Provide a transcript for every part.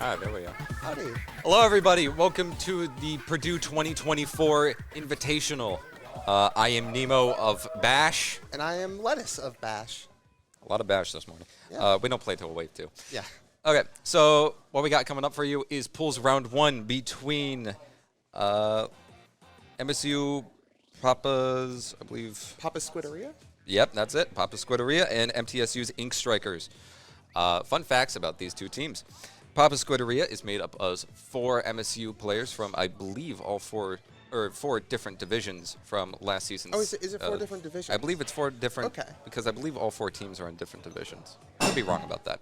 Ah, there we go. Howdy. Hello, everybody. Welcome to the Purdue 2024 Invitational. I am Nemo of Bash. And I am Lettuce of Bash. A lot of Bash this morning. Yeah. We don't play till Wave 2. Yeah. Okay, so what we got coming up for you is Pools Round 1 between MSU Papa's, I believe. Papa Squidderia? Yep, that's it. Papa Squidderia and MTSU's Ink Strikers. Fun facts about these two teams. Papa Squidderia is made up of 4 MSU players from, I believe, all 4 different divisions from last season's. Oh, is it 4 different divisions? I believe it's 4 different. Okay. Because I believe all 4 teams are in different divisions. I could be wrong about that.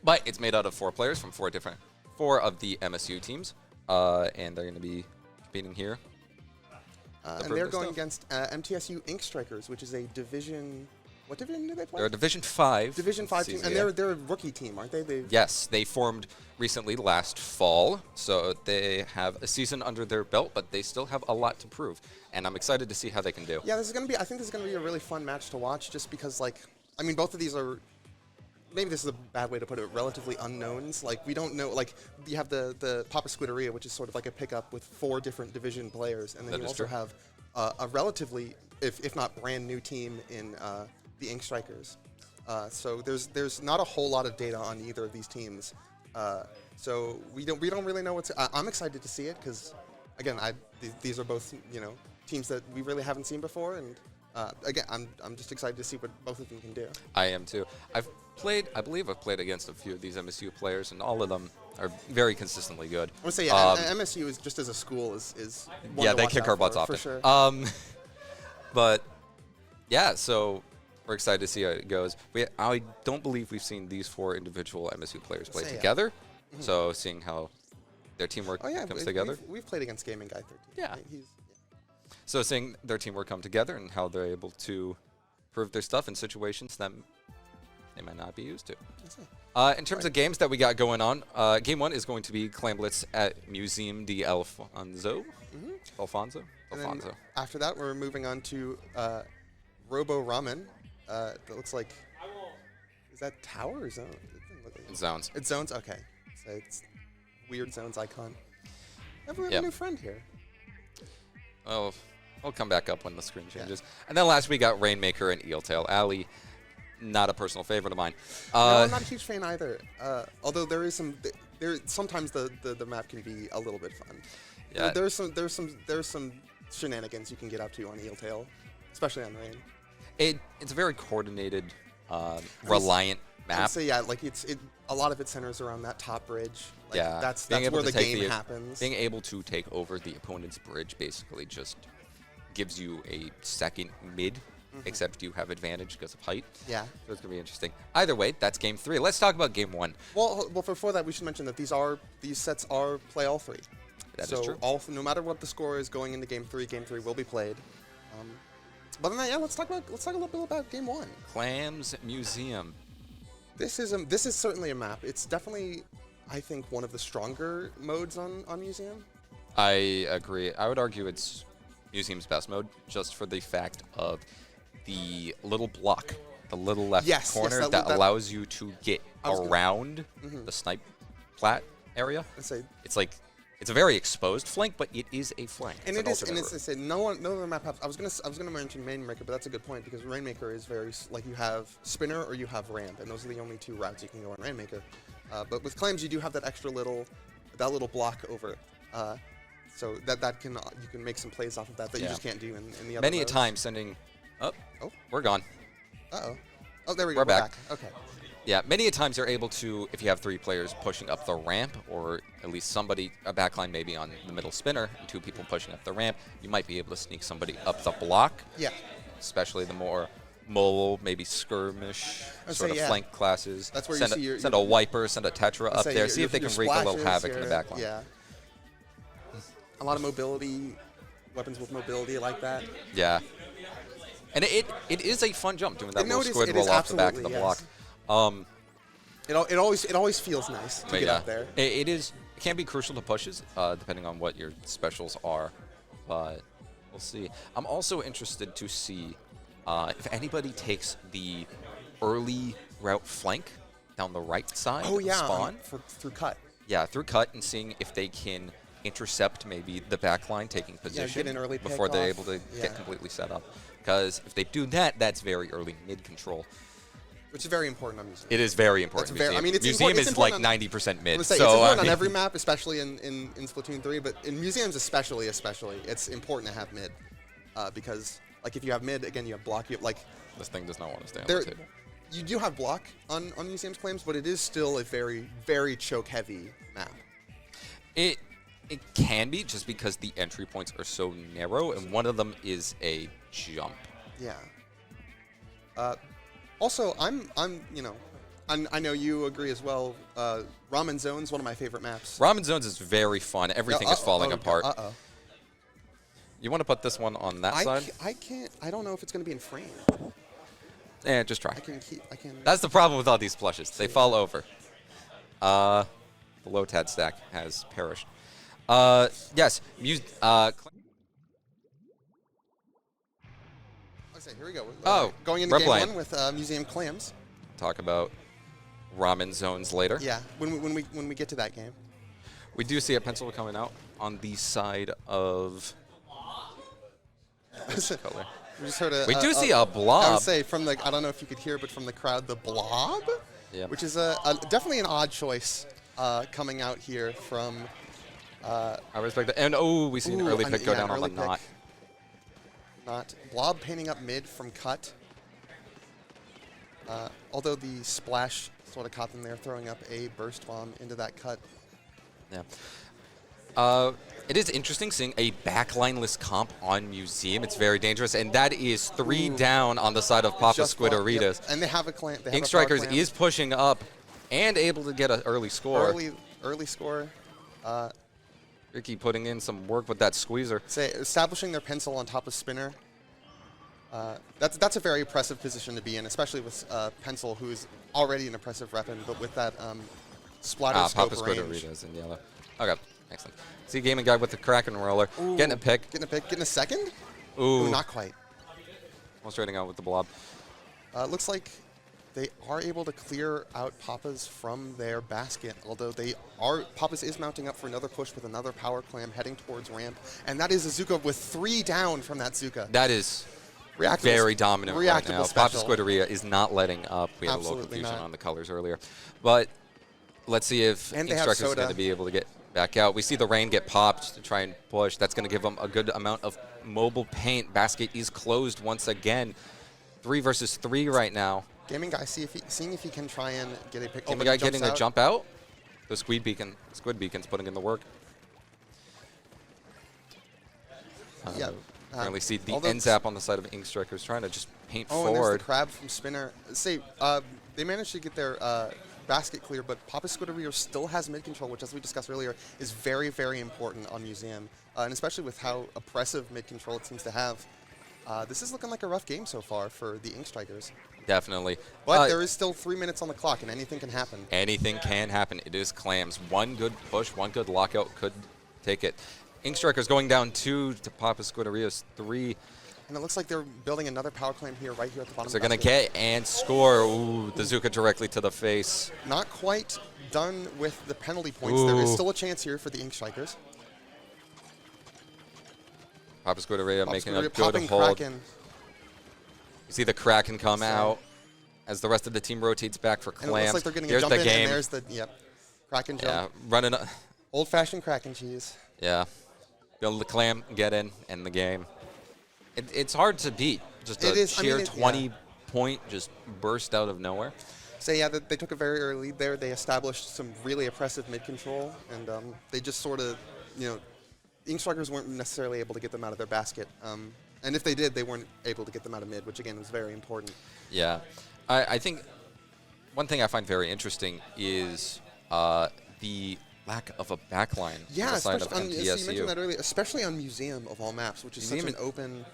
But it's made out of 4 players from 4 of the MSU teams, and they're going to be competing here. And they're going against MTSU Ink Strikers, which is a division. What division do they play? They're a Division 5. Division 5 team, and they're a rookie team, aren't they? Yes, they formed recently last fall, so they have a season under their belt, but they still have a lot to prove, and I'm excited to see how they can do. Yeah, I think this is going to be a really fun match to watch, just because, both of these are. Maybe this is a bad way to put it, relatively unknowns. Like, we don't know, you have the Papa Squidderia, which is sort of like a pickup with 4 different division players, and then you also have a relatively, if not brand new team in the Ink Strikers. So there's not a whole lot of data on either of these teams. So we don't really know what's. I'm excited to see it because, again, these are both teams that we really haven't seen before, and again, I'm just excited to see what both of them can do. I am too. I believe I've played against a few of these MSU players, and all of them are very consistently good. I want to say, MSU is just as a school is one yeah, to they watch kick out our butts for often. sure. But yeah, so we're excited to see how it goes. I don't believe we've seen these 4 individual MSU players play together. Mm-hmm. So seeing how their teamwork comes together. We've played against Gaming Guy 13. Yeah. So seeing their teamwork come together and how they're able to prove their stuff in situations that they might not be used to. In terms of games that we got going on, Game 1 is going to be Clamblitz at Museum de Alfonso. Mm-hmm. Alfonso? Alfonso. After that, we're moving on to Robo Ramen. That looks like... Is that Tower or Zone? It's Zones. It's Zones? Okay. So it's weird Zones icon. We have a new friend here. Oh, I'll come back up when the screen changes. Yeah. And then last we got Rainmaker and Eeltail Alley. Not a personal favorite of mine. No, I'm not a huge fan either. Although there is sometimes the map can be a little bit fun. Yeah. There's some shenanigans you can get up to on Eeltail, especially on Rain. It's a very coordinated, reliant map. So yeah, a lot of it centers around that top bridge. That's where the game happens. Being able to take over the opponent's bridge basically just gives you a second mid. Mm-hmm. Except you have advantage because of height. Yeah. So it's going to be interesting. Either way, that's Game 3. Let's talk about Game 1. Well, before that, we should mention that these sets are play all 3. That is true. No matter what the score is going into Game 3 will be played. But then, yeah, let's talk a little bit about Game 1. Clams Museum. This is certainly a map. It's definitely, I think, one of the stronger modes on Museum. I agree. I would argue it's Museum's best mode, just for the fact of the little block, the little left corner that allows you to get around the snipe plat area. It's a very exposed flank, but it is a flank. And no other map has. I was gonna mention Rainmaker, but that's a good point because Rainmaker is very you have spinner or you have ramp, and those are the only 2 routes you can go on Rainmaker. But with Clams, you do have that extra little block over. So you can make some plays off of that you just can't do in the other. Many a time sending. Oh, we're gone. Oh, there we go. We're back. Okay. Yeah, many a times you're able to, if you have 3 players pushing up the ramp, or at least a backline maybe on the middle spinner, and 2 people pushing up the ramp, you might be able to sneak somebody up the block. Yeah. Especially the more mobile, maybe skirmish sort of flank classes. That's where send a Wiper, send a Tetra up there, see if they can wreak a little havoc in the backline. Yeah. A lot of mobility, weapons with mobility like that. Yeah. And it is a fun jump doing that little squid roll off the back of the block. It always feels nice to get up there. It can be crucial to pushes, depending on what your specials are, but we'll see. I'm also interested to see if anybody takes the early route flank down the right side Oh, yeah, spawn. through cut. Yeah, through cut and seeing if they can intercept maybe the back line taking position get an early before they're pick able to off. get completely set up. Because if they do that, that's very early mid control. Which is very important on Museum. It is very important. I mean, it's Museum important, is like 90% mid. It's important on every map, especially in Splatoon 3, but in Museums especially, it's important to have mid. Because, like, if you have mid, again, you have block. You have, like, this thing does not want to stay on the table. You do have block on Museum's claims, but it is still a very, very choke-heavy map. It can be, just because the entry points are so narrow, and one of them is a jump. Yeah. Also, I know you agree as well. Ramen Zone's one of my favorite maps. Ramen Zones is very fun. Everything is falling apart. Uh-oh. You want to put this one on that side? I can't. I don't know if it's going to be in frame. Just try. I can. That's the problem with all these plushes. They fall over. The low tad stack has perished. Yes. Here we go. Going into game one with Museum Clams. Talk about Ramen Zones later. Yeah, when we get to that game. We do see a pencil coming out on the side of. Color. We just heard we do see a blob. I would say from the, I don't know if you could hear, but from the crowd, the blob, which is definitely an odd choice coming out here from. I respect that. And we see an early pick go down on the knot. Blob painting up mid from cut. Although the splash sort of caught them there, throwing up a burst bomb into that cut. Yeah. It is interesting seeing a backlineless comp on Museum. It's very dangerous, and that is 3 down on the side of Papa Squidaritas. Yep. And they have a clamp. Ink Strikers is pushing up and able to get an early score. Early score. Ricky putting in some work with that squeezer. Establishing their pencil on top of Spinner. That's a very impressive position to be in, especially with Pencil, who is already an impressive weapon, but with that splatter scope Papa range. Squidaritas in yellow. Okay, excellent. See Gaming Guy with the Kraken roller. Getting a pick. Getting a second? Ooh. Not quite. Almost trading out with the blob. Looks like they are able to clear out Papa's from their basket, although Papa's is mounting up for another push with another power clam heading towards ramp, and that is a Zuka with 3 down from that Zuka. That is very dominant right now. Papa Squidarea is not letting up. We had a little confusion on the colors earlier. But let's see if Ink Strikers is going to be able to get back out. We see the rain get popped to try and push. That's going to give them a good amount of mobile paint. Basket is closed once again. 3 versus 3 right now. Gaming Guy seeing if he can try and get a pick. Gaming Guy getting a jump out. The Squid Beacon's putting in the work. Currently see the end zap on the side of Ink Strikers trying to just paint forward. And there's the crab from Spinner. They managed to get their basket clear, but Papa Squidaritas still has mid control, which, as we discussed earlier, is very, very important on Museum, and especially with how oppressive mid control it seems to have. This is looking like a rough game so far for the Ink Strikers. Definitely. But there is still 3 minutes on the clock, and anything can happen. Anything can happen. It is Clams. One good push, one good lockout could take it. Ink Strikers going down 2 to Papa Squidaritas 3. And it looks like they're building another power clam here, right here at the bottom. So they're going to get and score. Ooh, the Zuka directly to the face. Not quite done with the penalty points. Ooh. There is still a chance here for the Ink Strikers. Papa Squidaritas making a good hold. Kraken. You see the Kraken come out as the rest of the team rotates back for Clams. And it looks like they're getting Here's a jump the game. And there's the Kraken jump. Yeah, running. Old-fashioned Kraken cheese. Yeah. Build the clam, get in the game. It's hard to beat. Just a sheer 20-point just burst out of nowhere. So they took a very early lead there. They established some really oppressive mid-control, and they just sort of, Ink Strikers weren't necessarily able to get them out of their basket. And if they did, they weren't able to get them out of mid, which again was very important. Yeah. I think one thing I find very interesting is the lack of a backline on the side of MTSU. You mentioned that earlier, especially on Museum of all maps, which is such an open...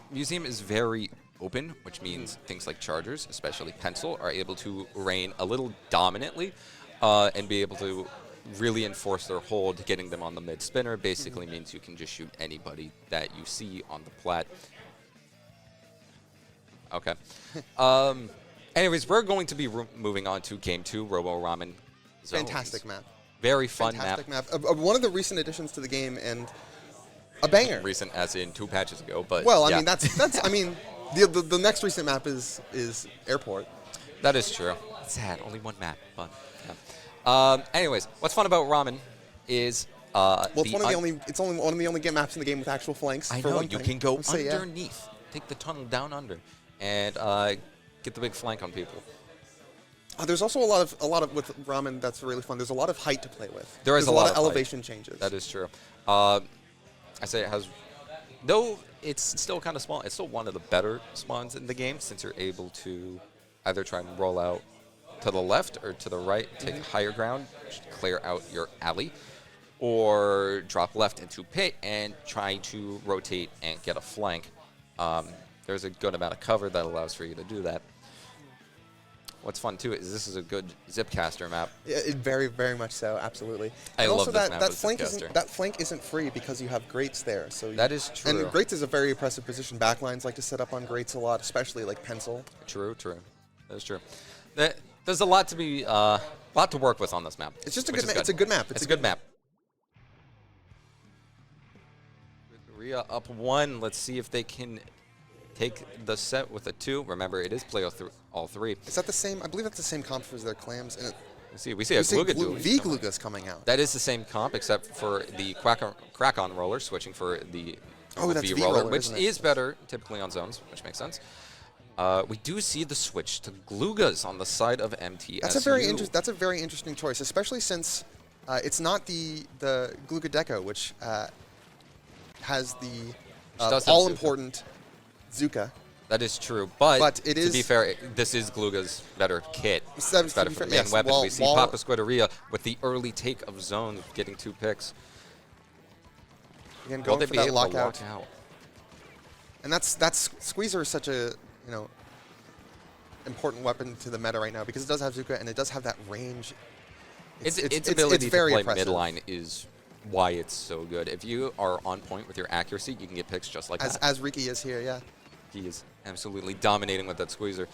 Museum is very open, which means things like Chargers, especially Pencil, are able to reign a little dominantly and be able to really enforce their hold. Getting them on the mid spinner basically means you can just shoot anybody that you see on the plat. Okay. Anyways, we're going to be moving on to Game 2, Robo Ramen Zones. Fantastic map. Very fun Fantastic map. One of the recent additions to the game, and a banger. Recent as in 2 patches ago, but well, yeah. I mean that's I mean the next recent map is Airport. That is true. It's sad, only one map, but yeah. Anyways, what's fun about Ramen is it's only one of the only maps in the game with actual flanks. I know you can go underneath, take the tunnel down under, and get the big flank on people. There's also a lot of with Ramen that's really fun. There's a lot of height to play with. There's a lot of elevation changes. That is true. I say it has, though it's still kind of small. It's still one of the better spawns in the game since you're able to either try and roll out to the left or to the right, take higher ground, clear out your alley, or drop left into pit and try to rotate and get a flank. There's a good amount of cover that allows for you to do that. What's fun too is this is a good zipcaster map. Very, very much so. Absolutely. I love this map. That flank isn't free because you have grates there. So that is true. And grates is a very oppressive position. Backlines like to set up on grates a lot, especially like pencil. True. That is true. There's a lot to work with on this map. It's just a good map. It's a good map. It's a good map. Rhea up 1. Let's see if they can take the set with a 2. Remember, it is play all 3. Is that the same? I believe that's the same comp as their clams. And we see a Glooga duel. V-Glooga's coming out. That is the same comp, except for the crack-on roller, switching for the that's V-roller, which is better typically on zones, which makes sense. We do see the switch to Gloogas on the side of MTSU. That's a very interesting choice, especially since it's not the Glooga Deco, which has the all-important Zuka. That is true, but to be fair, this is Glooga's better kit. It's better for the main weapon. We see Papa Squidderia with the early take of zone, getting 2 picks. Again, going for that lockout. And that's Squeezer is such a important weapon to the meta right now because it does have Zuka and it does have that range. Its ability to play midline is why it's so good. If you are on point with your accuracy, you can get picks just like that. As Riki is here, yeah. He is absolutely dominating with that Squeezer.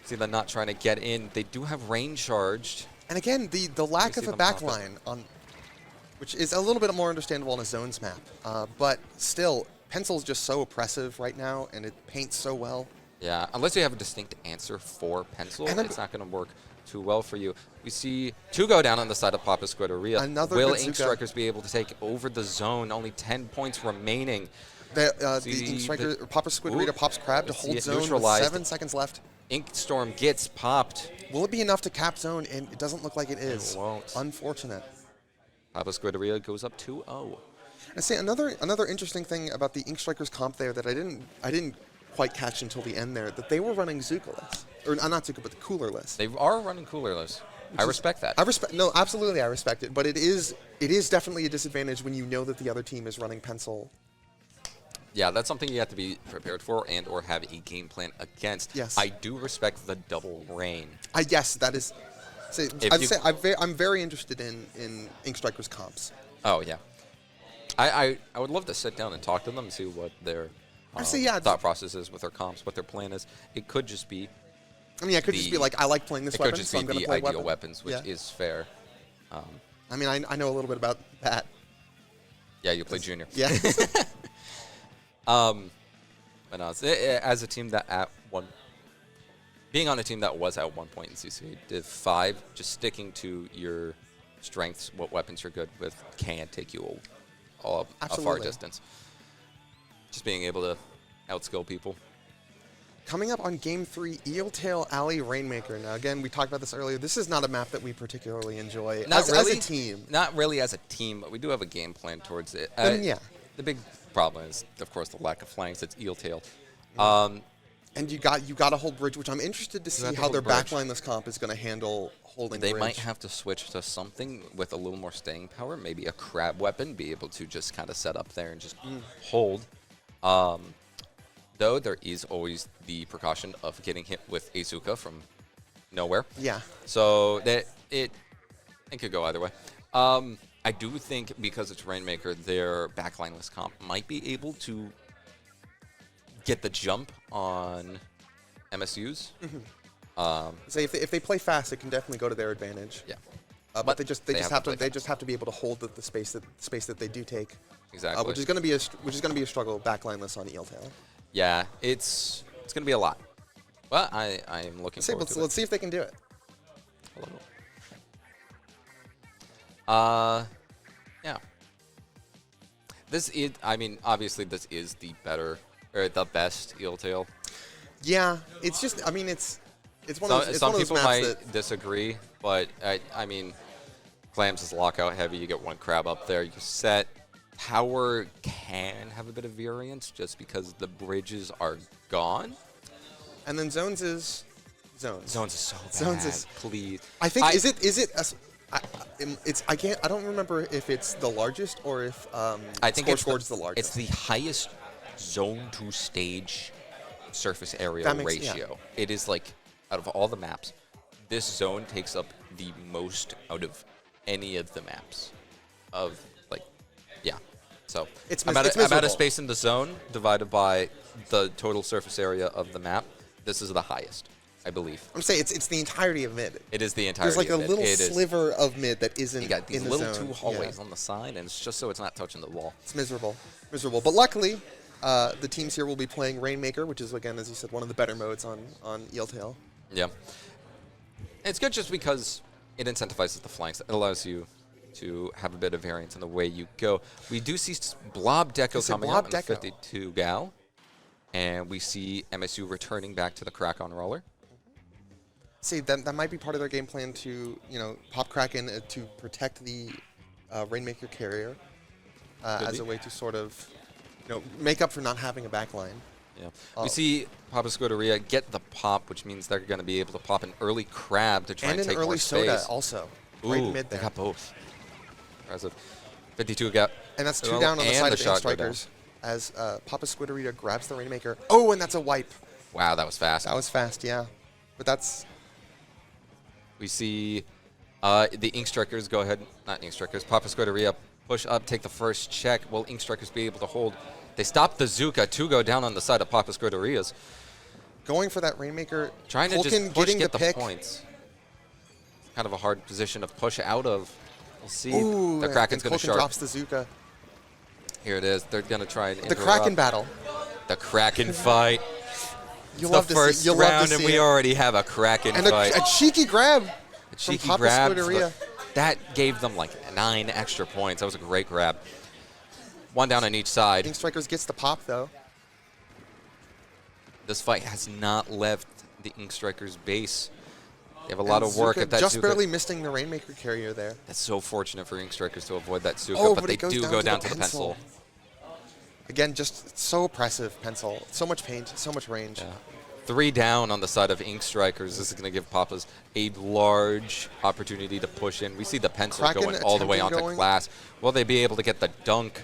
See them not trying to get in. They do have range charged. And again, the lack of a backline which is a little bit more understandable on a zones map. But still, Pencil's just so oppressive right now, and it paints so well. Yeah, unless you have a distinct answer for Pencil, it's not going to work too well for you. We see 2 go down on the side of Papa Squidderia. Will Ink Strikers be able to take over the zone? Only 10 points remaining. The Ink Striker, Papa Squidderia pops Crab to hold zone with 7 seconds left. Ink Storm gets popped. Will it be enough to cap zone? And it doesn't look like it is. It won't. Unfortunate. Papa Squidderia goes up 2-0. I say another interesting thing about the Ink Strikers comp there that I didn't quite catch until the end there, that they were running Zuka-less. Or not Zuka, but the cooler-less. They are running cooler-less. I respect that. No, absolutely, I respect it. But it is definitely a disadvantage when you know that the other team is running Pencil. Yeah, that's something you have to be prepared for and or have a game plan against. Yes. I do respect the double rain. Yes, that is. I'm very interested in Ink Strikers comps. Oh yeah. I would love to sit down and talk to them and see what their thought process is with their comps, what their plan is. It could just be. I mean, it could just be like, I like playing this weapon, so I'm going to play the ideal weapons, which is fair. I mean, I know a little bit about that. Yeah, you play Junior. Yeah. But no, as a team that being on a team that was at one point in CC Div 5, just sticking to your strengths, what weapons you're good with, can take you a far distance. Just being able to outskill people. Coming up on Game 3, Eeltail Alley Rainmaker. Now, again, we talked about this earlier. This is not a map that we particularly enjoy as a team. Not really as a team, but we do have a game plan towards it. Yeah. The big problem is, of course, the lack of flanks. It's Eeltail. And you got to hold bridge, which I'm interested to see how their backlineless comp is going to handle holding bridge. They might have to switch to something with a little more staying power, maybe a crab weapon, be able to just kind of set up there and just hold. Though there is always the precaution of getting hit with Azuka from nowhere. Yeah. So that it could go either way. I do think because it's Rainmaker, their backlineless comp might be able to get the jump on MSUs. Say if they play fast, it can definitely go to their advantage. Yeah. But they just have to be able to hold the space that they do take. Exactly. Which is going to be a struggle backlineless on Eeltail. Yeah, it's going to be a lot. But I am looking forward to it. Let's see if they can do it. Yeah. Obviously this is the best Eeltail. Yeah, it's just, it's one of those. Some people might disagree, but Clams is lockout heavy. You get one crab up there. You set. Power can have a bit of variance just because the bridges are gone. And then zones is zones. Zones is so bad. Zones is, please. I think I don't remember if it's the largest or if I think it's the largest. It's the highest zone to stage surface area ratio. Yeah. It is like out of all the maps, this zone takes up the most out of any of the maps. So I'm out of space in the zone divided by the total surface area of the map. This is the highest, I believe. I'm saying it's the entirety of mid. It is the entirety. There's like a little sliver of mid that isn't in the zone. You got these little two hallways on the side, and it's just so it's not touching the wall. It's miserable. But luckily, the teams here will be playing Rainmaker, which is, again, as you said, one of the better modes on Eeltail. Yeah. It's good just because it incentivizes the flanks. It allows you to have a bit of variance in the way you go. We do see Blob Deco coming up in the 52 gal. And we see MSU returning back to the Kraken roller. See, that might be part of their game plan to, pop Kraken to protect the Rainmaker carrier as a way to sort of, make up for not having a backline. Yeah. We see Papa Scuderia get the pop, which means they're going to be able to pop an early crab to try and take more space. And an early soda also. Ooh, right mid there. They got both. Impressive. 52 got. And that's 2 down on the side of Ink Strikers as Papa Scuderia grabs the Rainmaker. Oh, and that's a wipe. Wow, that was fast. That was fast, yeah. But that's... We see the Ink Strikers go ahead. Not Ink Strikers. Papa Scuderia push up, take the first check. Will Ink Strikers be able to hold? They stop the Zuka to go down on the side of Papa Scuderia's. Going for that Rainmaker. Trying to just push, get the points. Kind of a hard position to push out of. We'll see. Ooh, the Kraken's going to sharp. Drops the Zuka. Here it is. They're going to try and the Kraken battle. The Kraken fight. You'll love the first round, and we already have a Kraken fight. A cheeky grab. A cheeky grab. That gave them like 9 extra points. That was a great grab. 1 down on each side. Ink Strikers gets the pop, though. This fight has not left the Ink Strikers base. They have a lot of work at that just Zuka. Barely missing the Rainmaker carrier there. That's so fortunate for Ink Strikers to avoid that Zuka, but they do go down to the pencil. Again, just so oppressive, pencil. So much paint, so much range. Yeah. 3 down on the side of Ink Strikers. This is going to give Papas a large opportunity to push in. We see the pencil Kraken going all the way onto glass. Will they be able to get the dunk?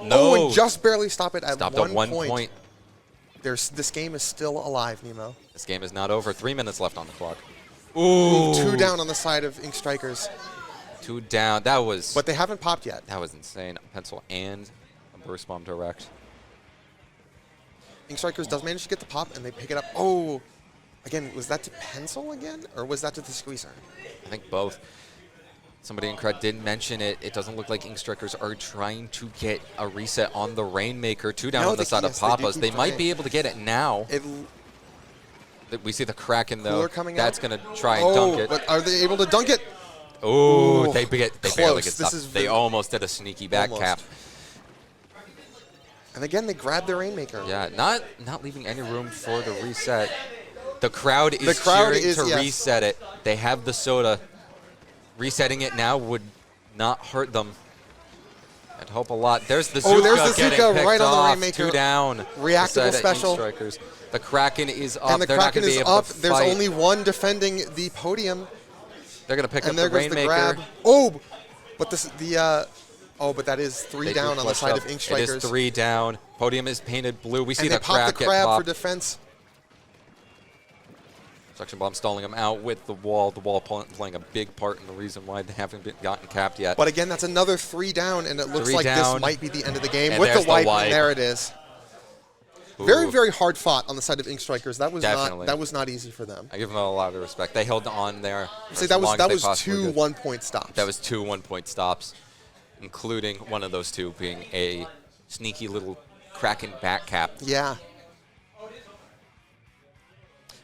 No. Oh, and just barely stop it at Stopped one at 1 point. This game is still alive, Nemo. This game is not over. 3 minutes left on the clock. Ooh. 2 down on the side of Ink Strikers. 2 down. That was... But they haven't popped yet. That was insane. Pencil and a burst bomb direct. Ink Strikers does manage to get the pop, and they pick it up. Oh! Again, was that to pencil again? Or was that to the squeezer? I think both. Somebody in Cred did mention it. It doesn't look like Ink Strikers are trying to get a reset on the Rainmaker. 2 down on the side of Papas. They might be able to get it now. We see the Kraken, though. That's going to try and dunk it. But are they able to dunk it? Oh, they barely get stopped. They almost did a sneaky back cap. And again, they grab the Rainmaker. Yeah, not leaving any room for the reset. The crowd is cheering to reset it. They have the soda. Resetting it now would not hurt them. I'd hope a lot. There's the Zuka, there's the Zuka right off. on the Rainmaker. 2 down. Reactable special. The Kraken is up. And the Kraken is up. There's only one defending the podium. They're going to pick up the And Rainmaker. there goes the grab. Oh, but that is 3 down on the side of Ink Strikers. It is 3 down. Podium is painted blue. We see the crab get popped. For defense. Suction bomb stalling them out with the wall. The wall playing a big part in the reason why they haven't gotten capped yet. But again, that's another 3 down, and it looks like this might be the end of the game with the wipe. And there it is. Very, very hard fought on the side of Ink Strikers. That was Definitely. not easy for them. I give them a lot of respect. They held on there. Say that was 2 1-point stops. That was 2 1-point stops, including one of those two being a sneaky little Kraken back cap. Yeah.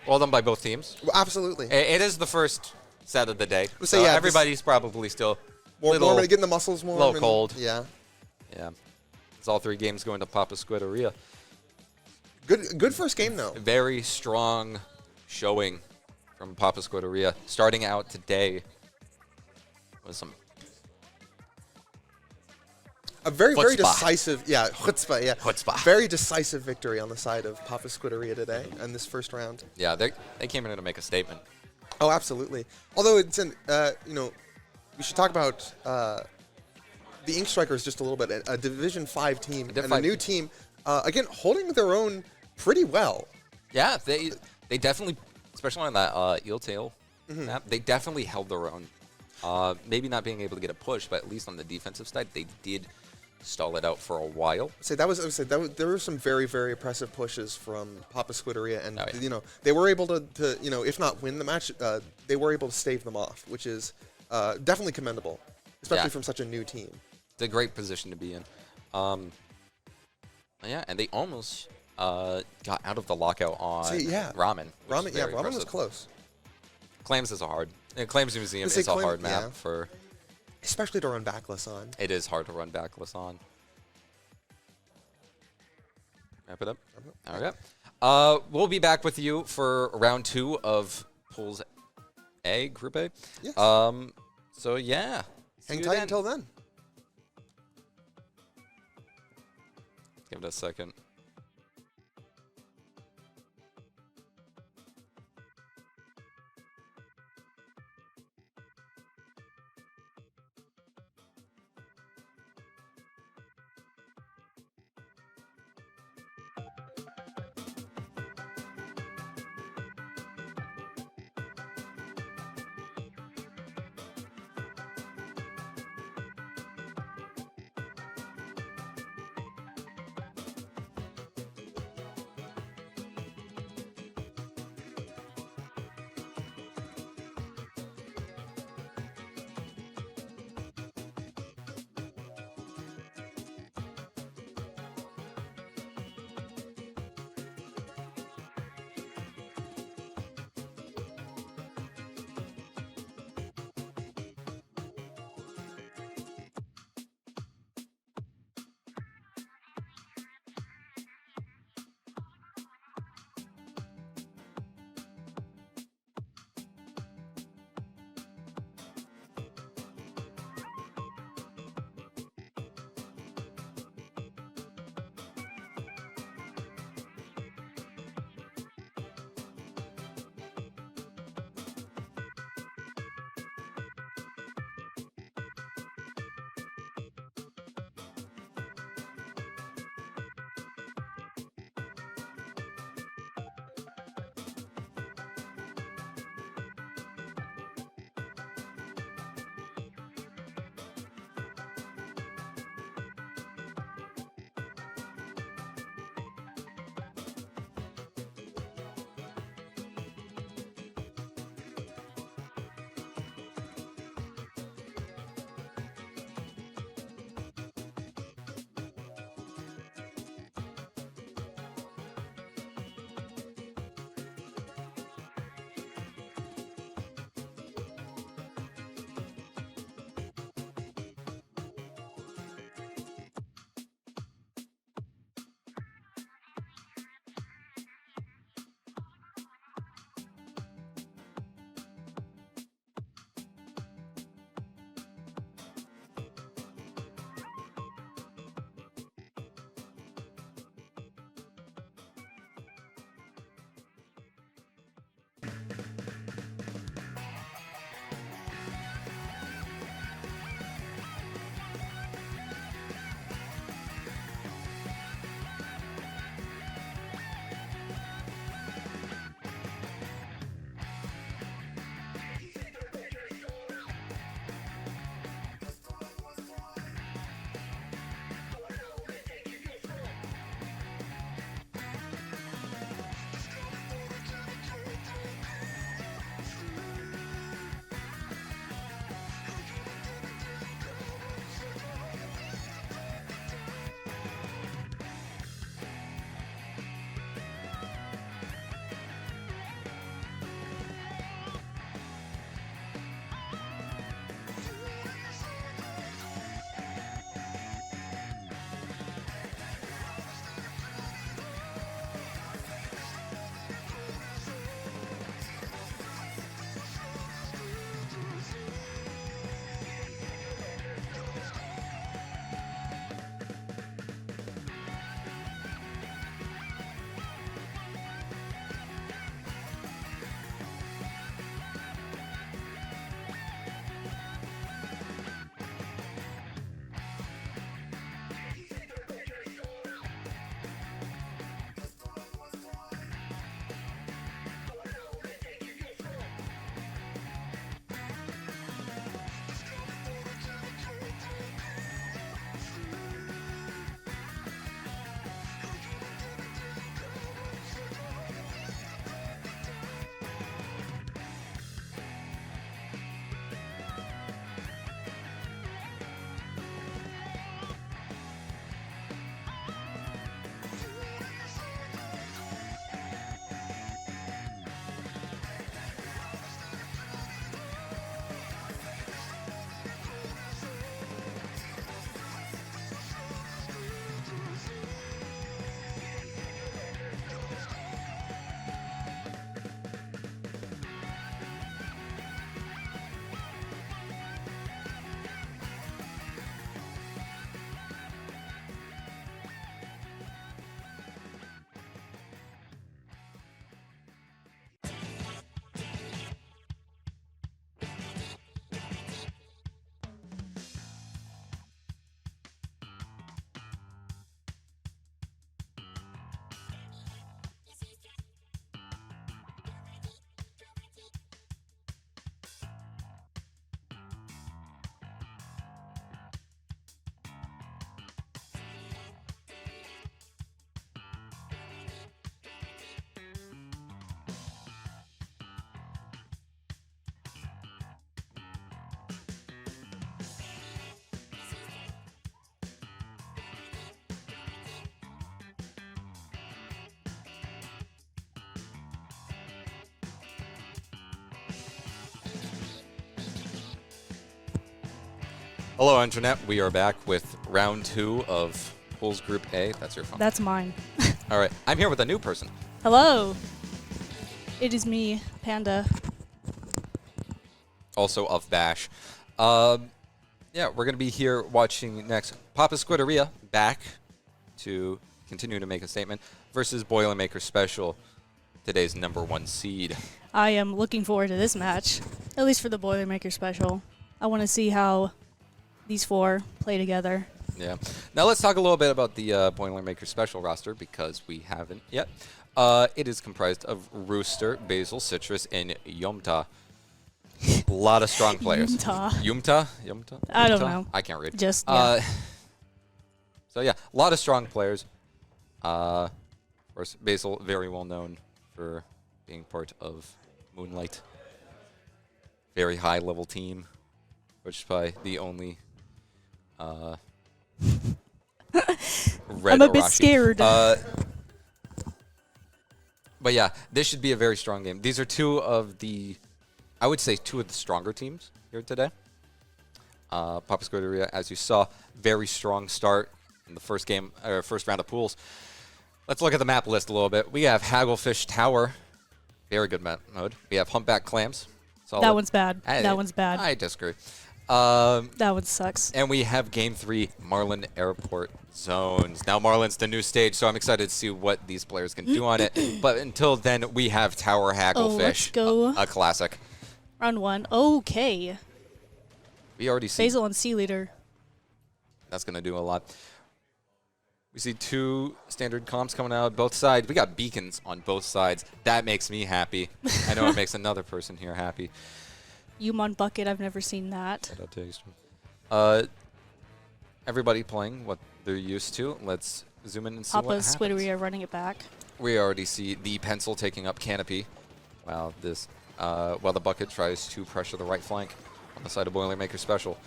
Well done by both teams. Well, absolutely. It is the first set of the day, so yeah, everybody's probably still warm, getting the muscles warm. A little cold. Yeah. Yeah. It's all 3 games going to Papa Squidderia. Good first game, though. Very strong showing from Papa Squidderia. Starting out today with some a very chutzpah. Very decisive, chutzpah, yeah. Chutzpah. Very decisive victory on the side of Papa Squidderia today in this first round. Yeah, they came in to make a statement. Oh, absolutely. Although it's we should talk about the Ink Strikers just a little bit. A Division 5 team and a new team, again, holding their own pretty well. Yeah, they definitely, especially on that Eel Tail map, they definitely held their own. Maybe not being able to get a push, but at least on the defensive side, they did stall it out for a while. There were some very, very impressive pushes from Papa Squidderia, and they were able to if not win the match, they were able to stave them off, which is definitely commendable, especially from such a new team. It's a great position to be in. Yeah, and they almost got out of the lockout on Ramen. Ramen was close. Claims is Claims Museum is a hard map for... Especially to run backless on. It is hard to run backless on. Wrap it up. All right. We'll be back with you for round 2 of Pools A, Group A. Yes. So, yeah. Hang tight until then. Give it a second. Hello, Internet. We are back with round 2 of Pools Group A. That's your phone. That's mine. All right. I'm here with a new person. Hello. It is me, Panda. Also of Bash. Yeah, we're going to be here watching next Papa Squidderia back to continue to make a statement versus Boilermaker Special, today's #1 seed. I am looking forward to this match, at least for the Boilermaker Special. I want to see how these 4 play together. Yeah. Now let's talk a little bit about the Boilermaker Special roster because we haven't yet. It is comprised of Rooster, Basil, Citrus, and Yumta. A lot of strong players. Yumta? I don't know. I can't read. Just, yeah. So yeah, a lot of strong players. Of course, Basil, very well known for being part of Moonlight. Very high level team, which by the only Red I'm a bit Arashi. scared. But yeah, this should be a very strong game. These are two of the stronger teams here today. Papa Squidderia, as you saw, very strong start in the first game, or first round of pools. Let's look at the map list a little bit. We have Hagglefish Tower, very good map mode. We have Humpback Clams. Solid. That one's bad. That one's bad. I disagree. That one sucks. And we have Game 3, Marlin Airport Zones. Now Marlin's the new stage, so I'm excited to see what these players can do on it. But until then, we have Tower Hagglefish. Oh, let's go. A classic. Round 1. Okay. We already see. Basil and Sea Leader. That's going to do a lot. We see 2 standard comps coming out both sides. We got beacons on both sides. That makes me happy. I know it makes another person here happy. Yumon Bucket, I've never seen that. Everybody playing what they're used to. Let's zoom in and see what happens. Papa Squidderia running it back. We already see the pencil taking up Canopy. While the bucket tries to pressure the right flank on the side of Boilermaker Special.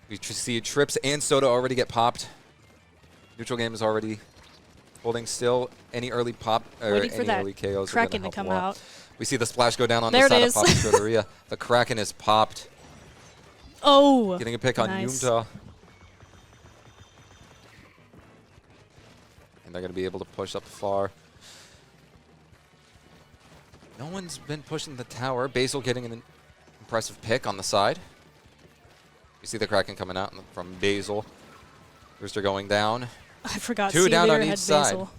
We see Trips and Soda already get popped. Neutral game is already holding still. Any early pop or any early KOs Kraken are to come out. We see the splash go down on the side of Papa Squidderia. The Kraken is popped. Oh, getting a pick on Yumta. And they're going to be able to push up far. No one's been pushing the tower. Basil getting an impressive pick on the side. You see the Kraken coming out from Basil. Rooster going down. I forgot. 2 down on each side. Basil.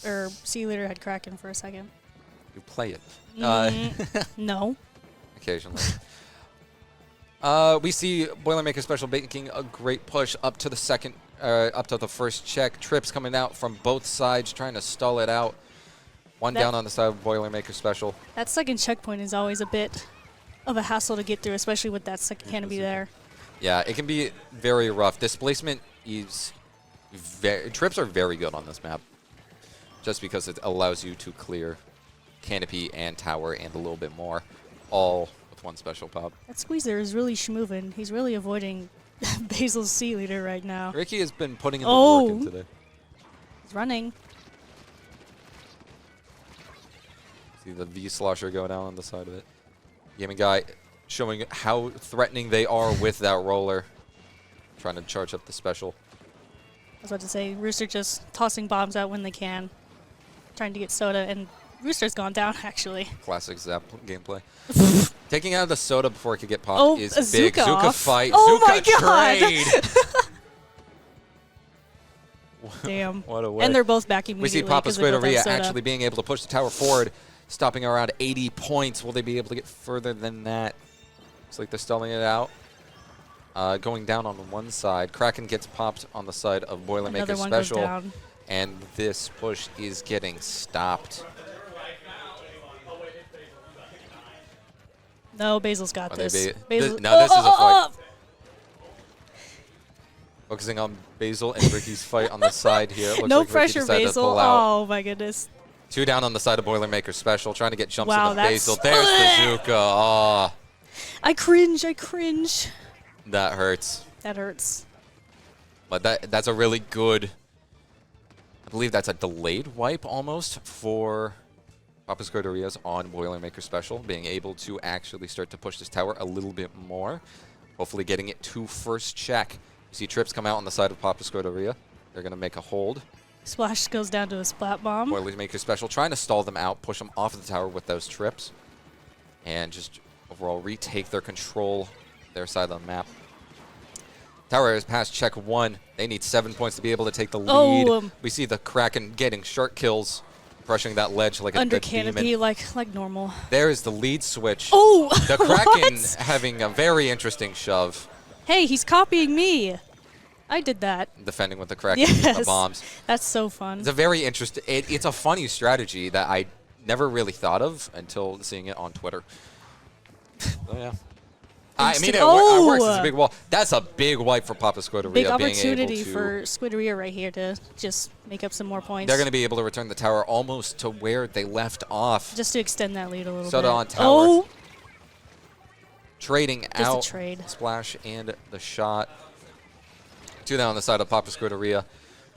Or Sea Leader had Kraken for a second. You play it. No. Occasionally. We see Boilermaker Special making a great push up to the second, up to the first check. Trips coming out from both sides, trying to stall it out. One down on the side of Boilermaker Special. That second checkpoint is always a bit of a hassle to get through, especially with that second canopy there. Yeah, it can be very rough. Displacement is trips are very good on this map, just because it allows you to clear canopy and tower and a little bit more, all with one special pop. That Squeezer is really schmoving. He's really avoiding Basil's Sea Leader right now. Ricky has been putting in the work in today. He's running. See the V-Slosher go down on the side of it. Gaming Guy showing how threatening they are with that roller. Trying to charge up the special. I was about to say, Rooster just tossing bombs out when they can. Trying to get Soda, and Rooster's gone down, actually. Classic Zap gameplay. Taking out the Soda before it could get popped is big. Zuka fight. Oh Zuka my god! Trade. Damn. What a way. And they're both back immediately. We see Papa Squidderia actually being able to push the tower forward, stopping around 80 points. Will they be able to get further than that? Looks like they're stalling it out. Going down on one side. Kraken gets popped on the side of Boilermaker Special. And this push is getting stopped. No, Basil's got this. Basil this is a fight. Focusing on Basil and Ricky's fight on the side here. Looks no like pressure, Basil. Oh, my goodness. 2 down on the side of Boilermaker Special, trying to get jumps into Basil. There's the Zuka. Oh. I cringe. I cringe. That hurts. That hurts. But that's a really good... I believe that's a delayed wipe almost for Papa Squideria's on Boilermaker Special, being able to actually start to push this tower a little bit more. hopefully getting it to first check. You see trips come out on the side of Papa Scuderia. They're going to make a hold. Splash goes down to a splat bomb. Boilermaker Special trying to stall them out, push them off the tower with those trips, and just overall retake their control, their side of the map. Tower has passed check 1. They need 7 points to be able to take the lead. We see the Kraken getting shark kills, pressuring that ledge like under a good canopy, demon. like normal. There is the lead switch. Oh, the Kraken what? having a very interesting shove. Hey, he's copying me. I did that. Defending with the Kraken, yes, the bombs. That's so fun. It's a very interesting. It's a funny strategy that I never really thought of until seeing it on Twitter. Oh yeah. I mean, it works. It's a big wall. That's a big wipe for Papa Scuderia. Big opportunity for Scuderia right here to just make up some more points. They're going to be able to return the tower almost to where they left off. Just to extend that lead a little bit. Soda on tower. Oh! Trading just out a trade. Splash and the shot. 2 down on the side of Papa Scuderia.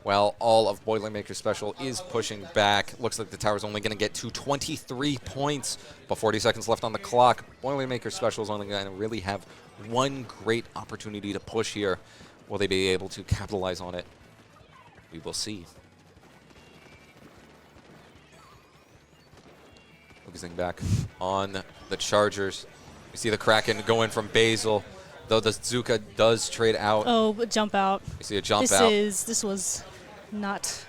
While all of Boilermaker Special is pushing back. Looks like the tower's only going to get to 23 points, but 40 seconds left on the clock. Boilermaker Special is only going to really have one great opportunity to push here. Will they be able to capitalize on it? We will see. Focusing back on the Chargers. We see the Kraken going from Basil, though the Zuka does trade out. Oh, but jump out. We see a jump out. This was not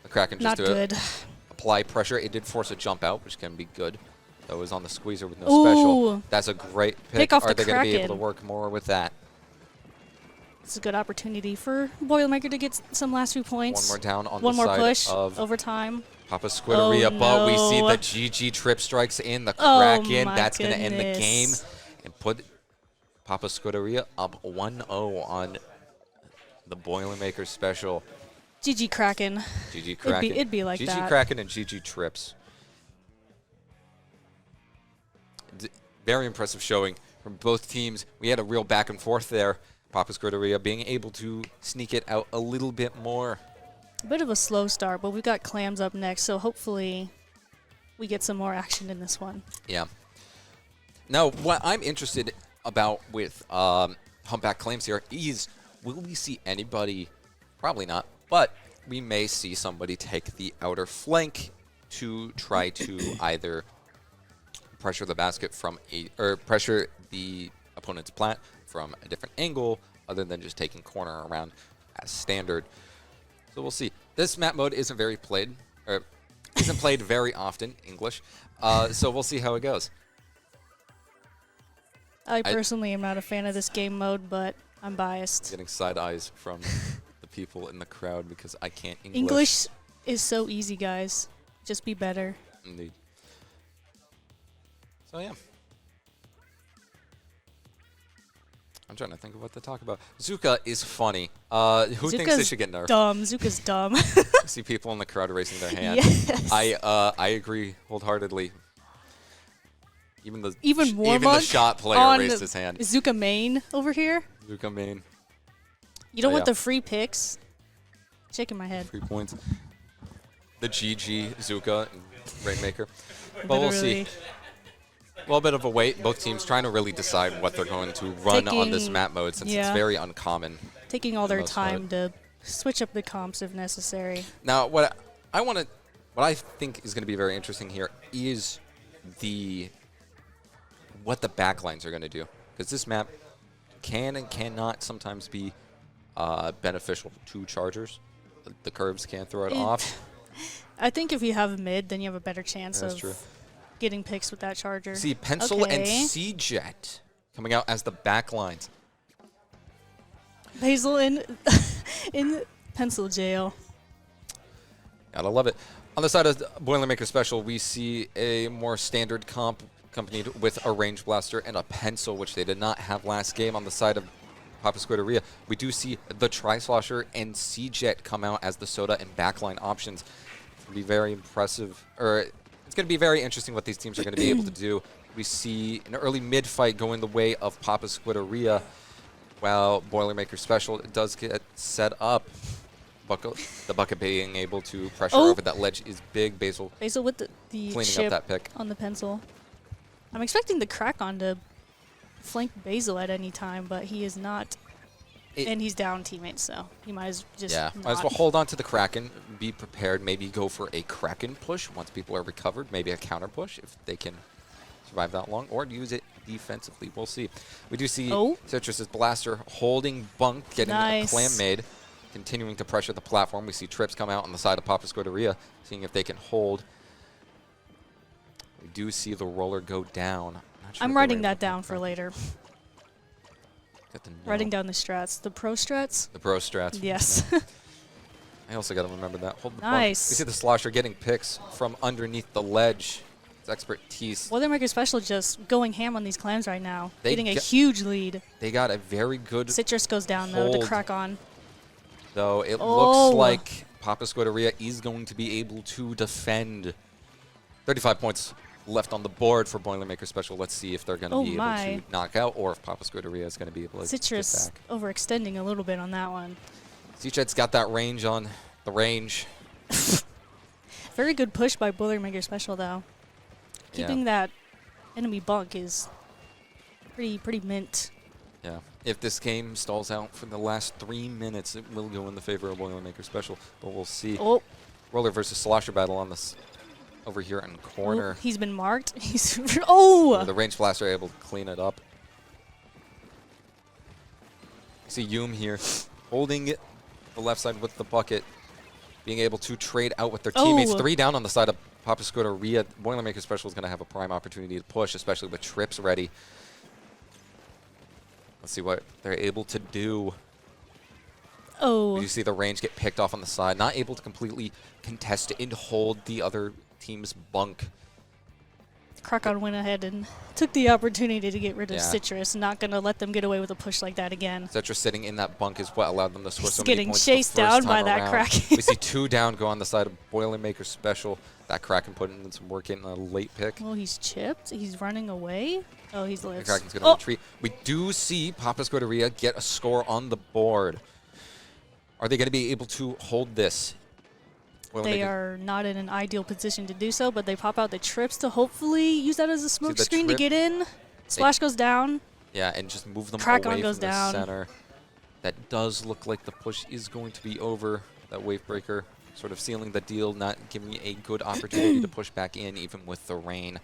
the Kraken just not to good. Apply pressure. It did force a jump out, which can be good. Though it was on the squeezer with no Ooh. special. That's a great pick. Off Are the they going to be able to Kraken. work more with that? It's a good opportunity for Boilermaker to get some last few points. One more down on One the more side push of overtime. Papa Scuderia, Oh, but we see no. the GG trip strikes in the Oh, Kraken. my That's going to end the game goodness. and put Papa Scuderia up 1-0 on the Boilermaker Special. GG Kraken. GG Kraken. It'd be like GG that. Kraken and GG Trips. Very impressive showing from both teams. We had a real back and forth there. Papa Scuderia being able to sneak it out a little bit more. A bit of a slow start, but we've got Clams up next, so hopefully we get some more action in this one. Yeah. Now, what I'm interested about with Humpback Clams here is, will we see anybody? Probably not, but we may see somebody take the outer flank to try to either pressure the basket from or pressure the opponent's plant from a different angle other than just taking corner around as standard. So we'll see. This map mode isn't very played, or isn't played very often, English. So we'll see how it goes. I personally am not a fan of this game mode, but I'm biased. Getting side eyes from the people in the crowd because I can't English. English is so easy, guys. Just be better. Indeed. So yeah. I'm trying to think of what to talk about. Zuka is funny. Who thinks they should get nerfed? Dumb. Zuka's dumb. I see people in the crowd raising their hand. Yes. I agree wholeheartedly. Even Even the shot player raised his hand. Zuka main over here. Zuka main. You don't Oh, want yeah. the free picks. Shaking my head. 3 points. The GG Zuka and Rainmaker. But we'll see. Literally. A little bit of a wait. Both teams trying to really decide what they're going to run on this map mode since it's very uncommon. Taking all their most time to switch up the comps if necessary. Now, what I think is going to be very interesting here is what the backlines are going to do, because this map can and cannot sometimes be beneficial to chargers. The curves can throw it off. I think if you have mid, then you have a better chance That's of true. getting picks with that charger. See Pencil and Okay. C-Jet coming out as the backlines. Basil in pencil jail. Gotta love it. On the side of Boilermaker Special, we see a more standard comp accompanied with a range blaster and a pencil, which they did not have last game. On the side of Papa Scuderia, we do see the Tri-Slosher and C-Jet come out as the soda and backline options. It's going to be very impressive, or it's going to be very interesting what these teams are going to be able to do. We see an early mid fight going the way of Papa Scuderia, while Boilermaker Special does get set up. The bucket being able to pressure over that ledge is big. Basil with the cleaning chip up that pick. on the pencil. I'm expecting the crack on to flank Basil at any time, but he is not. And he's down teammates, so he might as just might as well hold on to the Kraken, be prepared, maybe go for a Kraken push once people are recovered, maybe a counter push if they can survive that long, or use it defensively. We'll see. We do see Citrus's Blaster holding Bunk, getting a clam made, continuing to pressure the platform. We see Trips come out on the side of Papa Scuderia, seeing if they can hold. We do see the roller go down. I'm writing that down for later. Writing down the strats. The pro strats? The pro strats. Yes. I also got to remember that. Hold the nice. Bunk. We see the Slosher getting picks from underneath the ledge. It's expertise. Boilermaker Special just going ham on these clams right now. Getting a huge lead. They got a very good Citrus goes down, though, to crack on. Though it looks like Papa Scuderia is going to be able to defend. 35 points left on the board for Boilermaker Special. Let's see if they're going to be able to knock out, or if Papa Scuderia is going to be able to Citrus get back. Overextending a little bit on that one. Citrus's got that range on the range. Very good push by Boilermaker Special, though. Keeping that enemy Bunk is pretty mint. Yeah. If this game stalls out for the last 3 minutes, it will go in the favor of Boilermaker Special, but we'll see. Roller versus Slosher battle on this over here in corner. He's been marked. He's the range blaster able to clean it up. You see Yum here holding it the left side with the bucket, being able to trade out with their teammates. 3 down on the side of Papa Scuderia. Boilermaker Special is going to have a prime opportunity to push, especially with Trips ready. Let's see what they're able to do. You see the range get picked off on the side, not able to completely contest and hold the other team's Bunk. Krakon went ahead and took the opportunity to get rid of Citrus. Not going to let them get away with a push like that again. Citrus sitting in that Bunk is what allowed them to score so many points. Getting chased down by that Kraken. We see 2 down go on the side of Boilermaker Special. That Kraken putting in some work in a late pick. Oh, he's chipped. He's running away. Oh, he's lives. The Kraken's going to retreat. We do see Papa Scuderia get a score on the board. Are they going to be able to hold this? They are not in an ideal position to do so, but they pop out the Trips to hopefully use that as a smoke screen to get in. Splash goes down. Yeah, and just move them Krakon away goes from down. the center. That does look like the push is going to be over. That wave breaker sort of sealing the deal, not giving you a good opportunity to push back in, even with the rain.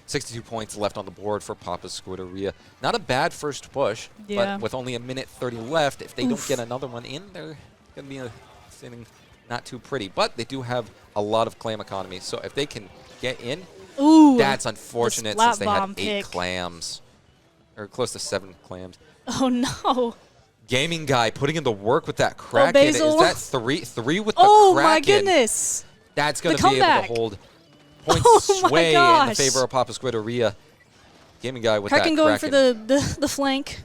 62 points left on the board for Papa Scuderia. Not a bad first push, but with only 1:30 left, if they don't get another one in, they're going to be sitting not too pretty. But they do have a lot of clam economy, so if they can get in, that's unfortunate since they had 8 clams, or close to 7 clams. Oh, no. Gaming Guy putting in the work with that Kraken. Is that 3 with the Kraken? Oh, my goodness. That's going to be able to hold points sway in the favor of Papa Scuderia. Gaming Guy with Kraken that going Kraken. for the flank.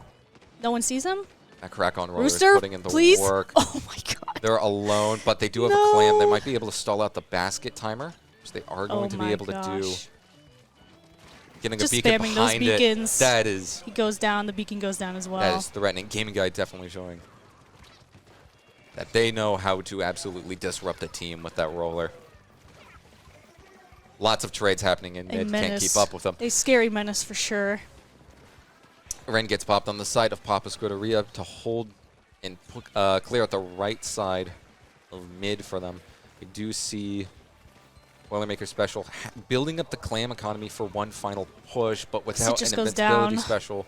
No one sees him? That Krakon roller Rooster, is putting in the work. Oh, my God. They're alone, but they do have a clam. They might be able to stall out the basket timer, which they are going to be able to do. Getting just a beacon spamming behind those beacons. That is. He goes down. The beacon goes down as well. That is threatening. Gaming Guy definitely showing that they know how to absolutely disrupt a team with that roller. Lots of trades happening in mid. Can't keep up with them. A scary menace for sure. Ren gets popped on the side of Papa Scuderia to hold and clear out the right side of mid for them. We do see Boilermaker Special building up the clam economy for one final push, but without an invincibility special,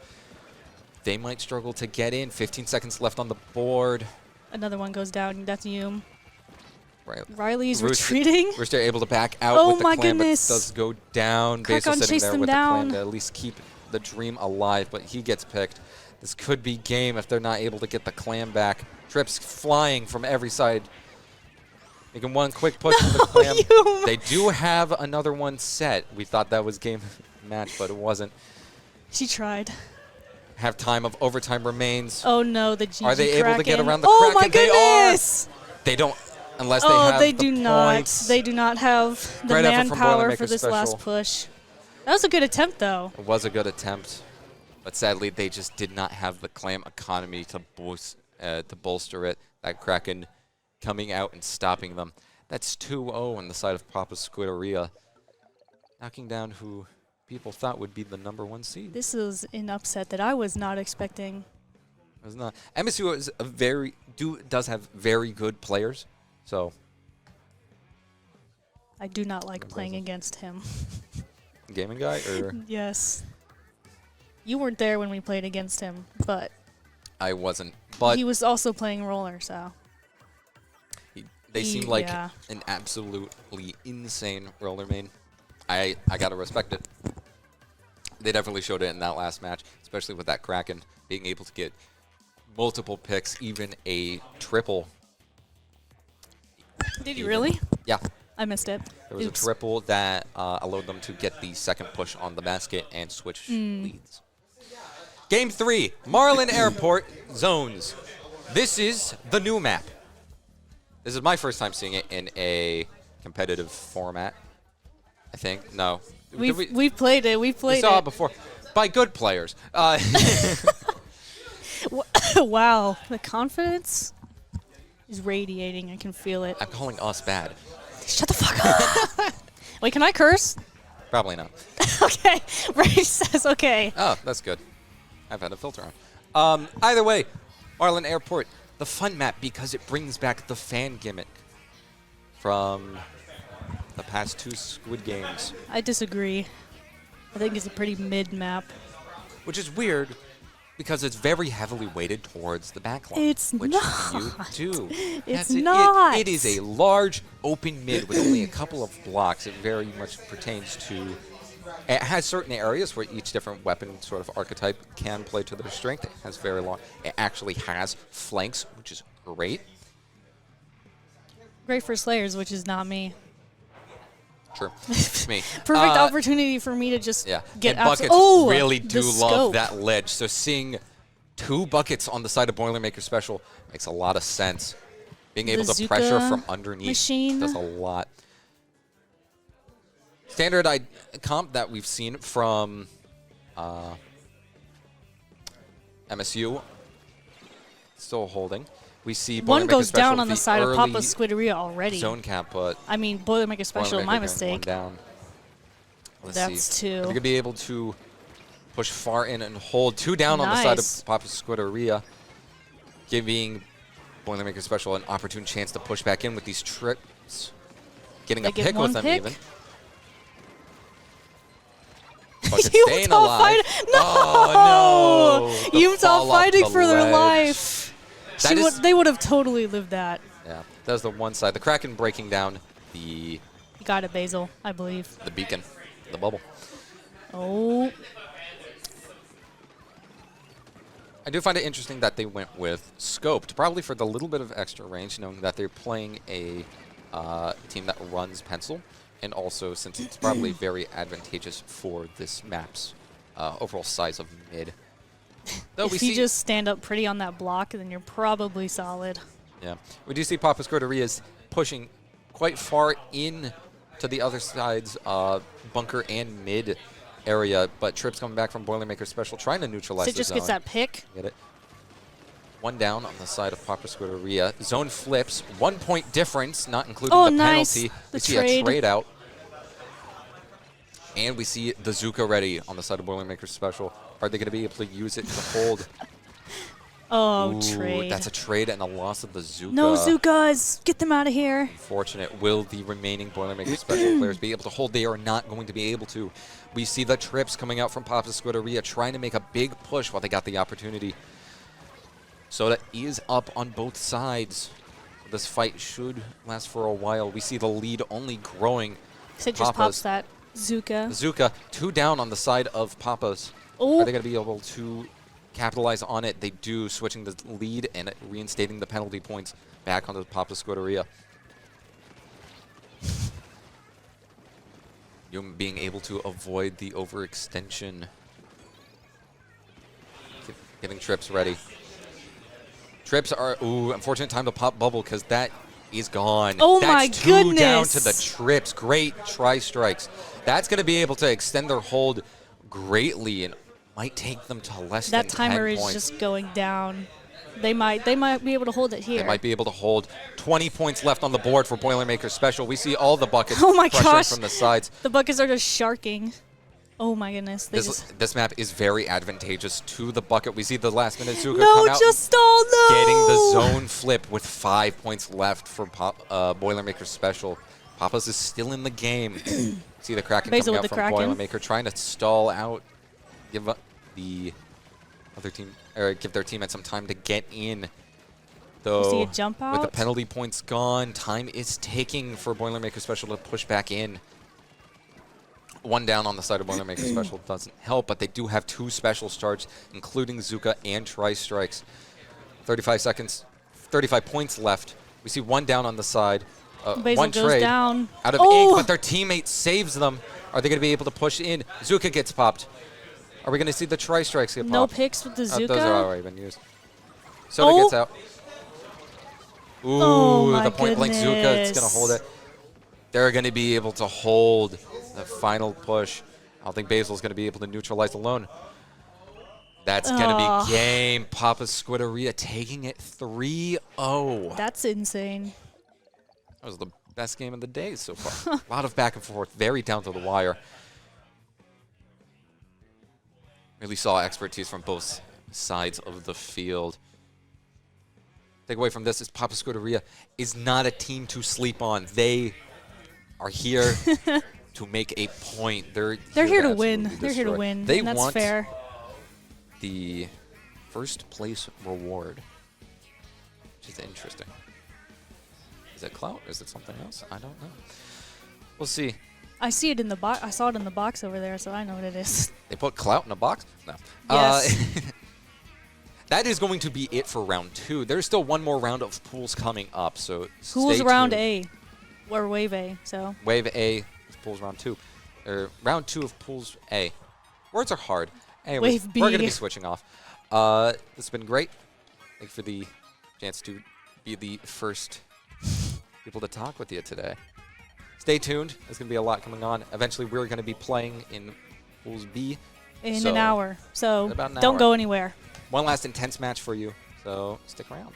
they might struggle to get in. 15 seconds left on the board. Another one goes down. That's Yum. Riley's Rooster, retreating. Rooster able to back out with the clam, goodness. but does go down. Basil sitting there with the clam to at least keep the dream alive, but he gets picked. This could be game if they're not able to get the clam back. Trips flying from every side. Making one quick push to the clam. They do have another one set. We thought that was game match, but it wasn't. She tried. Have time of overtime remains. Oh no, the GG Are they Kraken. able to get around the Kraken? My goodness! They don't, unless they have they the do points. not. They do not have the manpower for this last push. That was a good attempt, though. It was a good attempt, but sadly they just did not have the clam economy to bolster it. That Kraken coming out and stopping them. That's 2-0 on the side of Papa Scuderia. Knocking down who people thought would be the #1 seed. This is an upset that I was not expecting. It was not. MSU is does have very good players, so. I do not like playing against him. Gaming guy, or? Yes. You weren't there when we played against him, but. I wasn't, but. He was also playing roller, so. They seem like an absolutely insane roller main. I gotta respect it. They definitely showed it in that last match, especially with that Kraken being able to get multiple picks, even a triple. Did you really? Yeah. I missed it. There was a triple that allowed them to get the second push on the basket and switch leads. Game 3, Marlin Airport Zones. This is the new map. This is my first time seeing it in a competitive format, I think. No. We've played it. We saw it before. By good players. Wow. The confidence is radiating. I can feel it. I'm calling us bad. Shut the fuck up. Wait, can I curse? Probably not. Okay. Ray says okay. Oh, that's good. I've had a filter on. Either way, Marlin Airport, the fun map because it brings back the fan gimmick from the past 2 Squid Games. I disagree. I think it's a pretty mid map. Which is weird because it's very heavily weighted towards the backline. It's which not. You do. It's not. It is a large open mid with only a couple of blocks. It very much pertains to. It has certain areas where each different weapon sort of archetype can play to their strength. It has very long. It actually has flanks, which is great. Great for Slayers, which is not me. Sure, it's me. Perfect opportunity for me to just get and buckets really do love that ledge. So seeing 2 buckets on the side of Boilermaker Special makes a lot of sense. Being able to pressure from underneath does a lot. Standard comp that we've seen from MSU still holding. We see one Boilermaker goes Special down on the side of Papa Squidderia already. Zone cap, but I mean Boilermaker Special, my Boilermaker mistake. one down. That's see. 2. Are they gonna be able to push far in and hold 2 down on the side of Papa Squidderia, giving Boilermaker Special an opportune chance to push back in with these trips, getting a pick with them even. Staying alive. No! Oh, no! Utah fighting for their life. They would have totally lived that. Yeah, that was the one side. The Kraken breaking down the... You got it, Basil, I believe. The beacon, the bubble. Oh. I do find it interesting that they went with Scoped, probably for the little bit of extra range, knowing that they're playing a team that runs pencil. And also, since it's probably very advantageous for this map's overall size of mid. Though if you just stand up pretty on that block, then you're probably solid. Yeah. We do see Papa Squidderia pushing quite far in to the other side's bunker and mid area, but Trips coming back from Boilermaker Special, trying to neutralize the zone. So it just gets that pick? Get it. 1 down on the side of Papa Squidderia. Zone flips, 1 point difference, not including the penalty. We see a trade out. And we see the Zuka ready on the side of Boilermaker Special. Are they going to be able to use it to hold? Oh, trade. That's a trade and a loss of the Zuka. No Zukas! Get them out of here. Unfortunate. Will the remaining Boilermaker Special players be able to hold? They are not going to be able to. We see the Trips coming out from Papa Squidderia trying to make a big push while they got the opportunity. Soda is up on both sides. This fight should last for a while. We see the lead only growing. So it just pops that Zuka. Zuka, 2 down on the side of Papa's. Oh. Are they going to be able to capitalize on it? They do, switching the lead and reinstating the penalty points back onto Papa Squidderia. Yum being able to avoid the overextension. Getting Trips ready. Trips are, unfortunate time to pop bubble because that is gone. Oh That's my 2 goodness. down to the Trips. Great tri-strikes. That's going to be able to extend their hold greatly and might take them to less than 10 points. That timer is just going down. They might be able to hold it here. They might be able to hold. 20 points left on the board for Boilermaker Special. We see all the buckets oh my gosh. from the sides. The buckets are just sharking. Oh my goodness. This map is very advantageous to the bucket. We see the last minute Zuka no, come out. just stall, no! Getting the zone flip with 5 points left for Boilermaker Special. Papas is still in the game. See the Kraken Basil coming with out the from Kraken. Boilermaker, trying to stall out, give up the other team, or give their teammates some time to get in. Though, you see a jump out? with the penalty points gone, time is ticking for Boilermaker Special to push back in. One down on the side of Boilermaker Special doesn't help, but they do have 2 specials charged, including Zuka and Tri-Strikes. 35 seconds, 35 points left. We see 1 down on the side. One goes trade down. out of ink, but their teammate saves them. Are they going to be able to push in? Zuka gets popped. Are we going to see the Tri-Strikes get popped? No picks with the Zuka? Those are already been used. Soda gets out. Ooh, the point-blank Zuka, it's going to hold it. They're going to be able to hold the final push. I don't think Basil's going to be able to neutralize alone. That's going to be game. Papa Squidderia taking it 3-0. That's insane. That was the best game of the day so far. A lot of back and forth, very down to the wire. Really saw expertise from both sides of the field. Takeaway from this is Papa Squidderia is not a team to sleep on. They are here to make a point. They're here to win. They're here to win. They and that's want fair. The first place reward, which is interesting. Is it clout? Is it something else? I don't know. We'll see. I see it in the box. I saw it in the box over there, so I know what it is. They put clout in a box? No. Yes. That is going to be it for round 2. There's still one more round of pools coming up, so Pools round A, or wave A. So wave A is pools round 2, or round 2 of pools A. Words are hard. Anyways, wave B. We're going to be switching off. This has been great. Thank you for the chance to be the first people to talk with you today. Stay tuned. There's going to be a lot coming on. Eventually, we're going to be playing in pools B in an hour. So about an don't hour. go anywhere. One last intense match for you, so stick around.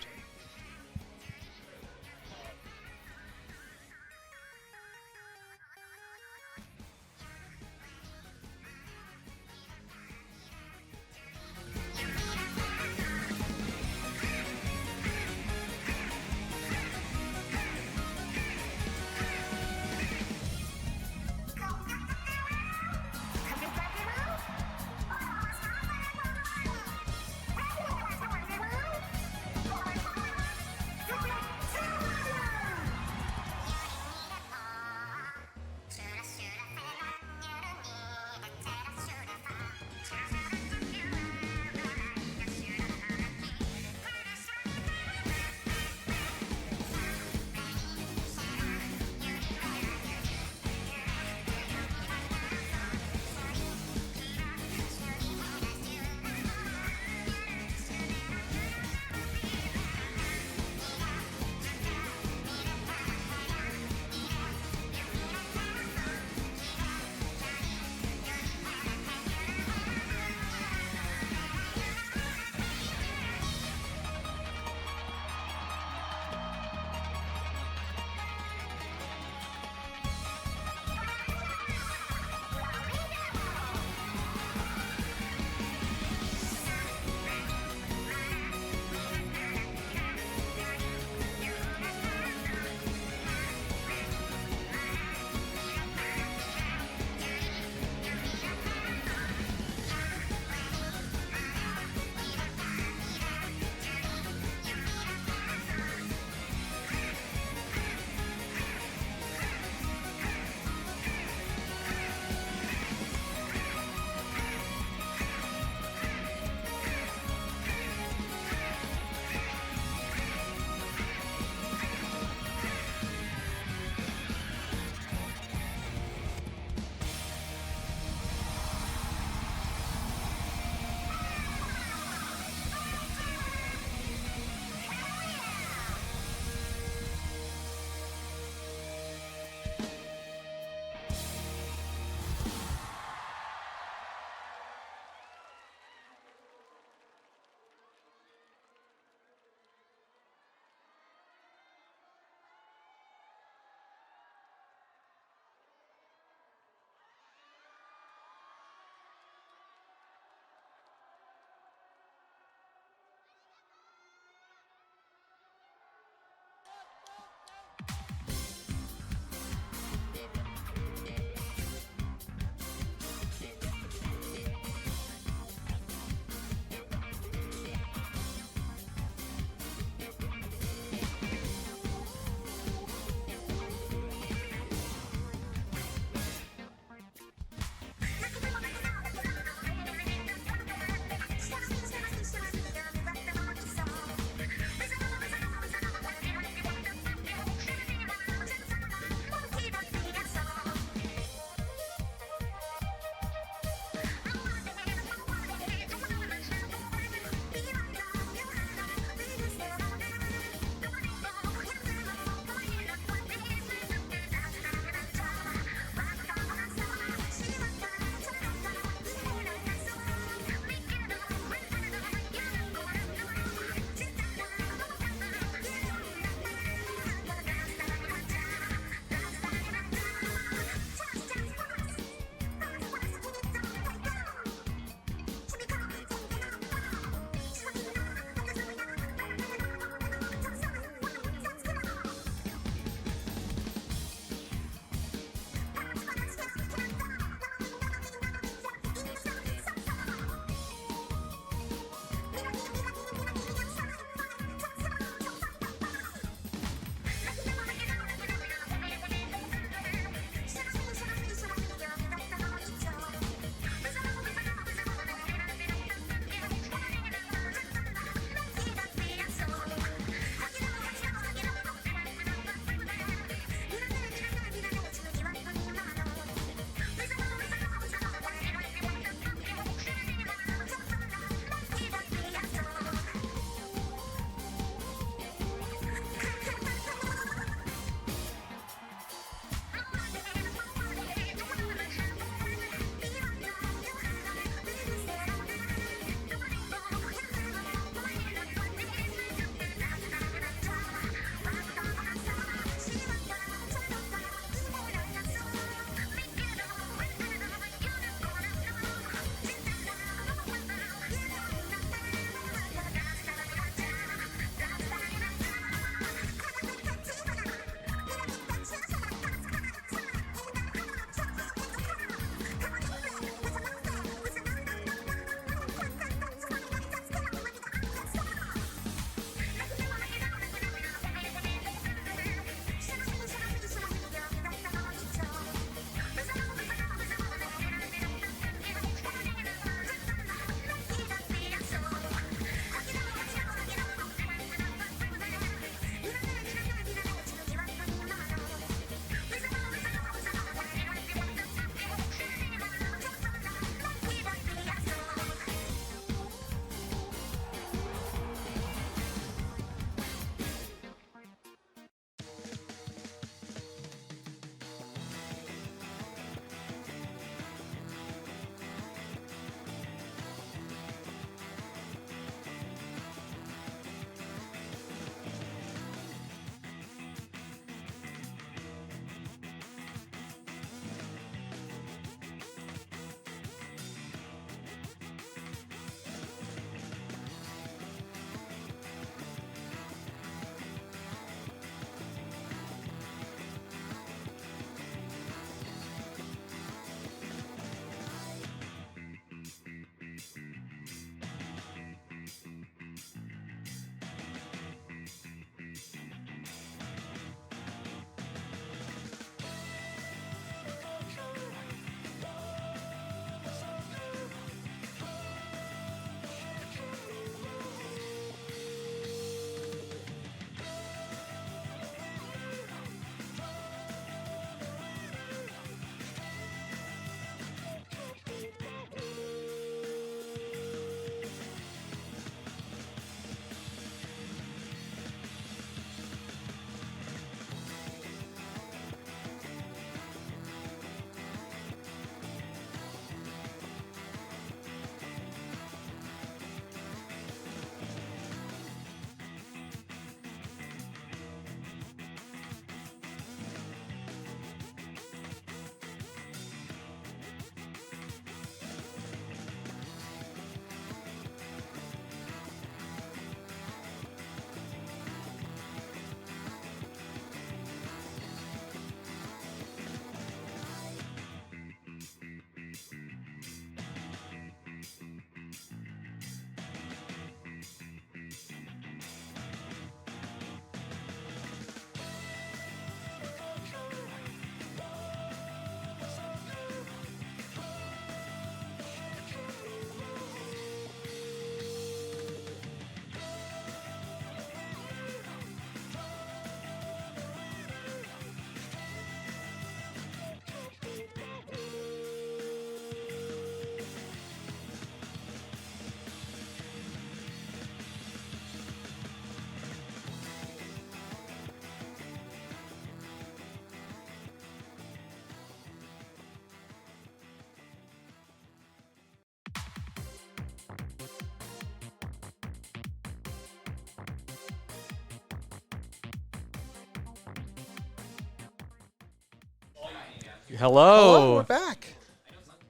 Hello. We're back.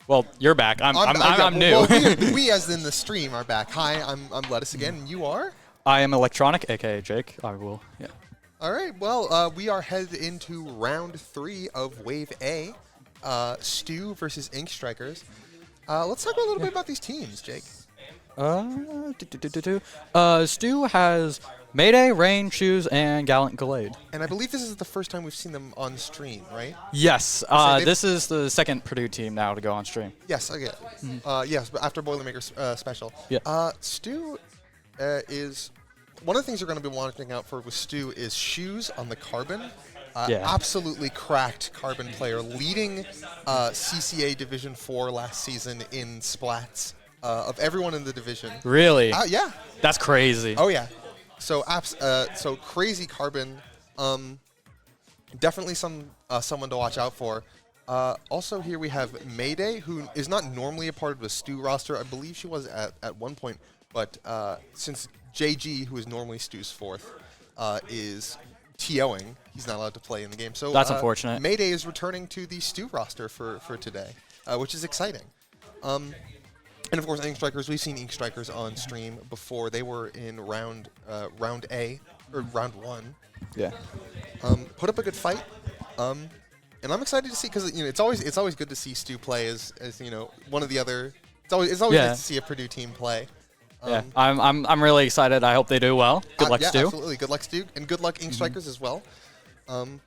Well, you're back. I'm new. Well, we, as in the stream, are back. Hi, I'm Lettuce again, and you are? I am Electronic, aka Jake. I will. Yeah. All right. Well, we are headed into round 3 of Wave A. Stu versus Ink Strikers. Let's talk a little bit about these teams, Jake. Stu has Mayday, Rain, Shoes, and Gallant Glade. And I believe this is the first time we've seen them on stream, right? Yes. This is the second Purdue team now to go on stream. Yes, okay. Yes, but after Boilermaker special. Yeah. Stu is... One of the things you're going to be watching out for with Stu is Shoes on the Carbon. Absolutely cracked Carbon player, leading CCA Division 4 last season in splats of everyone in the division. Really? Yeah. That's crazy. Oh, yeah. So crazy Carbon. Definitely someone to watch out for. Also here we have Mayday, who is not normally a part of the Stu roster. I believe she was at one point, but since JG, who is normally Stu's fourth, is TOing, he's not allowed to play in the game. So that's unfortunate. Mayday is returning to the Stu roster for today, which is exciting. And of course, Ink Strikers. We've seen Ink Strikers on stream before. They were in round A or round 1. Yeah. Put up a good fight. And I'm excited to see, because it's always good to see Stu play as one of the other. It's always good to see a Purdue team play. Yeah, I'm really excited. I hope they do well. Good luck, Stu. Absolutely. Good luck, Stu, and good luck, Ink Strikers, as well. And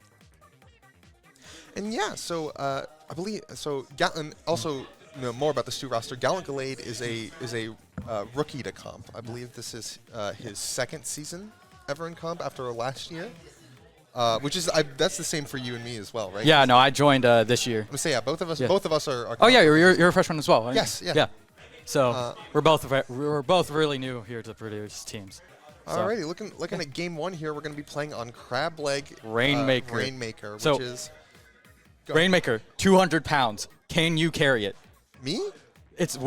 yeah, so I believe Gatlin also more about the Stu roster. Gallant Glade is a rookie to comp. I believe this is his second season ever in comp after last year. Which is that's the same for you and me as well, right? Yeah, no, I joined this year. I'm gonna say both of us are. Oh yeah, you're a freshman as well. Right? Yes. Yeah. Yeah. So we're both really new here to Purdue's teams. So. Alrighty, looking at game 1 here, we're going to be playing on Crab Leg Rainmaker. Rainmaker, so which is Rainmaker, 200 pounds. Can you carry it? Me? It's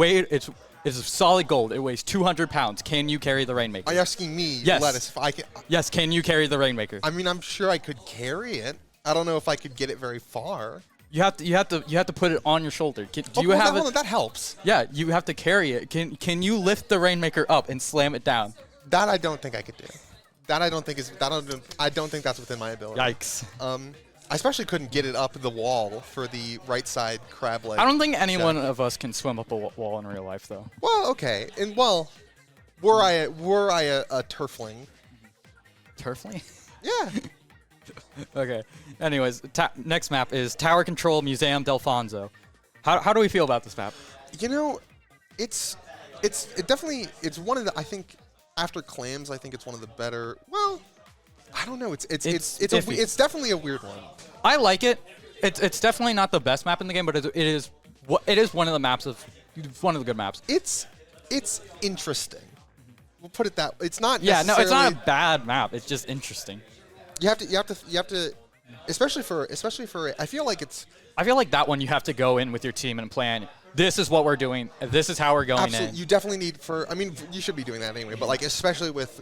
solid gold. It weighs 200 pounds. Can you carry the Rainmaker? Are you asking me, yes. Lettuce, if I can? Yes. Can you carry the Rainmaker? I mean, I'm sure I could carry it. I don't know if I could get it very far. You have to put it on your shoulder. That helps. Yeah, you have to carry it. Can you lift the Rainmaker up and slam it down? That I don't think I could do. I don't think that's within my ability. Yikes. I especially couldn't get it up the wall for the right side crab leg. I don't think any one of us can swim up a wall in real life, though. Well, okay, and were I a turfling? Turfling? Yeah. Okay. Anyways, next map is Tower Control Museum Delfonso. How do we feel about this map? It's one of the, I think after Clams, I think it's one of the better. Well, I don't know. It's definitely a weird one. I like it. It's definitely not the best map in the game, but it is one of the maps one of the good maps. It's interesting. We'll put it that. It's not. Yeah, no, it's not a bad map. It's just interesting. You have to, especially for. I feel like that one you have to go in with your team and plan. This is what we're doing. This is how we're going in. You definitely need you should be doing that anyway. But especially with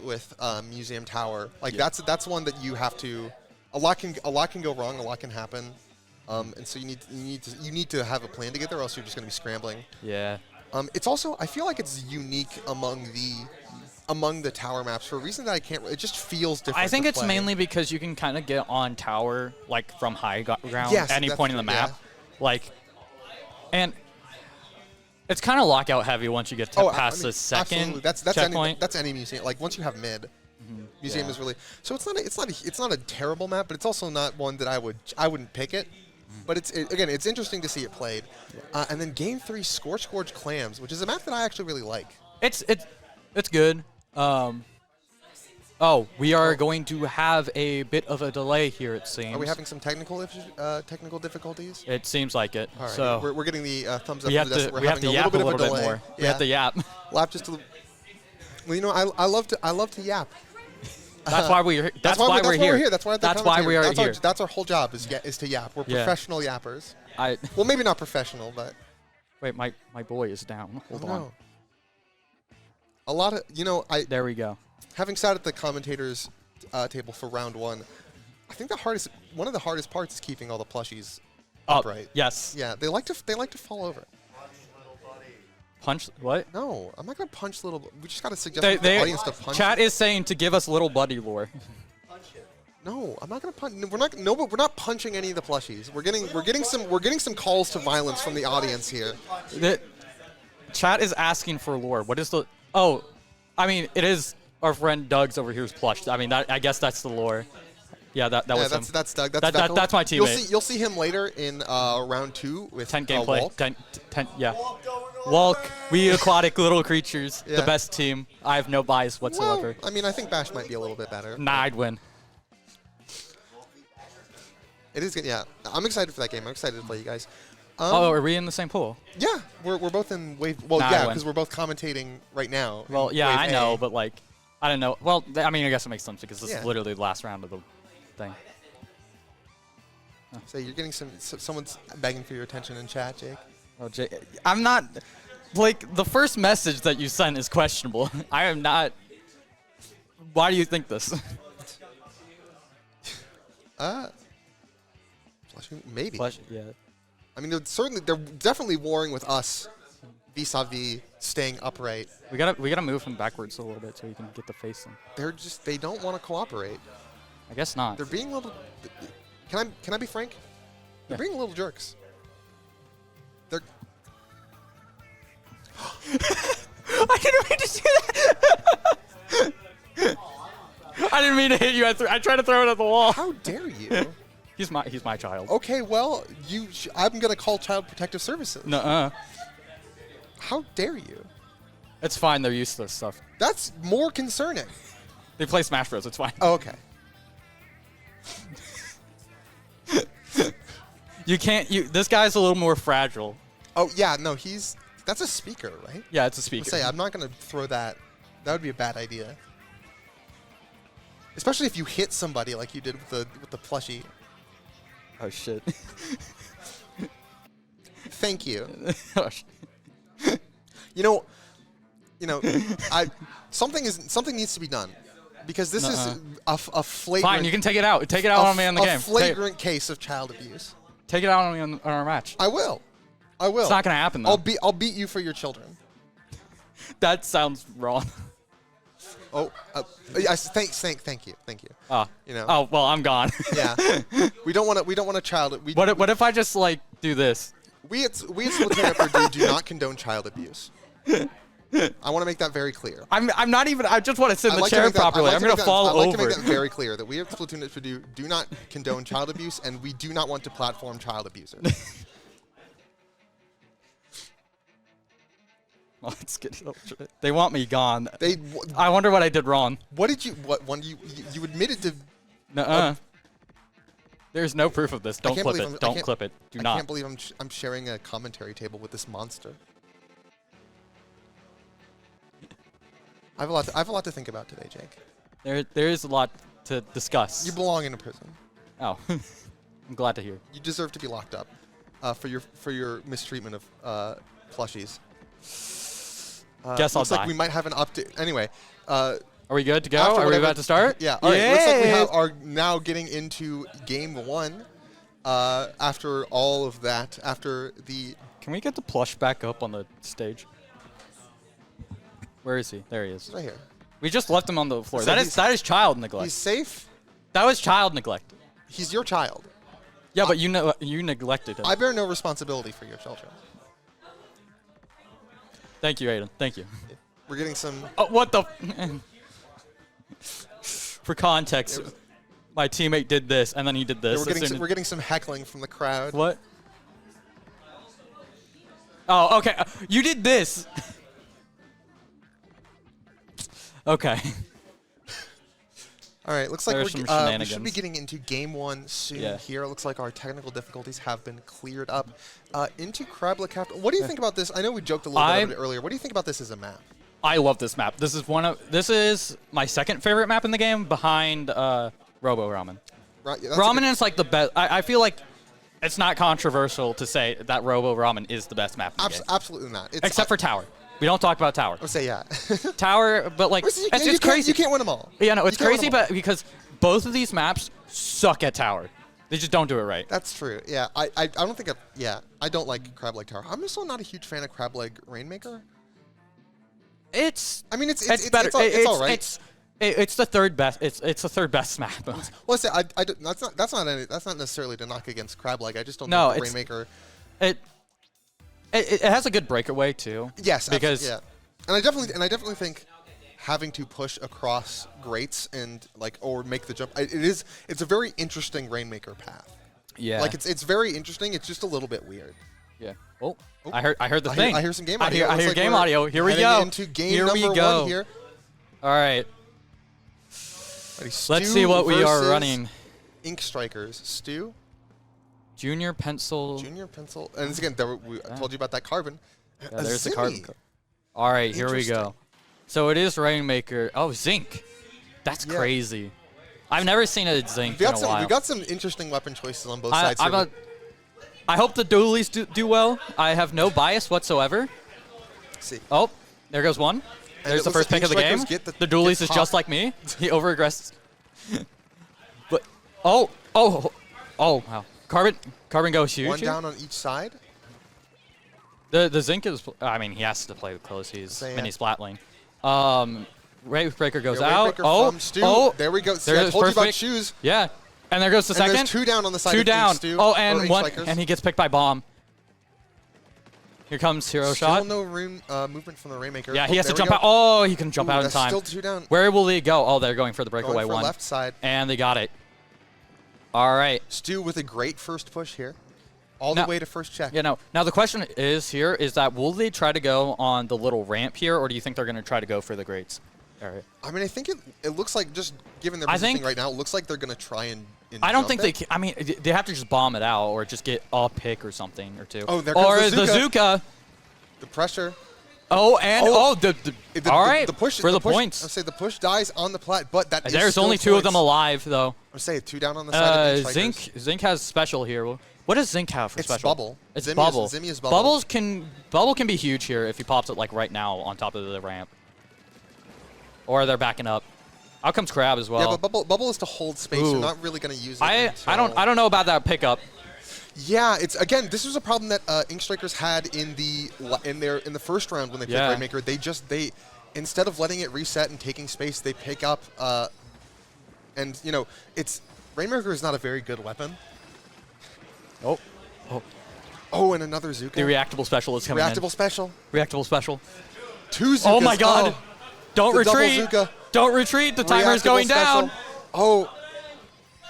Museum Tower, that's one that you have to. A lot can go wrong. A lot can happen, and so you need to have a plan to get there, or else you're just going to be scrambling. Yeah. It's also, I feel like it's unique among the tower maps for a reason that I can't. It just feels different. I think it's mainly because you can kind of get on tower from high ground at any point in the map, and it's kind of lockout heavy once you get past the second checkpoint. That's any museum. Once you have mid, museum is really. So it's not a terrible map, but it's also not one that I wouldn't pick it. But it's interesting to see it played. And then game 3, Scorch Gorge Clams, which is a map that I actually really like. It's good. We are going to have a bit of a delay here, it seems. Are we having some technical difficulties? It seems like it. All right. So we're getting the thumbs up. We have to yap a little bit more. Yeah. We have to yap. Lap just a little. Well, I love to yap. That's why we're here. That's why we're here. That's why we are here. That's our whole job is to yap. We're professional yappers. Well, maybe not professional, but. Wait, my boy is down. Hold on. A lot of There we go. Having sat at the commentators table for round 1, I think one of the hardest parts is keeping all the plushies upright. Yes. Yeah, they like to fall over. Punch what? No, I'm not gonna punch little. We just gotta suggest the audience to punch. Chat is saying to give us little buddy lore. No, I'm not gonna punch. We're not punching any of the plushies. We're getting some calls to violence from the audience here. The chat is asking for lore. What is the? Oh, I mean, it is our friend Doug's over here's plush. I mean, I guess that's the lore. Yeah, that was him. That's Doug. That's my teammate. You'll see him later in round 2 with 10 gameplay. Walk. 10, yeah. Walk, we aquatic little creatures, the best team. I have no bias whatsoever. Well, I mean, I think Bash might be a little bit better. Nah, I'd win. It is good, yeah. I'm excited for that game. I'm excited to play you guys. Are we in the same pool? Yeah, we're both in wave. Well, yeah, because we're both commentating right now. Well, yeah, I know, but like, I don't know. Well, I mean, I guess it makes sense because this is literally the last round of the thing. So you're getting someone's begging for your attention in chat, Jake. Oh, Jake, I'm not. Like, the first message that you sent is questionable. I am not. Why do you think this? Maybe. Yeah. I mean, they're definitely warring with us vis-a-vis staying upright. We gotta move him backwards a little bit so he can get the face in. They don't want to cooperate. I guess not. They're being a little. Can I be frank? They're being a little jerks. They're. I didn't mean to do that. I didn't mean to hit you. I tried to throw it at the wall. How dare you? He's my child. Okay, well, I'm gonna call Child Protective Services. Nuh-uh. How dare you? It's fine. They're used to this stuff. That's more concerning. They play Smash Bros. It's fine. Oh, okay. You can't. This guy's a little more fragile. Oh yeah, no, that's a speaker, right? Yeah, it's a speaker. I'm not gonna throw that. That would be a bad idea. Especially if you hit somebody like you did with the plushie. Oh shit. Thank you. Oh, shit. You know, something needs to be done because this is a flagrant. Fine, you can take it out. Take it out on me in the game. A flagrant case of child abuse. Take it out on me on our match. I will. It's not gonna happen though. I'll beat you for your children. That sounds wrong. Oh, thank you. Oh, well, I'm gone. Yeah. We don't want a child. What if I just like do this? We at Splatoon at Purdue do not condone child abuse. I want to make that very clear. I'm not even. I just want to sit in the chair properly. I'm gonna fall over. I'd like to make that very clear that we at Splatoon at Purdue do not condone child abuse, and we do not want to platform child abusers. Oh, it's getting. They want me gone. I wonder what I did wrong. What did you? You admitted to? Nuh-uh. There's no proof of this. Don't clip it. Don't clip it. Do not. I can't believe I'm sharing a commentary table with this monster. I have a lot to think about today, Jake. There is a lot to discuss. You belong in a prison. Oh, I'm glad to hear. You deserve to be locked up for your mistreatment of plushies. Guess I'll die. Looks like we might have an update. Anyway. Are we good to go? Are we about to start? Yeah. All right. Looks like we are now getting into game 1. After all of that, after the. Can we get the plush back up on the stage? Where is he? There he is. Right here. We just left him on the floor. So that is child neglect. He's safe. That was child neglect. He's your child. Yeah, but you neglected him. I bear no responsibility for your children. Thank you, Aiden. Thank you. We're getting some. Oh, what the? For context, my teammate did this, and then he did this. Yeah, we're getting some heckling from the crowd. What? Oh, okay. You did this. Okay. All right. Looks like we should be getting into game 1 soon. Here, it looks like our technical difficulties have been cleared up. Into Crabla Capital. What do you think about this? I know we joked a little bit about it earlier. What do you think about this as a map? I love this map. This is my second favorite map in the game, behind Robo Ramen. Right, yeah, Ramen is like the best. I feel like it's not controversial to say that Robo Ramen is the best map in the game. Absolutely not. Except for Tower. We don't talk about Tower. I'll say yeah. Tower, but like it's crazy. You can't win them all. Yeah, no, it's crazy, but because both of these maps suck at Tower. They just don't do it right. That's true. Yeah, I don't think I don't like Crab Leg Tower. I'm also not a huge fan of Crab Leg Rainmaker. It's better. It's all right. It's the third best. It's the third best map. Well, that's not necessarily to knock against Crab Leg. I just don't think the Rainmaker. It has a good breakaway too. Yes, because and I definitely think having to push across grates and or make the jump. It's a very interesting Rainmaker path. Yeah. Like it's very interesting. It's just a little bit weird. Yeah. Oh. I heard the thing. I hear some game audio. I hear game audio. Here we go. Into game number 1 here. All right. Let's see what we are running. Ink Strikers. Stu. Junior pencil. And again, I told you about that carbon. Yeah, there's the carbon. All right, here we go. So it is Rainmaker. Oh, Zinc. That's crazy. I've never seen a Zinc in a while. We got some interesting weapon choices on both sides here. I hope the dualies do well. I have no bias whatsoever. See. Oh, there goes one. There's the first pick of the game. The dualies is just like me. He over-aggressed. But oh, wow. Carbon goes huge. One down on each side. The Zinc is. I mean, he has to play close. He's mini splatling. Wavebreaker goes out. There we go. See, I told you about shoes. Yeah. And there goes the second. There's 2 down on the side. 2 down. Stu, oh, and one, and he gets picked by Bomb. Here comes Hero Shot. Still no room movement from the Rainmaker. Yeah, he has to jump out. Oh, he can jump out in time. Still 2 down. Where will he go? Oh, they're going for the breakaway one. Left side. And they got it. All right. Stu with a great first push here. All the way to first check. Yeah, no. Now the question is that will they try to go on the little ramp here, or do you think they're going to try to go for the grates? All right. I mean, I think it looks like, just given their positioning right now, it looks like they're going to try and I don't think they can. I mean, they have to just bomb it out or just get a pick or something or two. Oh, there comes the Zuka. The pressure. Oh, and all right. The push for the points. I say the push dies on the plat, but that there's only 2 of them alive though. I say 2 down on the side. Of Zinc has special here. What does Zinc have for special? It's bubble. It's bubble. Zimmy is bubble. Bubble can be huge here if he pops it like right now on top of the ramp. Or they're backing up. Out comes Crab as well. Yeah, but bubble is to hold space. You're not really going to use it. I don't know about that pickup. Yeah, it's again. This was a problem that Ink Strikers had in the first round when they played Rainmaker. They instead of letting it reset and taking space, they pick up. And Rainmaker is not a very good weapon. Oh, and another Zuka. The reactable special is coming in. Reactable special. 2 Zukas. Oh my God! Don't retreat. Don't retreat. The timer is going down. Oh.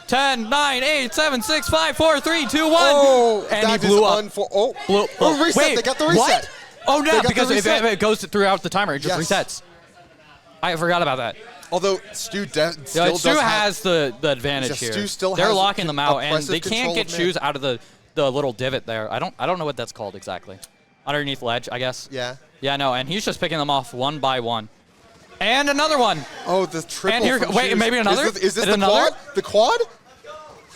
10, 9, 8, 7, 6, 5, 4, 3, 2, 1. Oh, and he blew up. Reset. Wait, they got the reset. What? Oh, no, because if it goes throughout the timer, it just resets. I forgot about that. Although Stu Stu has the advantage here. They're locking them out, and they can't get shoes out of the little divot there. I don't know what that's called exactly. Underneath ledge, I guess. Yeah. Yeah, no, and he's just picking them off one by one. And another one. Oh, the triple. And here, wait, maybe another? Is this the quad? The quad?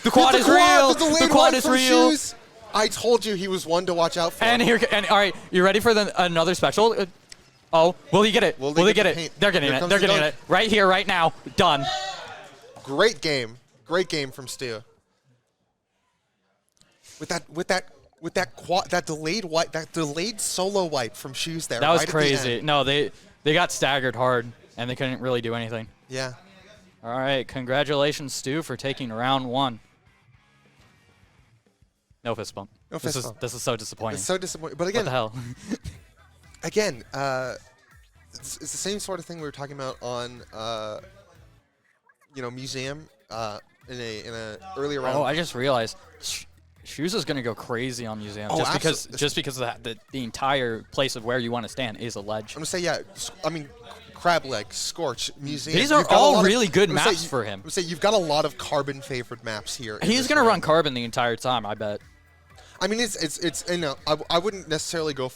The quad is real. The quad is real. Shoes. I told you he was one to watch out for. And all right, you ready for another special? Oh, will he get it? Will they get it? They're getting it. They're getting it. Right here, right now. Done. Great game. Great game from Stu. With that delayed solo wipe from Shoes there. That was crazy. No, they got staggered hard and they couldn't really do anything. Yeah. All right, congratulations, Stu, for taking round 1. No fist bump. No fist bump. This is so disappointing. It's so disappointing. But again, what the hell? Again, it's the same sort of thing we were talking about on, Museum in a earlier round. Oh, I just realized Shoes is going to go crazy on Museum just because of that, the entire place of where you want to stand is a ledge. I'm going to say, yeah, I mean, Crab Leg, Scorch, Museum. These are all really good maps for him. I'm going to say you've got a lot of carbon-favored maps here. He's going to run carbon the entire time, I bet. I mean, I wouldn't necessarily go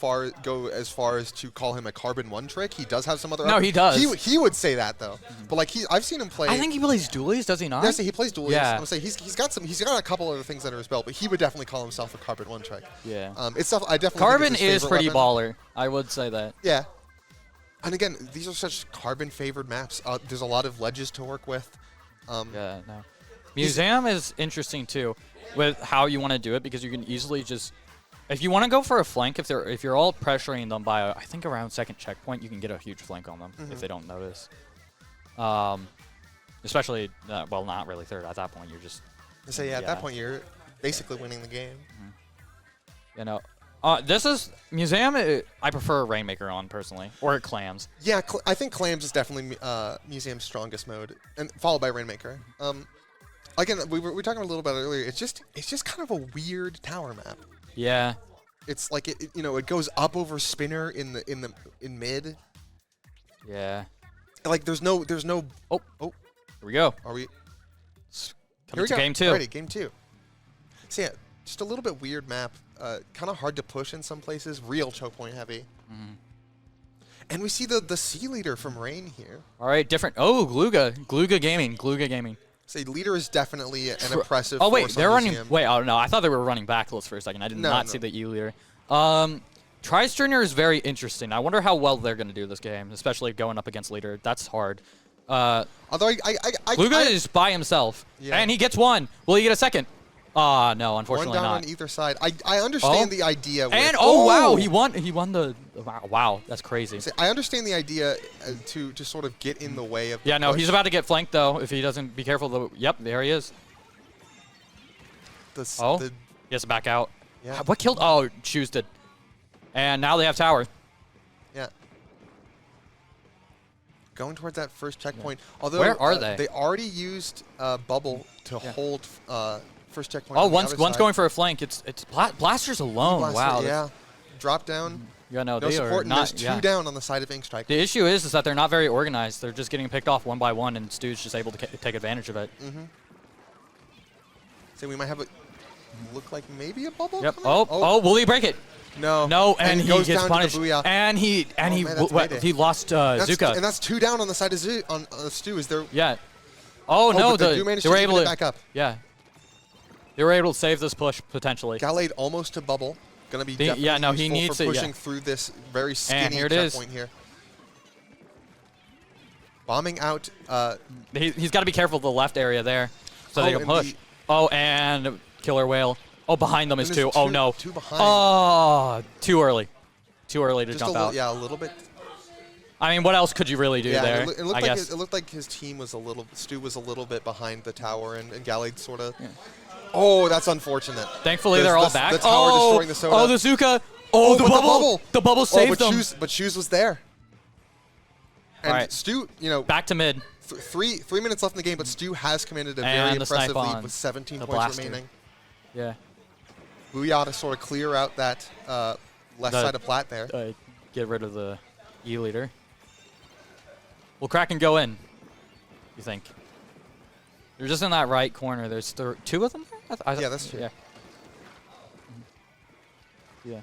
as far as to call him a carbon one trick. He does have some other. No, he does. He would say that though. But I've seen him play. I think he plays dualies. Does he not? Yes, he plays dualies. Yeah. I'm gonna say he's got a couple other things under his belt, but he would definitely call himself a carbon one trick. Yeah. It's stuff I definitely. Carbon think is pretty baller. I would say that. Yeah. And again, these are such carbon favored maps. There's a lot of ledges to work with. Yeah. No. Museum is interesting too. with how you want to do it because you can easily just, if you want to go for a flank, if you're all pressuring them by I think around second checkpoint, you can get a huge flank on them if they don't notice. Especially, well, not really third at that point. You're just. So at that point you're basically winning the game. You know, this is Museum. I prefer Rainmaker on personally, or Clams. Yeah, I think Clams is definitely Museum's strongest mode, and followed by Rainmaker. Again, we were talking a little about it earlier. It's just kind of a weird tower map. Yeah. It's like it goes up over spinner in mid. Yeah. Like there's no. Oh. Here we go. Are we? Coming to game 2. Alrighty, game 2. So yeah, just a little bit weird map. Kind of hard to push in some places. Real choke point heavy. And we see the C leader from Rain here. All right, different. Oh, Gluga Gaming. Say leader is definitely an impressive. Oh wait, force they're on running. Museum. Wait, oh no, I thought they were running backless for a second. I did not see the E leader. Tri-Stringer is very interesting. I wonder how well they're going to do this game, especially going up against leader. That's hard. Although Gluga is by himself, and he gets one. Will he get a second? No, unfortunately one down not. on either side. I understand the idea. And wow, he won the. Wow, that's crazy. I understand the idea to sort of get in the way of. Yeah, no, he's about to get flanked though. If he doesn't be careful, yep, there he is. He has to back out. Yeah. What killed? Oh, Shoes did. And now they have tower. Yeah. Going towards that first checkpoint. Although where are they? They already used bubble to hold first checkpoint. Oh, one's going for a flank. It's Blasters alone. Blaster, wow. Yeah. Drop down. Yeah, no, no they support. are And not. there's 2 down on the side of Ink Strike. The issue is that they're not very organized. They're just getting picked off one by one, and Stu's just able to take advantage of it. So we might have a look like maybe a bubble. Yep. Oh, will he break it? No, and he goes gets down punished. To the booyah. And he lost Zuka. And that's 2 down on the side of Stu. Is there? Yeah. Oh no, they were able to back up. Yeah. They were able to save this push potentially. Gallade almost to bubble. Gonna be definitely he needs for to pushing through this very skinny checkpoint here. Bombing out. He's got to be careful of the left area there, so they can push. And Killer Whale. Oh, behind them is 2. Oh no. 2 behind. Oh, too early. Too early to jump out. Yeah, a little bit. I mean, what else could you really do there? It looked like his team was Stu was a little bit behind the tower, and Gallade sort of. Yeah. Oh, that's unfortunate. Thankfully, they're all back. The tower destroying the soda. Oh, the Zuka. Oh, the bubble. The bubble saved them. But Shoes was there. And all right. Stu, back to mid. 3 minutes left in the game, but Stu has commanded a very impressive lead with 17 points remaining. Yeah. Booyah to sort of clear out that left side of plat there. Get rid of the E leader. Will Kraken go in, you think? They're just in that right corner. There's 2 of them there? Yeah, that's true. Yeah.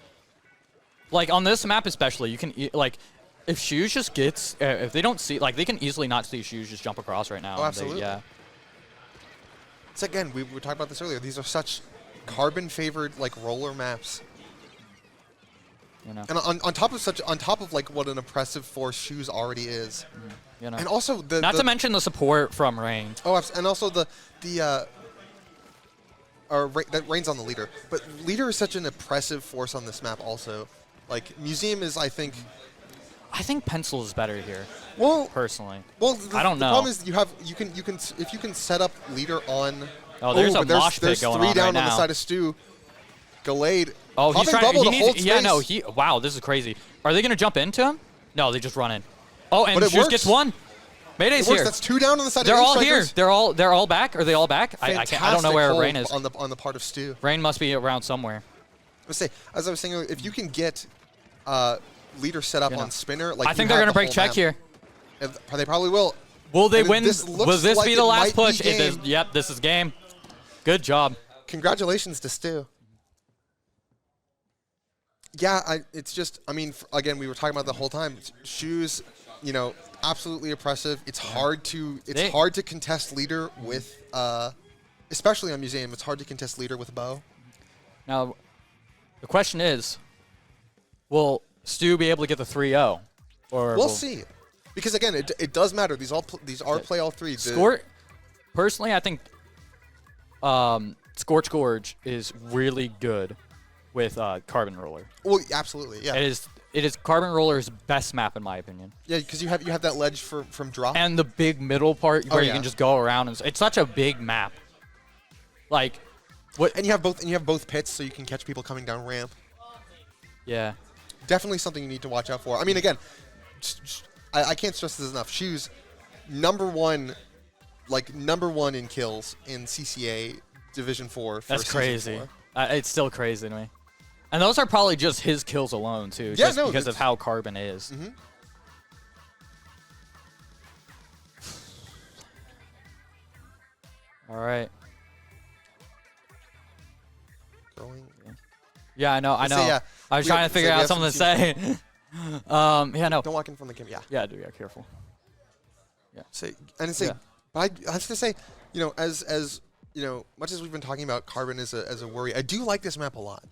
Like, on this map especially, you can, if Shoes just gets, if they don't see, they can easily not see Shoes just jump across right now. Oh, absolutely. Yeah. So again, we were talking about this earlier. These are such carbon-favored, roller maps. And on top of what an impressive force Shoes already is. And also not to mention the support from Rain. Oh, and also that Rain's on the leader, but leader is such an impressive force on this map. Also, Museum is, I think Pencil is better here. Well, personally. Well, I don't know. The problem is if you can set up leader on. Oh, there's a mosh pit going on There's 3 down right on the now. side of Stu. Gallade. Oh, he's trying bubble to hold space. Yeah, no, wow, this is crazy. Are they going to jump into him? No, they just run in. Oh, and Shoes works. gets 1. Mayday's here. That's 2 down on the side. They're of all strikers. here. They're all back. Are they all back? I don't know where Rain is. On the part of Stu. Rain must be around somewhere. Let's say, as I was saying, if you can get leader set up on spinner, I think they're going to break check here. They probably will. Will they win? Will this be the last push? Yep, this is game. Good job. Congratulations to Stu. Yeah, it's just, again, we were talking about the whole time. Shoes, absolutely impressive. It's hard to contest leader with, especially on Museum. It's hard to contest leader with a bow. Now, the question is, will Stu be able to get the 3-0? Or we'll see, because again, it does matter. These are play all 3. Score. Personally, I think Scorch Gorge is really good with Carbon Roller. Well, absolutely, yeah. It is Carbon Roller's best map in my opinion. Yeah, because you have that ledge from drop. And the big middle part where you can just go around. It's such a big map. Like, what? And you have both pits, so you can catch people coming down ramp. Yeah. Definitely something you need to watch out for. I mean, again, I can't stress this enough. Shoes, number one in kills in CCA Division 4. That's crazy. It's still crazy to me. And those are probably just his kills alone, too, just because of how Carbon is. Mm-hmm. All right. Yeah, I know. Yeah. I was trying to figure out something to say. Yeah, no. Don't walk in from the camera. Yeah. Yeah, dude. Yeah, careful. Yeah. But I have to say, as much as we've been talking about Carbon as a worry, I do like this map a lot.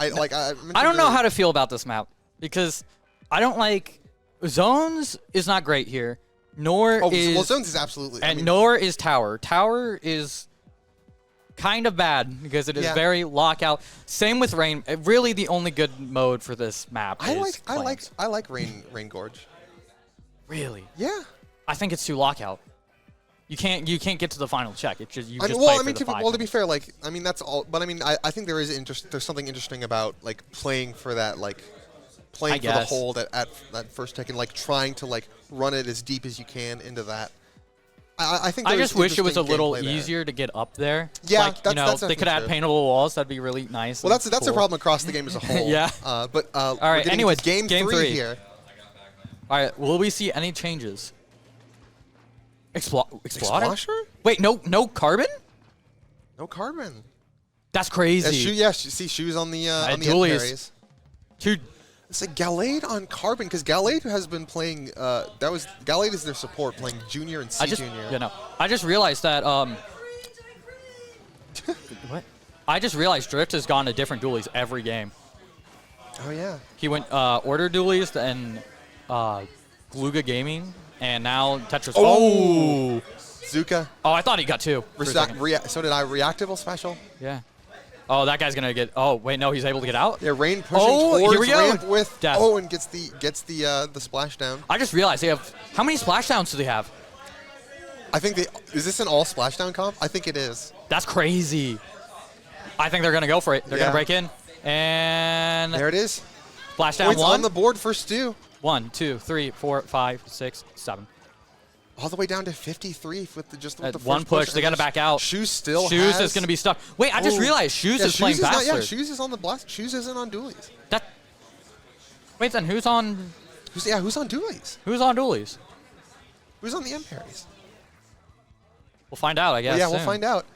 I don't know how to feel about this map because I don't like Zones is not great here, nor is Zones is absolutely, nor is Tower. Tower is kind of bad because it is very lockout. Same with Rain. Really, the only good mode for this map. I like Rain Gorge. Really? Yeah. I think it's too lockout. You can't get to the final check. It's just to be fair, that's all. But I think there's something interesting about playing for that, playing for the hold at that first tick and trying to run it as deep as you can into that. I think. I just wish it was a little easier to get up there. Yeah, that's they could add paintable walls. That'd be really nice. Well, that's a problem across the game as a whole. Yeah. But all right. Anyways, game 3 here. All right. Will we see any changes? Explorer? Wait, no Carbon? No Carbon. That's crazy. You see Shoes on the carries. It's like Gallade on Carbon because Gallade has been playing. Gallade is their support playing Junior and Junior. Yeah, no. I just realized that. What? I just realized Drift has gone to different dualies every game. Oh yeah. He went Order dualies and Gluga Gaming. And now Tetris. Oh! Zuka. Oh, I thought he got 2. So did I. Reactable special. Yeah. Oh, that guy's gonna get. Oh, wait, no, he's able to get out. Yeah, Rain pushing towards here we go. ramp with. Death. Oh, and gets the splashdown. I just realized they have. How many splashdowns do they have? I think is this an all splashdown comp? I think it is. That's crazy. I think they're gonna go for it. They're gonna break in, and there it is. Splashdown Points 1 on the board for Stu. 1, 2, 3, 4, 5, 6, 7. All the way down to 53 with the one first push. They got to back out. Shoes is going to be stuck. Wait, I just realized Shoes is playing faster. Shoes is on the blast. Shoes isn't on dualies. Wait, then who's on? Who's on dualies? Who's on dualies? Who's on the M parries? We'll find out, I guess. We'll find out.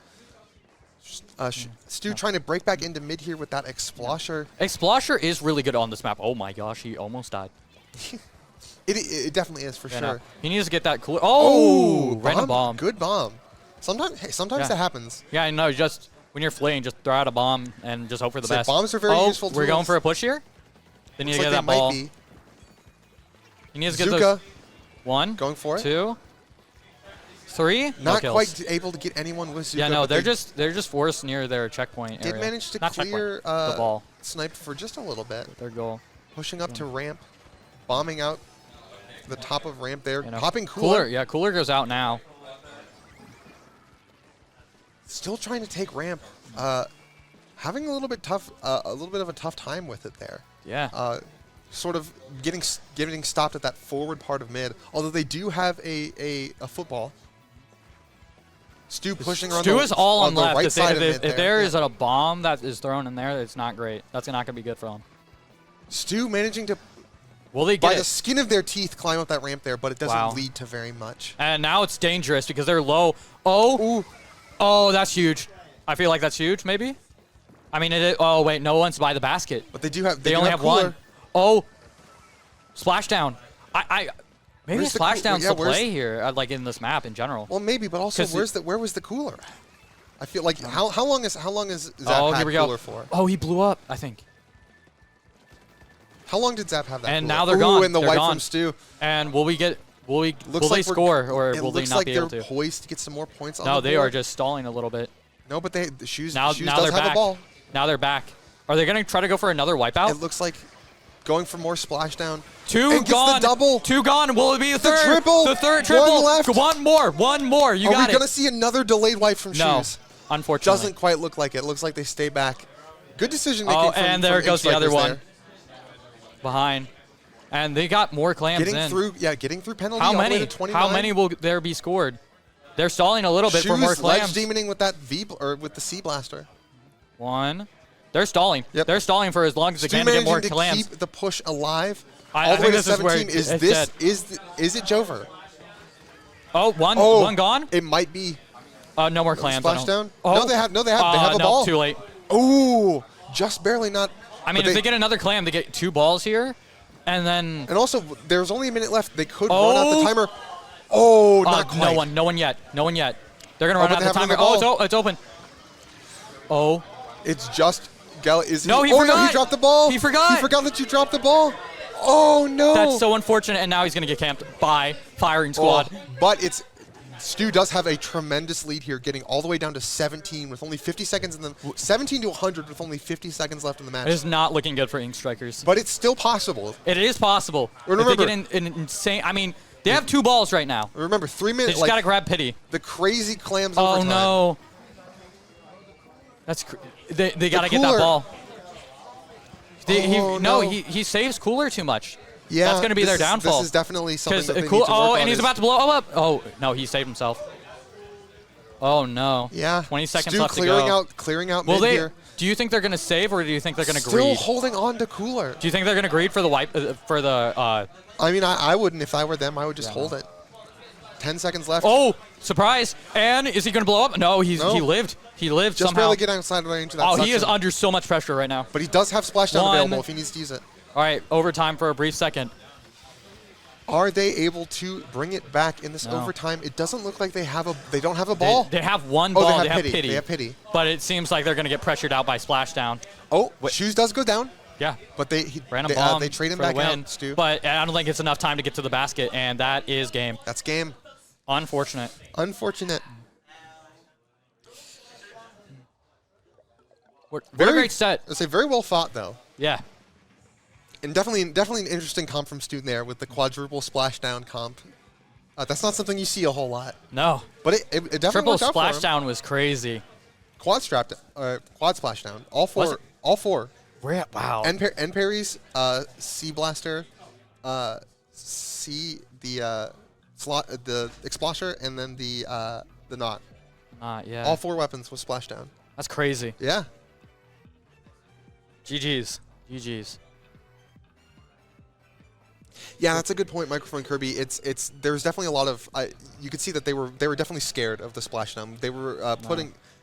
Stu trying to break back into mid here with that Explosher. Explosher is really good on this map. Oh my gosh, he almost died. It definitely is for sure. No. He needs to get that cool. Oh, random bomb. Good bomb. Sometimes that happens. Yeah, I know. Just when you're fleeing, just throw out a bomb and just hope for the best. Bombs are very useful. We're going for a push here. They need to get that ball. He needs to get those. 1. Going for it. 2. 3. Not quite able to get anyone with Zuka. Yeah, no, they're just forced near their checkpoint area. Did manage to clear the ball. Snipe for just a little bit. Their goal. Pushing up to ramp, bombing out the top of ramp there, popping Cooler. Yeah, Cooler goes out now. Still trying to take ramp, having a little bit of a tough time with it there. Yeah. Sort of getting stopped at that forward part of mid. Although they do have a football. Stu pushing around. Stu is all on the left. right side of mid if there is a bomb that is thrown in there, it's not great. That's not going to be good for them. Stu managing to, by the skin of their teeth, climb up that ramp there, but it doesn't lead to very much. And now it's dangerous because they're low. Oh, that's huge. I feel like that's huge, maybe. I mean, oh wait, no one's by the basket. But they do have. They only have Cooler. 1. Oh, splashdown. Maybe splashdown's the play here, like in this map in general. Well, maybe, but also where was the Cooler? I feel like how long is Zap had Cooler for? Oh, he blew up, I think. How long did Zap have that? And Cooler? now they're gone. And the wipe from Stu. And will they score or will they not be able to? It looks like they're poised to get some more points on No, the board. they are just stalling a little bit. No, but the Shoes now does they're have back. a ball. Now they're back. Are they going to try to go for another wipeout? It looks like going for more splashdown. Two gone. The double. Two gone. Will it be a third? The triple. The third triple. One left. One more. You got it. Are we going to see another delayed wipe from Shoes? Unfortunately. Doesn't quite look like it. It looks like they stay back. Good decision making. Oh, and there goes the other one. There. Behind. And they got more clams getting through penalty. How all many? The way to 29. How many will there be scored? They're stalling a little bit for more clams. Ledge demoning with that with the C blaster. One. They're stalling. Yep. They're stalling for as long as they can to get more clams. Keep the push alive. All the way to 17. Is it Jover? Oh, one gone. It might be. No more clams. Splashdown. Oh. No, they have a ball. Too late. Ooh, just barely not. I mean, if they get another clam, they get 2 balls here, and then. And also, there's only a minute left. They could run out the timer. Oh, not quite. No one yet. They're gonna run out the timer. It's open. Oh. It's just. He forgot. No, he dropped the ball. He forgot that you dropped the ball. Oh no. That's so unfortunate, and now he's gonna get camped by firing squad. But Stu does have a tremendous lead here, getting all the way down to 17 with only 50 seconds in the 17 to 100 with only 50 seconds left in the match. It is not looking good for Ink Strikers. But it's still possible. It is possible. Remember, if they get an insane. I mean, they have 2 balls right now. Remember, 3 minutes. They just gotta grab pity. The crazy clams. Oh overtime. no. That's they gotta get that ball. He saves Cooler too much. Yeah, that's going to be their downfall. This is definitely something that they need to work on. And he's about to blow up. Oh, no, he saved himself. Oh, no. Yeah. 20 seconds Stu left to go. Clearing out mid here. Do you think they're going to save, or do you think they're going to greed? Still holding on to Cooler. Do you think they're going to greed for the wipe, for the... I mean, I wouldn't. If I were them, I would just hold it. 10 seconds left. Oh, surprise. And is he going to blow up? No, he lived. He lived just somehow. Barely get outside range of that he is under so much pressure right now. But he does have splashdown available if he needs to use it. All right, overtime for a brief second. Are they able to bring it back in this overtime? It doesn't look like they don't have a ball. They have one ball. They have pity. They have pity. But it seems like they're going to get pressured out by splashdown. Oh, Shoes does go down. Yeah. But they trade him back out, Stu. But I don't think it's enough time to get to the basket, and that is game. That's game. Unfortunate. Very great set. It's a very well fought, though. Yeah. And definitely an interesting comp from Stu there with the quadruple splashdown comp. That's not something you see a whole lot. No. But it definitely Triple worked out for him. splashdown was crazy. Quad splashdown. All four. Wow. End parries, C blaster, the Exploser, and then the knot. Yeah. All 4 weapons with splashdown. That's crazy. Yeah. GG's. Yeah, that's a good point, Microphone Kirby. There's definitely a lot of you could see that they were definitely scared of the splashdown. They were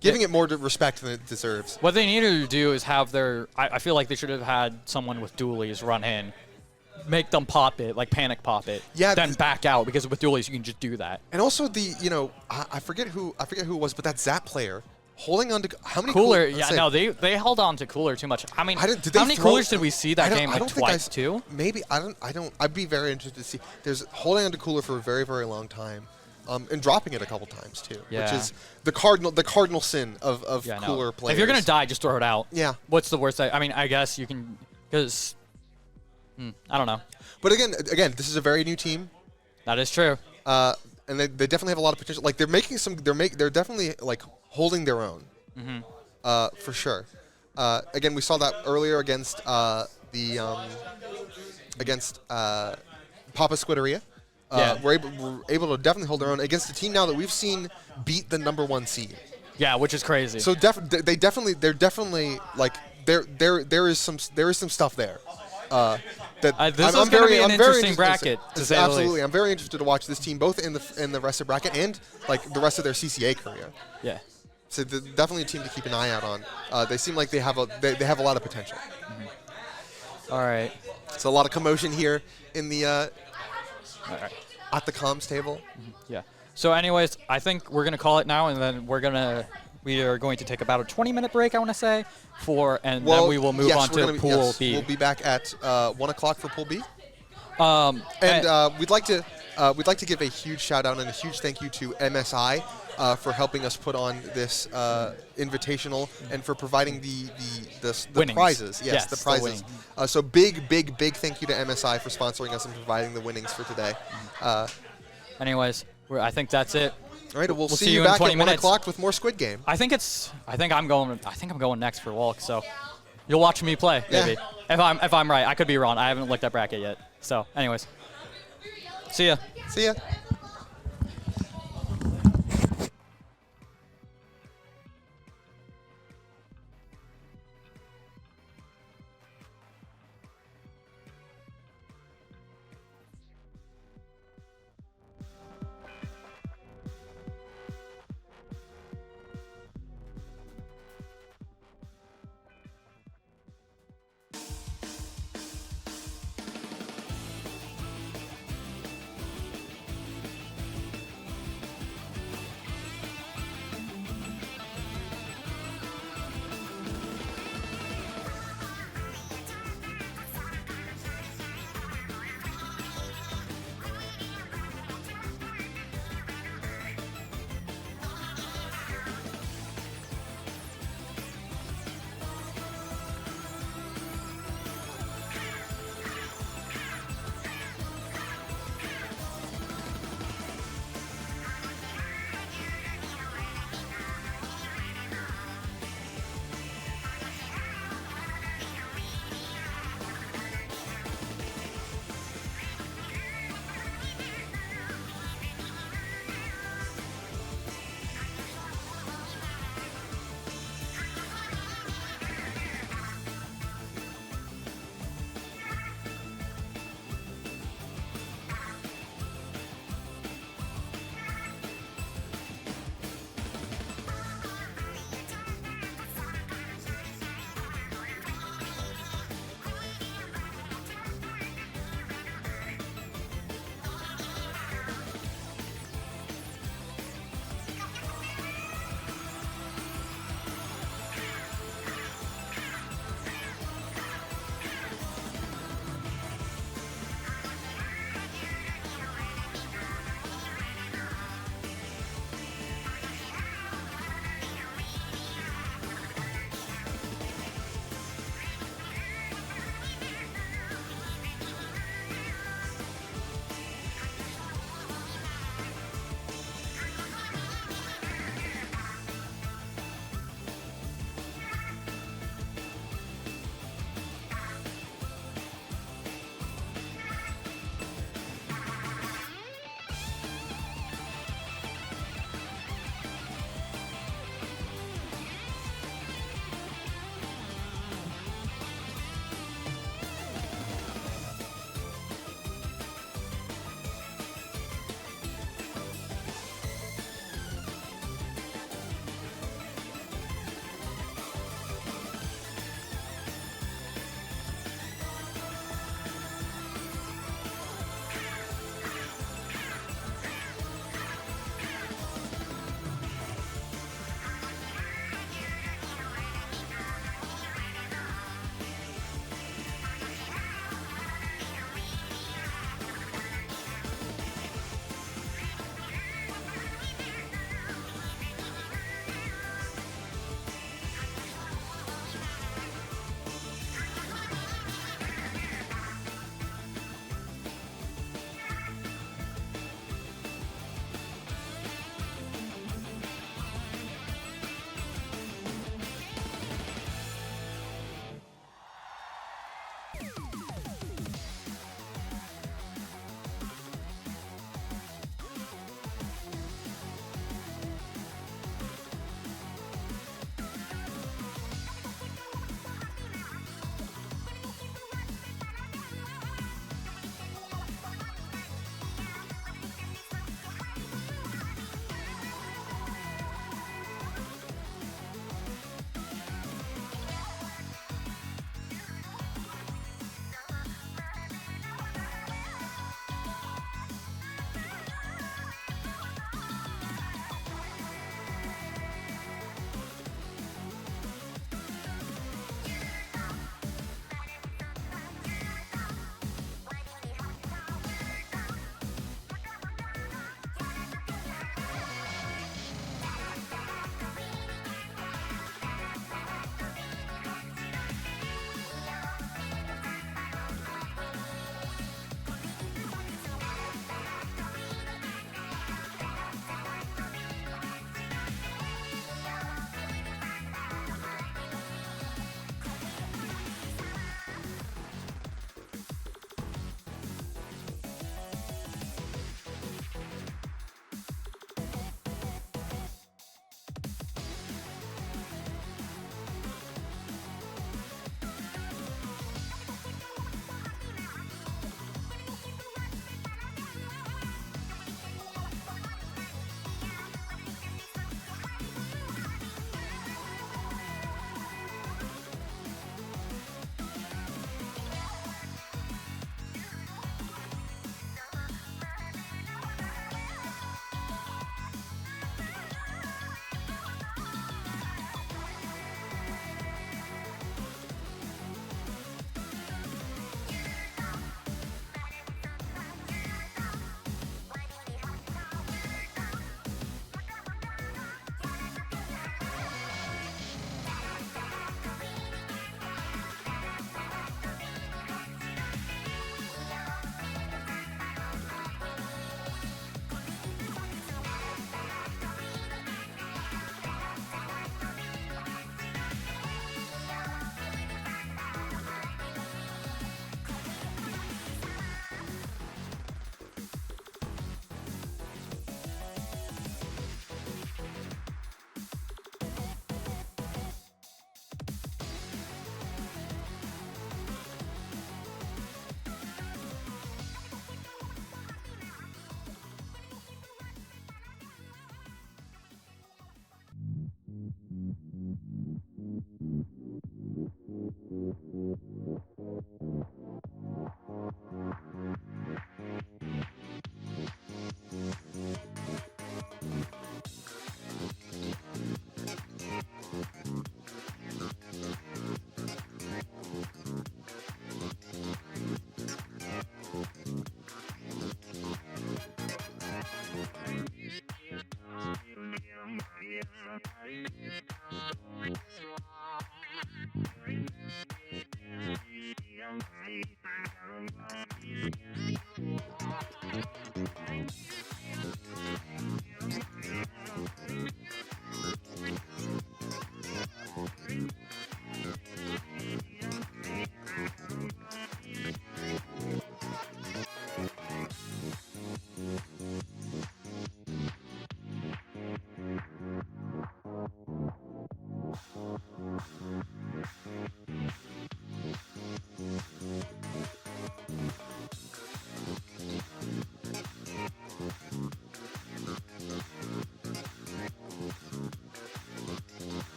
giving it more respect than it deserves. What they needed to do is have their. I feel like they should have had someone with dualies run in, make them pop it, like panic pop it. Yeah. Then back out, because with dualies you can just do that. And also I forget who it was, but that Zap player holding on to how many Cooler? They held on to Cooler too much. I mean, how many Coolers did we see that game? Like twice, too? Maybe I don't. I'd be very interested to see. There's holding on to Cooler for a very, very long time, and dropping it a couple times too, which is the cardinal sin of Cooler players. If you're gonna die, just throw it out. Yeah. What's the worst? I mean, I guess you can, because I don't know. But again, this is a very new team. That is true. And they definitely have a lot of potential. Like they're definitely like holding their own, for sure. Again, we saw that earlier against Papa Scuderia. We're able to definitely hold their own against a team now that we've seen beat the #1 seed. Yeah, which is crazy. So they're definitely like there is some stuff there. This is going to be an interesting bracket, to say the least. Absolutely, I'm very interested to watch this team both in the rest of the bracket and like the rest of their CCA career. Yeah. So definitely a team to keep an eye out on. They seem like they have a lot of potential. All right. So a lot of commotion here in the at the comms table. Yeah. So anyways, I think we're going to call it now, and then we are going to take about a 20-minute break, I want to say, then we will move on to Pool B. We'll be back at 1 o'clock for Pool B. And we'd like to we'd like to give a huge shout out and a huge thank you to MSI for helping us put on this invitational and for providing the prizes. Yes, the prizes. So big thank you to MSI for sponsoring us and providing the winnings for today. Anyways, I think that's it. All right, we'll see you back at 1 o'clock with more Squid Game. I think I'm going next for Walk. So you'll watch me play, maybe. Yeah. If I'm right, I could be wrong. I haven't looked at bracket yet. So, anyways, see ya. See ya.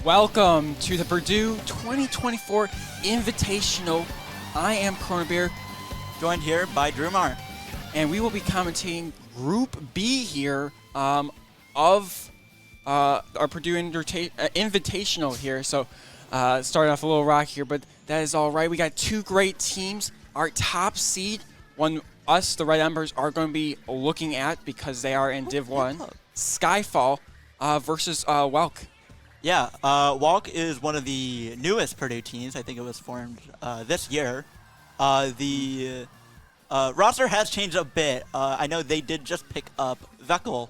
Welcome to the Purdue 2024 Invitational. I am Corner joined here by Drumar. And we will be commentating Group B here of our Purdue Invitational here. So starting off a little rock here, but that is all right. We got two great teams. Our top seed, one us, the Red Embers, are going to be looking at because they are in Div 1, Skyfall versus Welk. Yeah, Walk is one of the newest Purdue teams. I think it was formed this year. The roster has changed a bit. I know they did just pick up Veckel,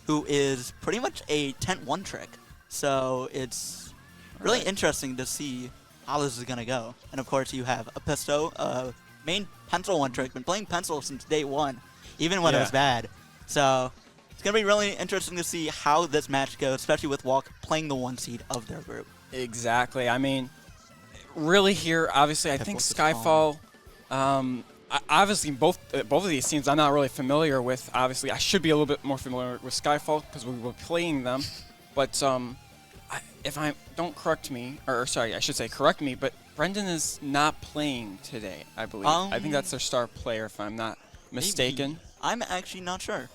who is pretty much a tent one trick. So it's really interesting to see how this is going to go. And of course, you have a Pisto, main pencil one trick, been playing pencil since day one, even when it was bad. So it's going to be really interesting to see how this match goes, especially with Walk playing the one seed of their group. Exactly. I mean, really here, obviously, I think Skyfall, obviously both of these teams I'm not really familiar with. Obviously, I should be a little bit more familiar with Skyfall because we were playing them. But if I don't correct me, or sorry, I should say correct me, but Brendan is not playing today, I believe. I think that's their star player, if I'm not mistaken. Maybe. I'm actually not sure.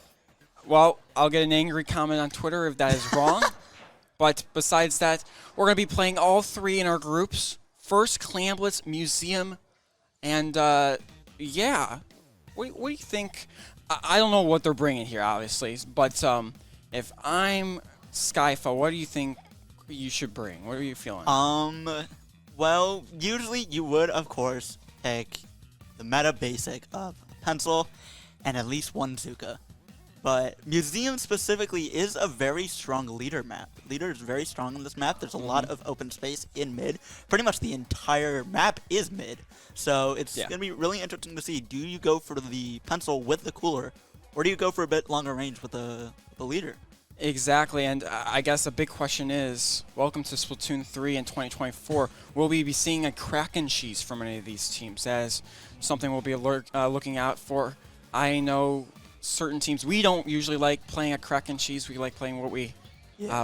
Well, I'll get an angry comment on Twitter if that is wrong. But besides that, we're going to be playing all three in our groups. First, Clamblitz, Museum, and yeah. What do you think? I don't know what they're bringing here, obviously. But if I'm Skyfall, what do you think you should bring? What are you feeling? Well, usually you would, of course, pick the meta basic of pencil and at least one Zuka. But Museum specifically is a very strong leader map. Leader is very strong on this map. There's a lot of open space in mid. Pretty much the entire map is mid. So it's going to be really interesting to see. Do you go for the pencil with the cooler, or do you go for a bit longer range with the leader? Exactly, and I guess a big question is, welcome to Splatoon 3 in 2024. Will we be seeing a Kraken cheese from any of these teams? That is something we'll be looking out for. I know certain teams, we don't usually like playing a Kraken cheese. We like playing what we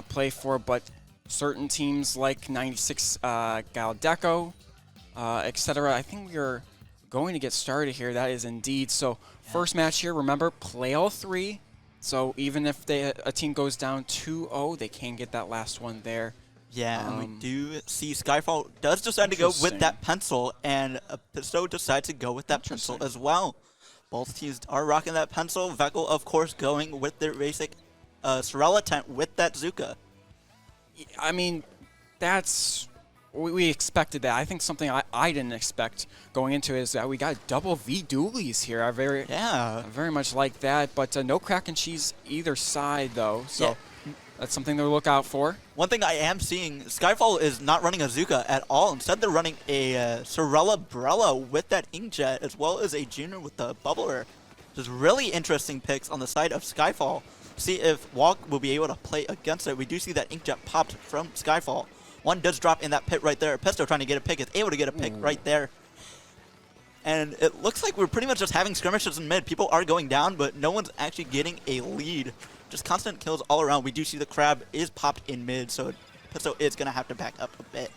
play for, but certain teams like 96 Galdeco, etc. I think we are going to get started here. That is indeed. So first match here, remember, play all three. So even if a team goes down 2-0, they can get that last one there. Yeah, and we do see Skyfall does decide to go with that pencil, and Pisto decides to go with that pencil as well. Both teams are rocking that pencil. Veckel, of course, going with their basic Sorella tent with that Zuka. I mean, that's... We expected that. I think something I didn't expect going into it is that we got double V dualies here. I very much like that, but no Kraken cheese either side though. So that's something to look out for. One thing I am seeing, Skyfall is not running a Zuka at all. Instead, they're running a Sorella Brella with that Inkjet, as well as a Junior with the Bubbler. Just really interesting picks on the side of Skyfall. See if Walk will be able to play against it. We do see that Inkjet popped from Skyfall. One does drop in that pit right there. Pisto trying to get a pick is able to get a pick right there. And it looks like we're pretty much just having skirmishes in mid. People are going down, but no one's actually getting a lead. Just constant kills all around. We do see the Crab is popped in mid, so Pisto is going to have to back up a bit.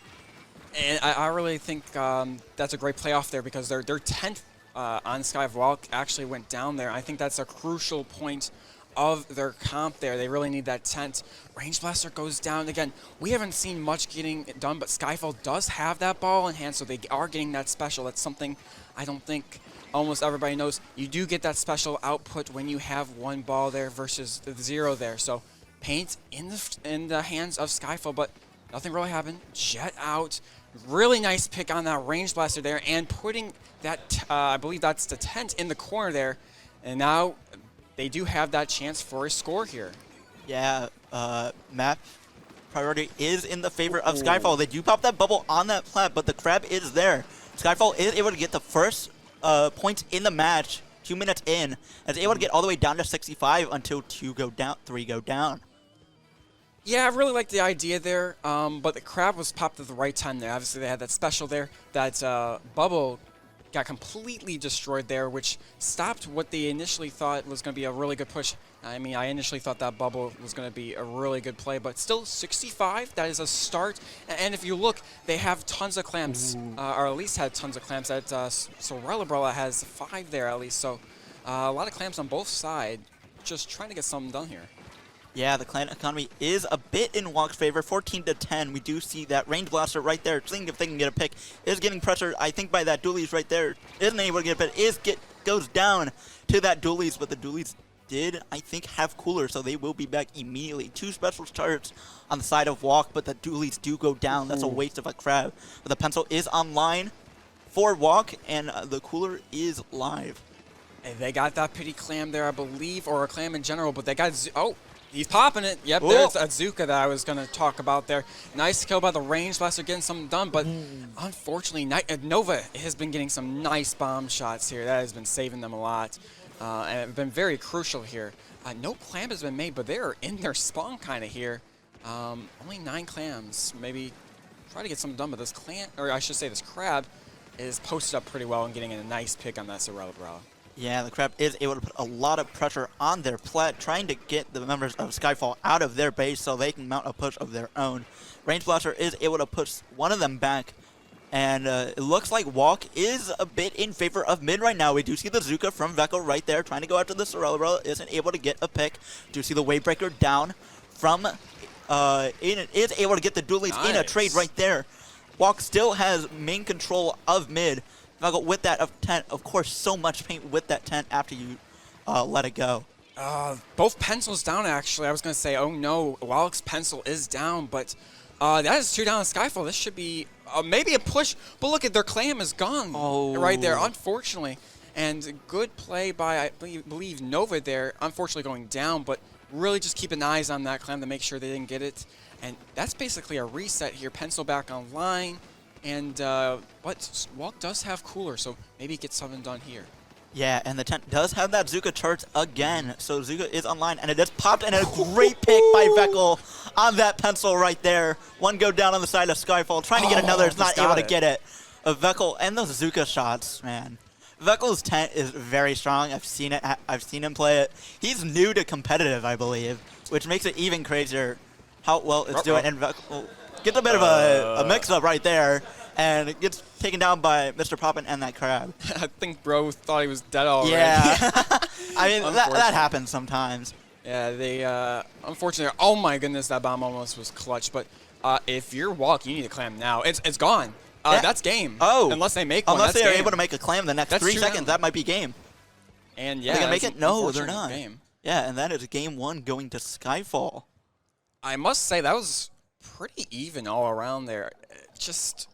And I really think that's a great playoff there because their 10th on Sky of Walk actually went down there. I think that's a crucial point of their comp there. They really need that tent. Range Blaster goes down. Again, we haven't seen much getting done, but Skyfall does have that ball in hand, so they are getting that special. That's something I don't think almost everybody knows. You do get that special output when you have one ball there versus the 0 there. So paint in the hands of Skyfall, but nothing really happened. Jet out. Really nice pick on that Range Blaster there and putting that, I believe that's the tent in the corner there. And now they do have that chance for a score here. Yeah, map priority is in the favor of Skyfall. They do pop that bubble on that plat, but the Crab is there. Skyfall is able to get the first points in the match 2 minutes in, and is able to get all the way down to 65 until 3 go down. Yeah, I really like the idea there, but the Crab was popped at the right time there. Obviously, they had that special there. That bubble got completely destroyed there, which stopped what they initially thought was going to be a really good push. I mean, I initially thought that bubble was going to be a really good play, but still 65, that is a start. And if you look, they have tons of clamps, or at least had tons of clamps. Sorella has 5 there at least, so a lot of clamps on both sides. Just trying to get something done here. Yeah, the clan economy is a bit in Walk's favor, 14-10. We do see that range blaster right there, seeing if they can get a pick, is getting pressure. I think by that dualies right there, isn't able to get a pick, goes down to that dualies, but the dualies did, I think, have cooler, so they will be back immediately. 2 special charts on the side of Walk, but the dualies do go down. That's a waste of a crab. But the pencil is online for Walk, and the cooler is live. And they got that pity clam there, I believe, or a clam in general, but they got... He's popping it. Yep, there's a Zuka that I was going to talk about there. Nice kill by the range blaster, getting something done, but unfortunately, Nova has been getting some nice bomb shots here. That has been saving them a lot, and it's been very crucial here. No clam has been made, but they're in their spawn kind of here. Only 9 clams. Maybe try to get something done, but this clam, or I should say this crab, is posted up pretty well and getting a nice pick on that Sorella. Yeah, the crab is able to put a lot of pressure on their plat, trying to get the members of Skyfall out of their base so they can mount a push of their own. Range Blaster is able to push one of them back, and it looks like Walk is a bit in favor of mid right now. We do see the Zuka from Veckel right there trying to go after the Sorella, isn't able to get a pick. Do see the Wavebreaker down from, is able to get the dualies in a trade right there. Walk still has main control of mid. Veckel with that of tent, of course, so much paint with that tent after you let it go. Both pencils down, actually. I was going to say, oh no, Walk's pencil is down, but that is 2 down on Skyfall. This should be maybe a push, but look at their clam is gone right there, unfortunately. And good play by, I believe, Nova there, unfortunately going down, but really just keeping eyes on that clam to make sure they didn't get it. And that's basically a reset here. Pencil back online. And but Walk does have cooler, so maybe get something done here. Yeah, and the tent does have that Zuka charge again, so Zuka is online, and it is popped, and a great pick by Veckel on that pencil right there. One go down on the side of Skyfall, trying to get another, is not able to get it. Veckel and those Zuka shots, man. Veckel's tent is very strong. I've seen it. I've seen him play it. He's new to competitive, I believe, which makes it even crazier how well it's doing. And Veckel gets a bit of a mix-up right there, and it gets taken down by Mr. Poppin and that crab. I think bro thought he was dead already. Yeah. I mean, that happens sometimes. Yeah, they, unfortunately, oh my goodness, that bomb almost was clutch. But if you're Walk, you need a clam now. It's gone. That's game. Unless they make one. Unless they are game. able to make a clam the next 3 seconds, that might be game. And yeah, are they going to make it? No, they're not. Game. Yeah, and that is game 1 going to Skyfall. I must say, that was pretty even all around there. Just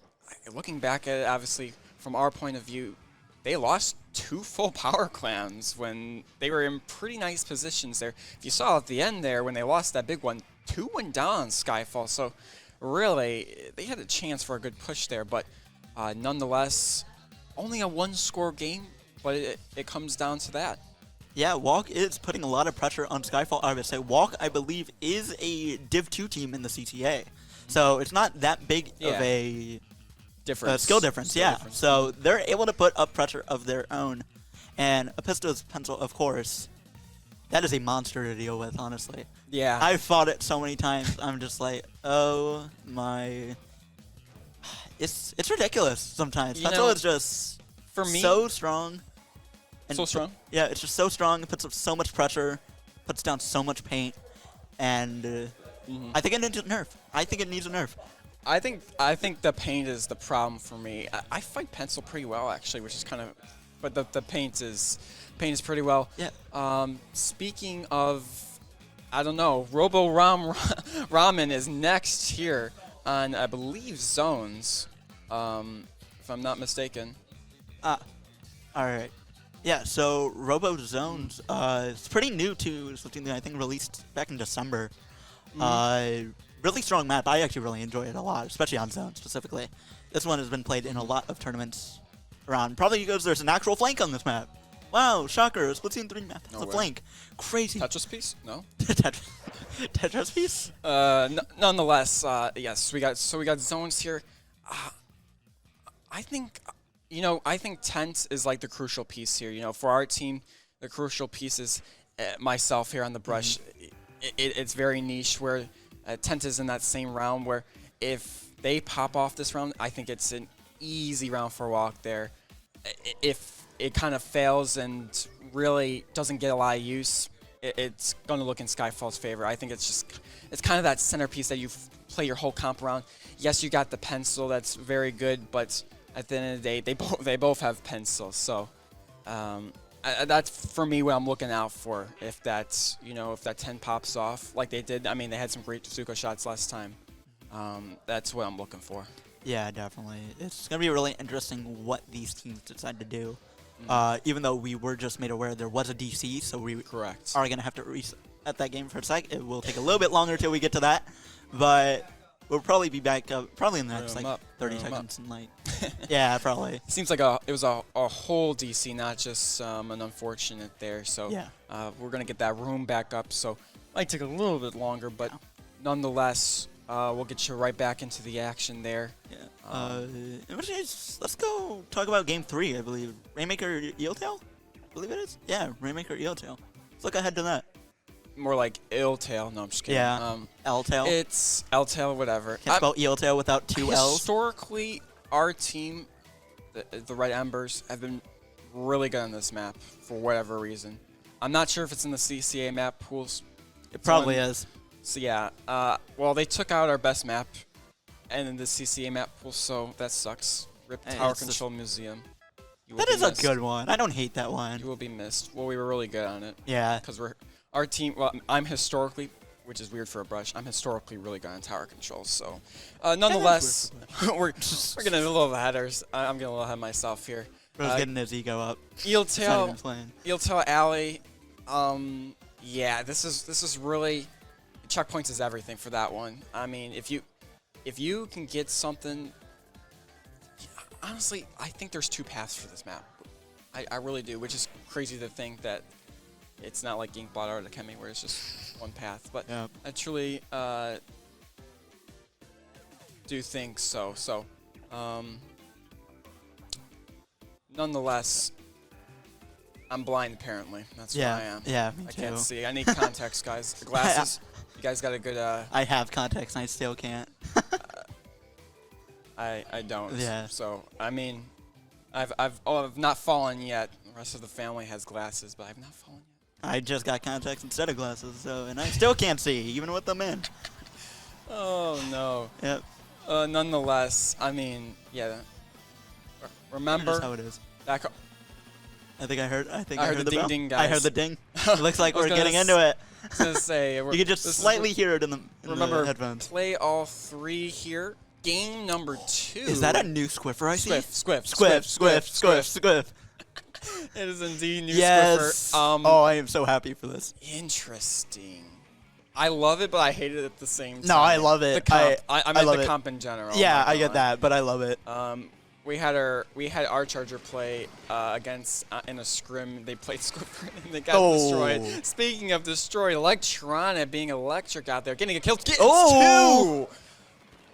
looking back at it, obviously, from our point of view, they lost 2 full power clams when they were in pretty nice positions there. If you saw at the end there, when they lost that big one, 2 went down on Skyfall. So really, they had a chance for a good push there. But nonetheless, only a 1-score game, but it comes down to that. Yeah, Walk is putting a lot of pressure on Skyfall. I would say Walk, I believe, is a Div 2 team in the CTA. So it's not that big of a skill difference. So they're able to put up pressure of their own. And Episto's pencil, of course, that is a monster to deal with, honestly. Yeah. I've fought it so many times. I'm just like, oh my. It's ridiculous sometimes. Pencil is just for me, so strong. And so strong? Yeah, it's just so strong. It puts up so much pressure, puts down so much paint, and I think it needs a nerf. I think the paint is the problem for me. I fight pencil pretty well actually, which is kind of, but the paint is pretty well. Yeah. Speaking of, I don't know, Robo Ramen is next here on, I believe, zones, if I'm not mistaken. All right. Yeah, so Robo Zones, it's pretty new to something I think released back in December. Really strong map. I actually really enjoy it a lot, especially on Zones specifically. This one has been played in a lot of tournaments around, probably because there's an actual flank on this map. Wow, shocker, Splatoon 3 map. It's a flank. Crazy. Tetris piece? No? Tetris piece? Nonetheless, yes, we got zones here. I think tent is like the crucial piece here. For our team, the crucial piece is myself here on the brush. It's very niche where Tenta's in that same round where if they pop off this round, I think it's an easy round for Walk there. If it kind of fails and really doesn't get a lot of use, it's going to look in Skyfall's favor. I think it's kind of that centerpiece that you play your whole comp around. Yes, you got the pencil that's very good, but at the end of the day, they both have pencils. So that's for me what I'm looking out for. If that's if that 10 pops off like they did, I mean they had some great Zuko shots last time. That's what I'm looking for. Yeah, definitely. It's gonna be really interesting what these teams decide to do. Even though we were just made aware there was a DC, so we are gonna have to reset that game for a sec. It will take a little bit longer till we get to that, but we'll probably be back probably in the next 30 seconds and yeah, probably. Seems like it was a whole DC, not just an unfortunate there. So yeah. We're gonna get that room back up. So might take a little bit longer, but nonetheless, we'll get you right back into the action there. Yeah. In which case, let's go talk about Game 3. I believe Rainmaker Eeltail. I believe it is. Yeah, Rainmaker Eeltail. Let's look ahead to that. More like Eeltail. No, I'm just kidding. Yeah. L-tail. It's L-tail, whatever. Can't spell Eeltail without two L's. Historically, our team, the Red Embers, have been really good on this map for whatever reason. I'm not sure if it's in the CCA map pools. It probably is. So yeah. Well, they took out our best map, and in the CCA map pool, so that sucks. RIP Tower Control Museum. That is a good one. I don't hate that one. You will be missed. Well, we were really good on it. Yeah. Because our team. Well, I'm historically, which is weird for a brush. I'm historically really good on tower controls. So, nonetheless, we're getting a little ahead. I'm getting a little ahead of myself here. Bro's getting his ego up. Eeltail Alley. Yeah, this is really checkpoints is everything for that one. I mean, if you can get something. Honestly, I think there's two paths for this map. I really do, which is crazy to think that it's not like Inkblot or Akemi where it's just one path. But yeah. I truly do think so. So, nonetheless, I'm blind apparently. That's what I am. Yeah, me I too. can't see. I need context, guys. The glasses. You guys got a good. I have context and I still can't. I don't. Yeah. So I mean, I've not fallen yet. The rest of the family has glasses, but I've not fallen yet. I just got contacts instead of glasses, and I still can't see, even with them in. Oh no. Yep. Nonetheless, I mean, yeah. Remember That's how it is. Back. I think I heard the ding bell. ding, guys. I heard the ding. It looks like we're getting into it. I was gonna say you could just slightly hear it in the headphones. Play all three here. Game number 2. Is that a new Squiffer I see? Squiff. It is indeed new Squiffer. Oh, I am so happy for this. Interesting. I love it, but I hate it at the same time. No, I love it. The comp. I meant the comp in general. Yeah, I get that, but I love it. We had our Charger play against in a scrim. They played Squiffer and they got destroyed. Speaking of destroyed, Electronic being electric out there, getting a kill. Two!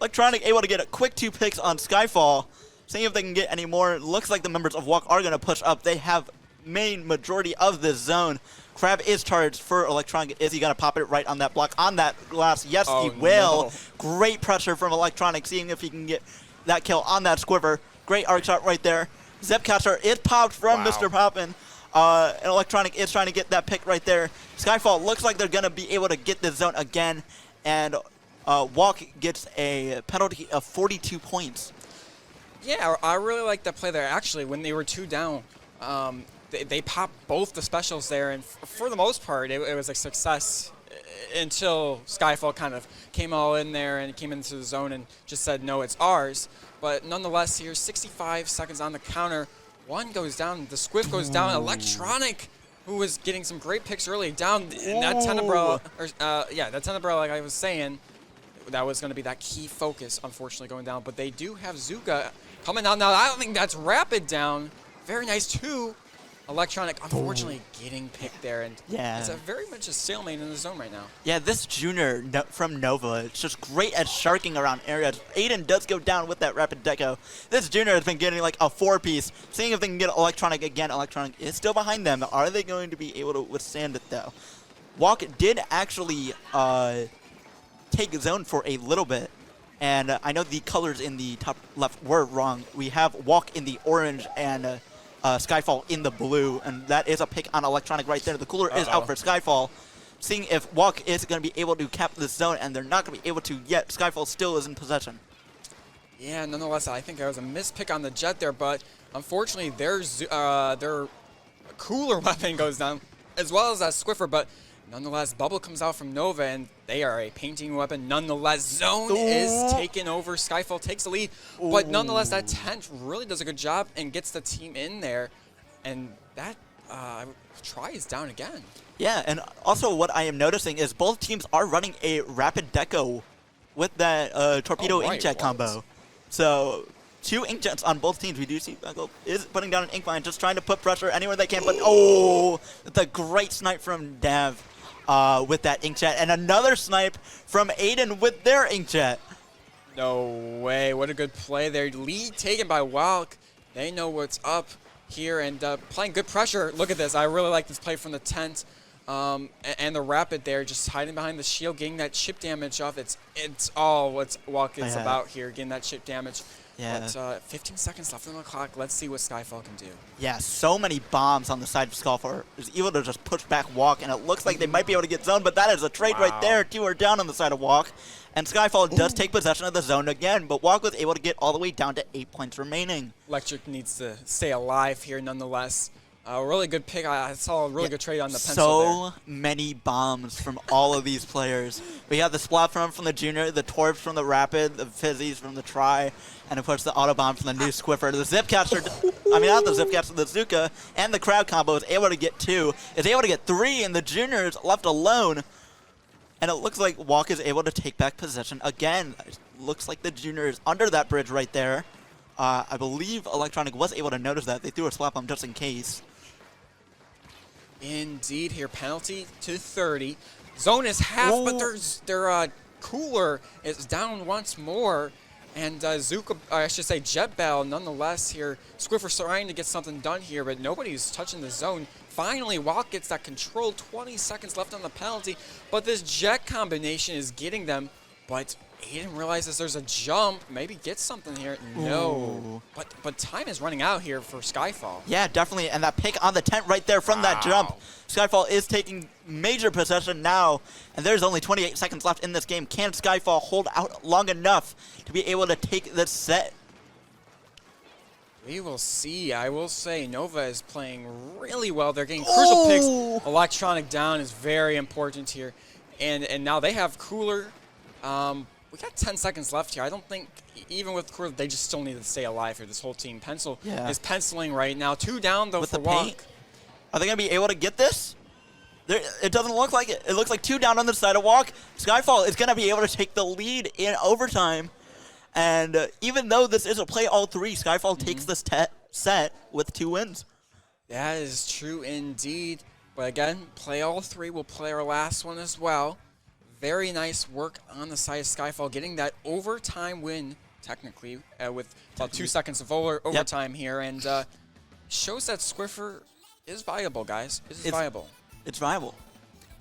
Electronic able to get a quick 2 picks on Skyfall. Seeing if they can get any more. Looks like the members of Walk are going to push up. They have main majority of this zone. Crab is charged for Electronic. Is he going to pop it right on that block, on that glass? Yes, he will. No. Great pressure from Electronic, seeing if he can get that kill on that Squiffer. Great arc shot right there. Zepcatcher is popped from Mr. Poppin'. And Electronic is trying to get that pick right there. Skyfall looks like they're going to be able to get this zone again. And Walk gets a penalty of 42 points. Yeah, I really like that play there. Actually, when they were 2 down, they popped both the specials there. And for the most part, it was a success until Skyfall kind of came all in there and came into the zone and just said, no, it's ours. But nonetheless, here's 65 seconds on the counter. One goes down. The Squiff goes down. Electronic, who was getting some great picks early, down. And that Tenebra, that Tenebra, like I was saying, that was going to be that key focus, unfortunately, going down. But they do have Zuka coming down. Now, I don't think that's Rapid down. Very nice, too. Electronic, unfortunately, getting picked there, and yeah. it's very much a stalemate in the zone right now. Yeah, this junior from Nova is just great at sharking around areas. Aiden does go down with that rapid deco. This junior has been getting like a 4-piece, seeing if they can get Electronic again. Electronic is still behind them. Are they going to be able to withstand it, though? Walk did actually take zone for a little bit, and I know the colors in the top left were wrong. We have Walk in the orange and Skyfall in the blue, and that is a pick on Electronic right there. The cooler is out for Skyfall, seeing if Walk is going to be able to cap this zone, and they're not going to be able to yet. Skyfall still is in possession. Yeah, nonetheless, I think there was a mispick on the Jet there, but unfortunately their cooler weapon goes down, as well as that Squiffer, but nonetheless, Bubble comes out from Nova, and they are a painting weapon. Nonetheless, Zone is taken over. Skyfall takes the lead. But nonetheless, that tent really does a good job and gets the team in there. And that try is down again. Yeah, and also what I am noticing is both teams are running a rapid deco with that torpedo inkjet combo. So 2 inkjets on both teams. We do see Buggle is putting down an ink mine, just trying to put pressure anywhere they can. But the great snipe from Dav. With that inkjet, and another snipe from Aiden with their inkjet. No way. What a good play there. Lead taken by Walk. They know what's up here and playing good pressure. Look at this. I really like this play from the tent and the rapid there, just hiding behind the shield, getting that chip damage off. It's all what Walk is about here, getting that chip damage. Yeah. But 15 seconds left on the clock. Let's see what Skyfall can do. Yeah, so many bombs on the side of Skyfall. Is able to just push back Walk, and it looks like they might be able to get zoned, but that is a trade right there. 2 are down on the side of Walk. And Skyfall does take possession of the zone again, but Walk was able to get all the way down to 8 points remaining. Electric needs to stay alive here nonetheless. A really good pick. I saw a really good trade on the pencil there. So many bombs from all of these players. We have the Splat from the Junior, the Torps from the Rapid, the Fizzies from the Tri, and of course the Auto Bomb from the new Squiffer. The Zipcaster, I mean not the Zipcaster, the Zuka, and the crowd combo is able to get 2, is able to get 3, and the Junior is left alone. And it looks like Walk is able to take back possession again. It looks like the Junior is under that bridge right there. I believe Electronic was able to notice that. They threw a Splat Bomb just in case. Indeed here, penalty to 30. Zone is half, but their cooler is down once more. And Zuka, I should say Jet Bell, nonetheless here. Squiffer trying to get something done here, but nobody's touching the zone. Finally, Walk gets that control. 20 seconds left on the penalty, but this Jet combination is getting them. But Aiden realizes there's a jump. Maybe get something here. No. But time is running out here for Skyfall. Yeah, definitely. And that pick on the tent right there from that jump. Skyfall is taking major possession now. And there's only 28 seconds left in this game. Can Skyfall hold out long enough to be able to take this set? We will see. I will say Nova is playing really well. They're getting crucial picks. Electronic down is very important here. And now they have cooler. We got 10 seconds left here. I don't think, even with Cooler, they just still need to stay alive here. This whole team is penciling right now. 2 down, though, with for the Walk. paint. Are they going to be able to get this? It doesn't look like it. It looks like 2 down on the side of Walk. Skyfall is going to be able to take the lead in overtime. And even though this is a play all 3, Skyfall takes this set with 2 wins. That is true indeed. But again, play all 3. We'll play our last one as well. Very nice work on the side of Skyfall, getting that overtime win, technically, with about 2 seconds of overtime here. And shows that Squiffer is viable, guys. It's viable. It's viable.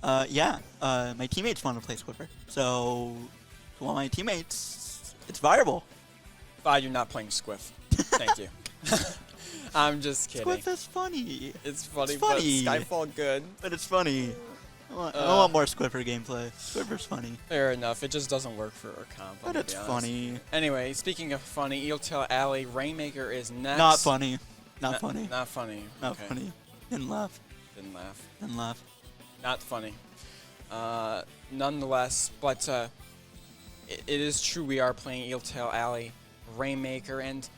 My teammates want to play Squiffer. So, to all my teammates, it's viable. Glad you're not playing Squiff. Thank you. I'm just kidding. Squiff is funny. It's funny, but Skyfall good. But it's funny. I want more Squiffer gameplay. Squiffer's funny. Fair enough. It just doesn't work for our comp. But it's funny. Anyway, speaking of funny, Eeltail Alley, Rainmaker is next. Not funny. Not funny. Not funny. Not funny. Didn't laugh. Didn't laugh. Didn't laugh. Not funny. Nonetheless, but it is true we are playing Eeltail Alley, Rainmaker, and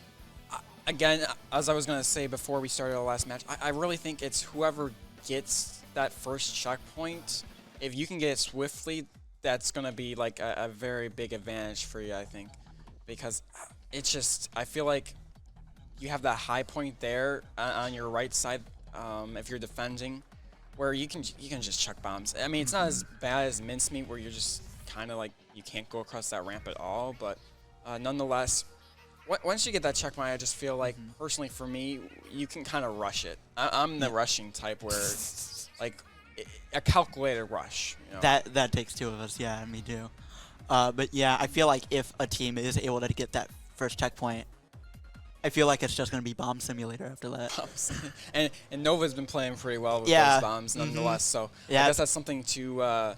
again, as I was going to say before we started our last match, I really think it's whoever gets that first checkpoint. If you can get it swiftly, that's going to be like a very big advantage for you, I think, because it's just, I feel like you have that high point there on your right side if you're defending, where you can just chuck bombs. I mean, it's not as bad as mincemeat where you're just kind of like you can't go across that ramp at all, but nonetheless, once you get that checkpoint, I just feel like personally for me, you can kind of rush it. I'm the rushing type where like a calculated rush. You know? That takes two of us. Yeah, me too. But yeah, I feel like if a team is able to get that first checkpoint, I feel like it's just going to be Bomb Simulator after that. and Nova's been playing pretty well with those bombs nonetheless, so I guess that's something to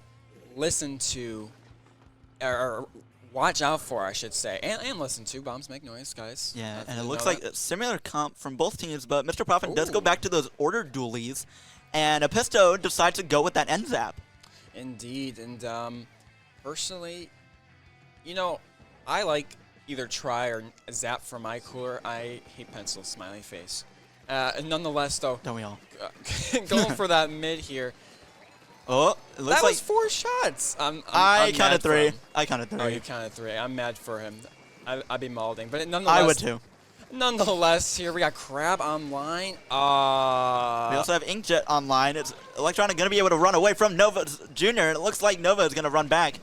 listen to, or watch out for, I should say, and listen to. Bombs make noise, guys. Yeah, and it looks like a similar comp from both teams, but Mr. Profit does go back to those order dualies, and Episto decides to go with that end zap. Indeed, and personally, you know, I like either try or zap for my cooler. I hate pencil, smiley face. Nonetheless, though, don't we all? Going for that mid here. Oh, it looks that like was 4 shots. I counted 3. I counted 3. Oh, you counted 3. I'm mad for him. I'd be malding, but nonetheless. I would too. Nonetheless, here we got Crab online. We also have Inkjet online. It's Electronic going to be able to run away from Nova Jr. It looks like Nova is going to run back.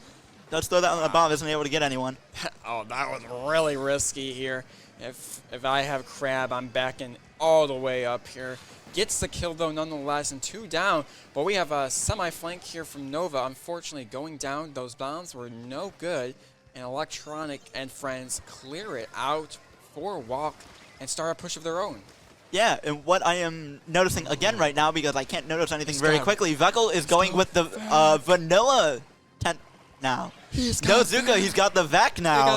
Does throw that on the bomb, isn't able to get anyone. Oh, that was really risky here. If I have Crab, I'm backing all the way up here. Gets the kill, though, nonetheless, and 2 down. But we have a semi-flank here from Nova. Unfortunately, going down, those bombs were no good. And Electronic and friends clear it out for Walk and start a push of their own. Yeah, and what I am noticing again right now, because I can't notice anything very quickly, Vekel is going with the vanilla tent now. No Zuka, he's got the Vac now.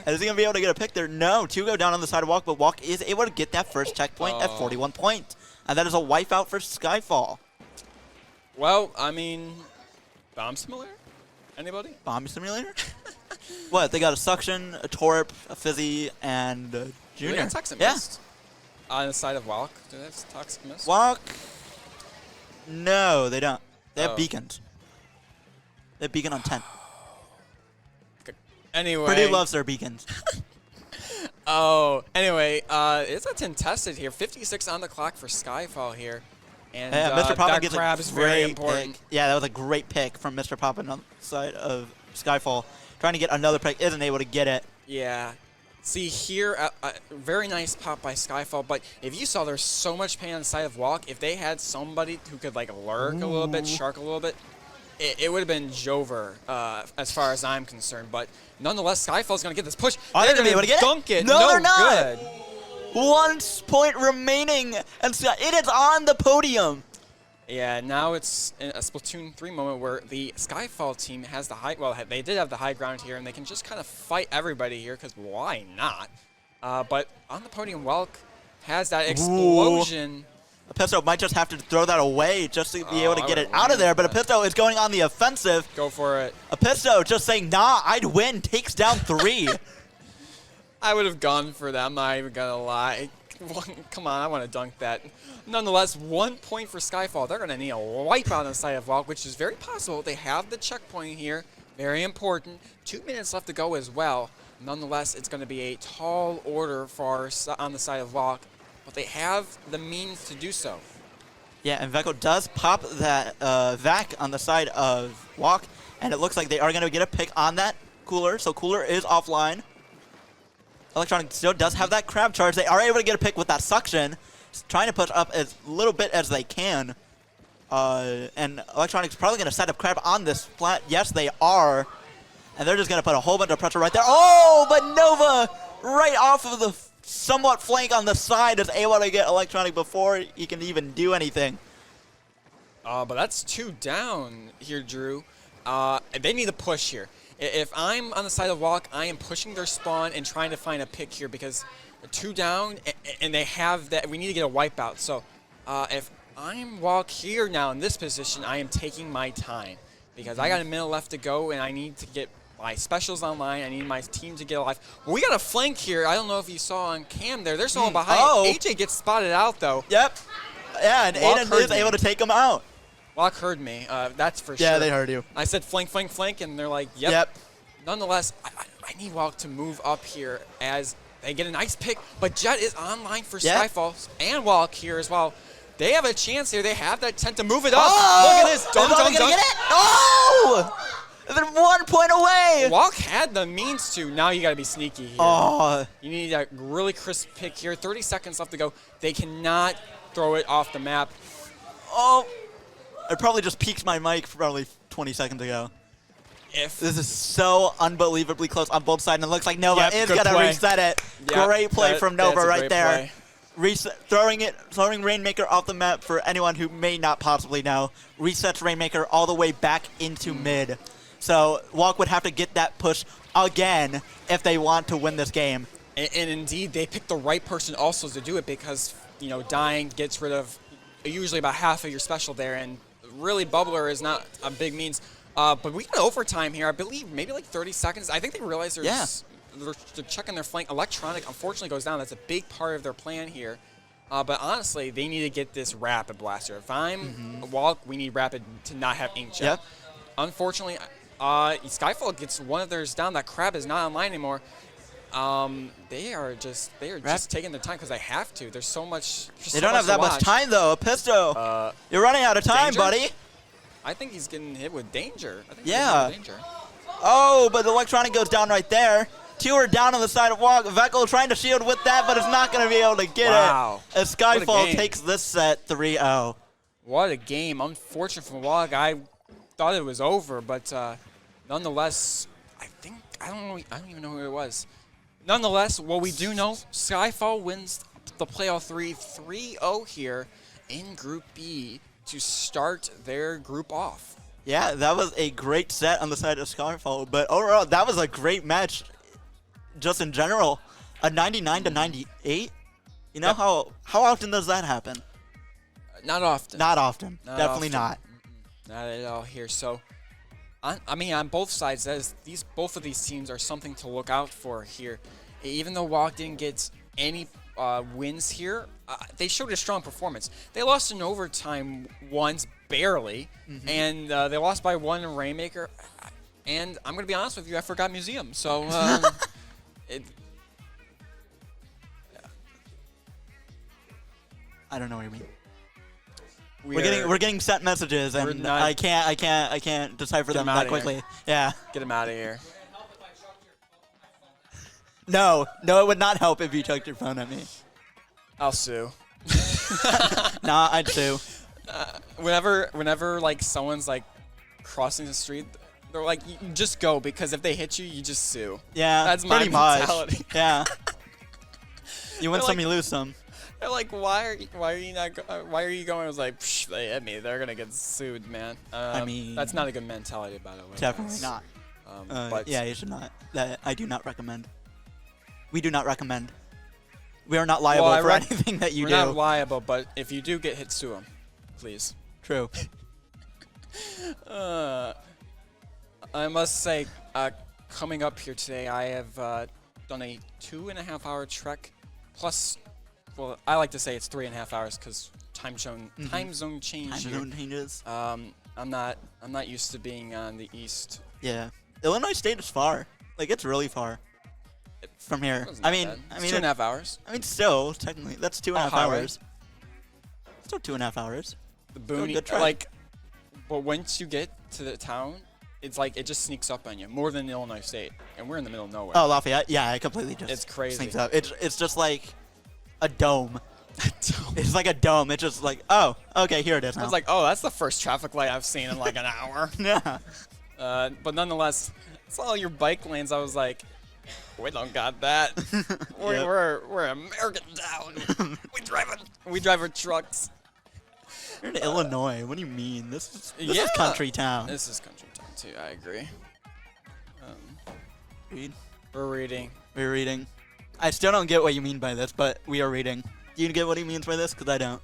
Is he going to be able to get a pick there? No, 2 go down on the sidewalk, but Walk is able to get that first checkpoint at 41 points. And that is a wipeout for Skyfall. Well, I mean, Bomb Simulator? Anybody? Bomb Simulator? What? They got a Suction, a Torp, a Fizzy, and a Junior. They got Toxic Mist on the side of Walk. Do they have Toxic Mist? Walk? No, they don't. They have beacons. They have beacon on 10. Anyway. Purdue loves their beacons. Anyway, it's a contested here. 56 on the clock for Skyfall here. And Mr. Poppin gets Crab is very important. Pick. Yeah, that was a great pick from Mr. Poppin on the side of Skyfall. Trying to get another pick, isn't able to get it. Yeah. See here, very nice pop by Skyfall, but if you saw there's so much pain on the side of Walk, if they had somebody who could like lurk a little bit, shark a little bit, it would have been Jover as far as I'm concerned. But nonetheless, Skyfall's going to get this push. Are they going to be able to get dunk it? No, they're not. Good. 1 point remaining, and it is on the podium. Yeah, now it's a Splatoon 3 moment where the Skyfall team has the high, well, they did have the high ground here, and they can just kind of fight everybody here, because why not? But on the podium, Welk has that explosion. Episto might just have to throw that away just to be able to get it out of there, but Episto is going on the offensive. Go for it. Episto just saying, nah, I'd win, takes down 3. I would have gone for that, I'm not even going to lie. Come on, I want to dunk that. Nonetheless, 1 point for Skyfall. They're going to need a wipeout on the side of Walk, which is very possible. They have the checkpoint here. Very important. 2 minutes left to go as well. Nonetheless, it's going to be a tall order for on the side of Walk, but they have the means to do so. Yeah, and Vekel does pop that Vac on the side of Walk, and it looks like they are going to get a pick on that Cooler, so Cooler is offline. Electronic still does have that Crab charge. They are able to get a pick with that Suction, trying to push up as little bit as they can. And Electronic's probably going to set up Crab on this flat. Yes, they are. And they're just going to put a whole bunch of pressure right there. Oh, but Nova, right off of the somewhat flank on the side, is able to get Electronic before he can even do anything. But that's 2 down here, Drew. They need a push here. If I'm on the side of Walk, I am pushing their spawn and trying to find a pick here because 2 down, and they have that. We need to get a wipeout. So if I'm Walk here now in this position, I am taking my time because I got a minute left to go, and I need to get my specials online. I need my team to get alive. Well, we got a flank here. I don't know if you saw on cam there. They're someone behind. AJ gets spotted out, though. Yep. Yeah, and Aiden is able to take him out. Walk heard me, that's for sure. Yeah, they heard you. I said flank, flank, flank, and they're like, yep. Nonetheless, I need Walk to move up here as they get a nice pick, but Jet is online for Skyfall and Walk here as well. They have a chance here. They have that 10 to move it up. Look at this. Dunk. Get it? Oh! They're 1 point away. Walk had the means to. Now you got to be sneaky here. Oh. You need a really crisp pick here. 30 seconds left to go. They cannot throw it off the map. Oh. I probably just peaked my mic probably 20 seconds ago. If This is so unbelievably close on both sides, and it looks like Nova is going to reset it. Yep, Great play from Nova right there. Play. Throwing Rainmaker off the map for anyone who may not possibly know. Resets Rainmaker all the way back into mid. So Walk would have to get that push again if they want to win this game. And indeed, they picked the right person also to do it because, you know, dying gets rid of usually about half of your special there, and really Bubbler is not a big means. But we got overtime here, I believe, maybe like 30 seconds. I think they realize they're checking their flank. Electronic, unfortunately, goes down. That's a big part of their plan here. But honestly, they need to get this Rapid Blaster. If I'm Walk, we need Rapid to not have Inkjet. Yep. Unfortunately, Skyfall gets one of theirs down. That Crab is not online anymore. They are just taking their time because they have to. There's so much. They don't have that much time though. Pisto, you're running out of time, Danger? buddy. I think he's getting hit with Danger. I think Yeah. Danger. Oh, but the Electronic goes down right there. Two are down on the side of Walk. Veckel trying to shield with that, but it's not going to be able to get it. As Skyfall takes this set 3-0. What a game. Unfortunate for Walk. I thought it was over, but nonetheless, I don't even know who it was. Nonetheless, what we do know, Skyfall wins the playoff 3-0 here in Group B to start their group off. Yeah, that was a great set on the side of Skyfall, but overall, that was a great match just in general. A 99-98? You know, how often does that happen? Not often. Not often. Definitely not. Not at all here. So, I mean, on both sides, both of these teams are something to look out for here. Even though Walk didn't get any wins here, they showed a strong performance. They lost in overtime once, barely, and they lost by one in Rainmaker. And I'm going to be honest with you, I forgot Museum. So, I don't know what you mean. We're getting sent messages, and I can't decipher them that quickly. Yeah. Get him out of here. No, it would not help if you chucked your phone at me. I'll sue. Nah, I'd sue. Whenever like someone's like crossing the street, they're like, you just go, because if they hit you, you just sue. Yeah, that's my mentality. Much. Yeah. You win They're some, like, you lose some. They're like, why are you going? I was like, psh, they hit me. They're gonna get sued, man. I mean, that's not a good mentality, by the way. Definitely not. But yeah, you should not. That I do not recommend. We do not recommend. We are not liable for anything that you do. We're not liable, but if you do get hit, sue them, please. True. I must say, coming up here today, I have done a 2.5-hour trek, plus, well, I like to say it's 3.5 hours because time zone change. Time zone changes. I'm not used to being on the east. Yeah, Illinois State is far. Like, it's really far from here. I mean, 2.5 hours. I mean, still technically that's 2.5 hours. Still 2.5 hours. The boony, like, but once you get to the town, it's like it just sneaks up on you more than Illinois State, and we're in the middle of nowhere. Oh, Lafayette, yeah, it completely just. It's crazy. Sneaks up. It's just like a dome. It's like a dome. It's just like, oh, okay, here it is now. I was like, oh, that's the first traffic light I've seen in like an hour. Yeah. But nonetheless, I saw your bike lanes. I was like, we don't got that. We're American town. we drive our trucks. You're in Illinois. What do you mean? This is country town. This is country town too. I agree. Read. We're reading. We're reading. I still don't get what you mean by this, but we are reading. Do you get what he means by this? Because I don't.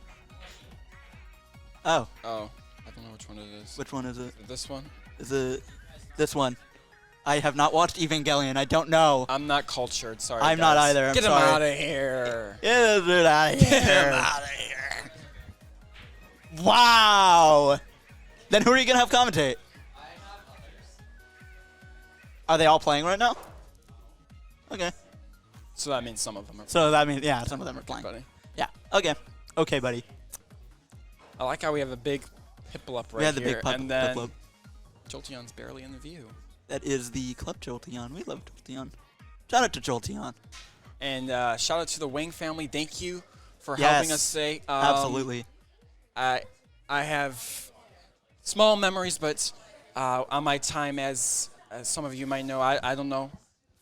Oh. Oh. I don't know which one it is. Which one is it? This one? Is it this one? I have not watched Evangelion. I don't know. I'm not cultured. Sorry. I'm not either. I'm Get sorry. him out of here. Get him out of here. Get him out of here. Wow. Then who are you going to have commentate? Are they all playing right now? Okay. So that means some of them are playing. So that means, yeah, some of them are playing. Buddy. Yeah. Okay. Okay, buddy. I like how we have a big Pipple up right here. And then Jolteon's barely in the view. That is the Club Jolteon. We love Jolteon. Shout out to Jolteon. And shout out to the Wang family. Thank you for helping us say. Absolutely. I have small memories, but on my time as some of you might know, I don't know,